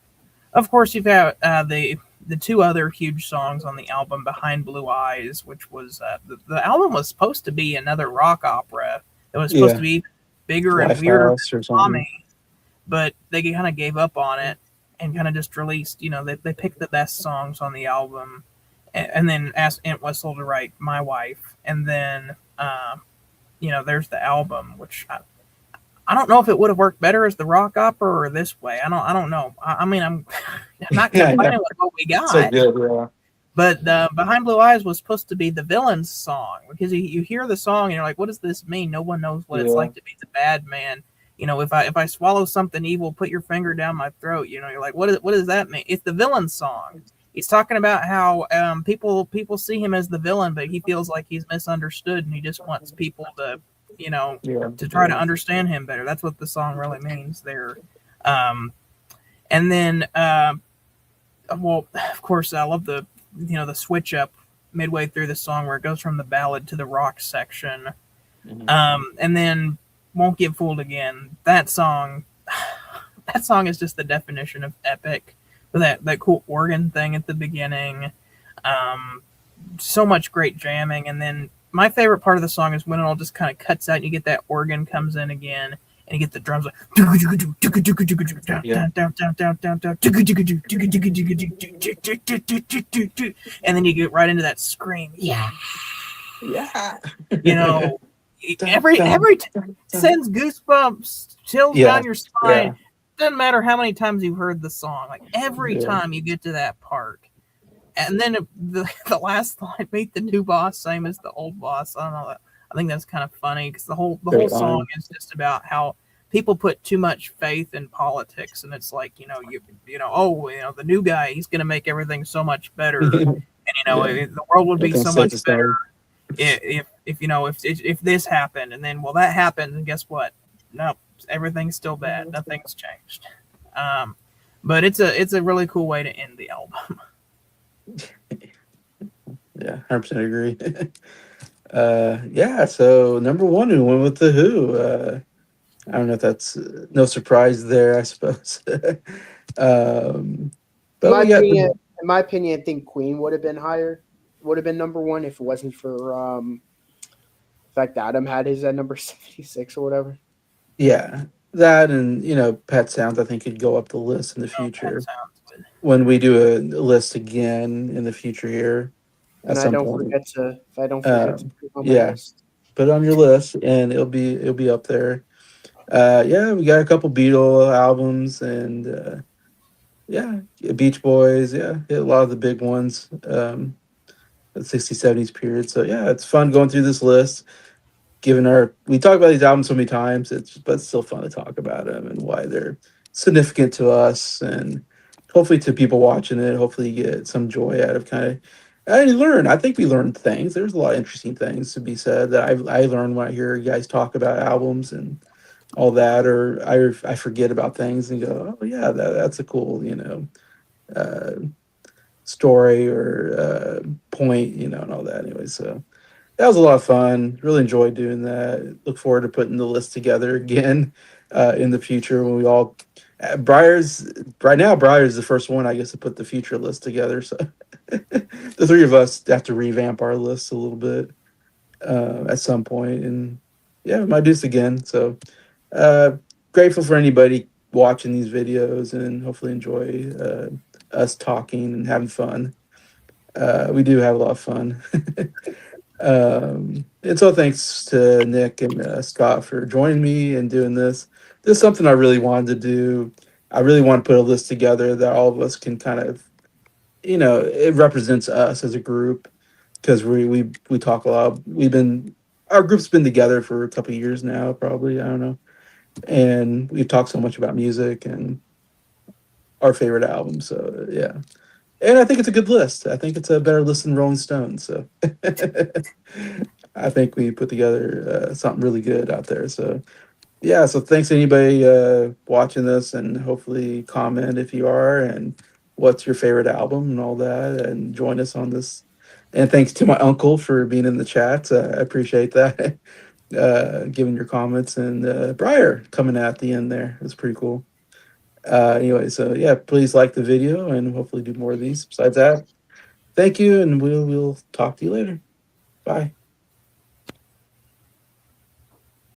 of course, you've got the two other huge songs on the album, Behind Blue Eyes, which was the album was supposed to be another rock opera. It was supposed to be bigger and weirder than Tommy, but they kind of gave up on it and kind of just released, they picked the best songs on the album and then asked Entwistle to write My Wife. And then, there's the album, which I don't know if it would have worked better as the rock opera or this way. I don't know. I'm not complaining with what we got. So good, yeah. But Behind Blue Eyes was supposed to be the villain's song, because you hear the song and you're like, what does this mean? No one knows what it's like to be the bad man. If I swallow something evil, put your finger down my throat. You're like, what does that mean? It's the villain's song. He's talking about how people see him as the villain, but he feels like he's misunderstood, and he just wants people to to try to understand him better. That's what the song really means there. And then, well, of course, I love the switch up midway through the song where it goes from the ballad to the rock section. And then Won't Get Fooled Again. That song is just the definition of epic. That cool organ thing at the beginning. So much great jamming. And then my favorite part of the song is when it all just kind of cuts out and you get that organ comes in again and you get the drums like and then you get right into that scream. Yeah. Every sends goosebumps, chills down your spine. Doesn't matter how many times you've heard the song, like every time you get to that part. And then the last line, meet the new boss, same as the old boss. I don't know. I think that's kind of funny because the whole song is just about how people put too much faith in politics, and it's like the new guy, he's going to make everything so much better, and the world would be so much better if this happened, and then that happened, and guess what? Nope, everything's still bad. Nothing's changed. But it's a really cool way to end the album. Yeah, 100% agree. So number one, we went with the Who. I don't know if that's no surprise there, I suppose. In But my we got opinion, the I think Queen would have been higher, would have been number one if it wasn't for the fact that Adam had his at number 76 or whatever. yeah, that, and Pet Sounds. I think could go up the list in the Oh, Pet future Sounds would. when we do a list again in the future here at And I some don't point. forget to if I don't forget to Um, put it on my yeah, list. put it on your list, and it'll be up there. Yeah, we got a couple Beatle albums, and yeah, Beach Boys. Yeah, hit a lot of the big ones. The 60s, 70s period. So yeah, it's fun going through this list. Given we talk about these albums so many times, but it's still fun to talk about them and why they're significant to us, and hopefully to people watching it. Hopefully you get some joy out of kind of. I learn. I think we learned things. There's a lot of interesting things to be said that I learned when I hear you guys talk about albums and all that, or I forget about things and go, oh yeah, that's a cool uh, story or point, and all that. Anyway, so that was a lot of fun. Really enjoyed doing that. Look forward to putting the list together again in the future when we all. Briar's right now. Briar's the first one, I guess, to put the future list together. So the three of us have to revamp our list a little bit at some point, and yeah, we might do this again. So uh, grateful for anybody watching these videos, and hopefully enjoy us talking and having fun. We do have a lot of fun. And so thanks to Nick and Scott for joining me and doing this. This is something I really wanted to do. I really want to put a list together that all of us can kind of, it represents us as a group because we talk a lot. Our group's been together for a couple of years now, probably, I don't know, and we've talked so much about music and our favorite albums. So yeah, and I think it's a good list. I think it's a better list than Rolling Stones. So I think we put together something really good out there. So yeah, so thanks to anybody watching this, and hopefully comment if you are, and what's your favorite album and all that, and join us on this. And thanks to my uncle for being in the chat. I appreciate that. Giving your comments, and Briar coming at the end there. It's pretty cool. Anyway, so yeah, please like the video and hopefully do more of these. Besides that, thank you, and we'll talk to you later. Bye.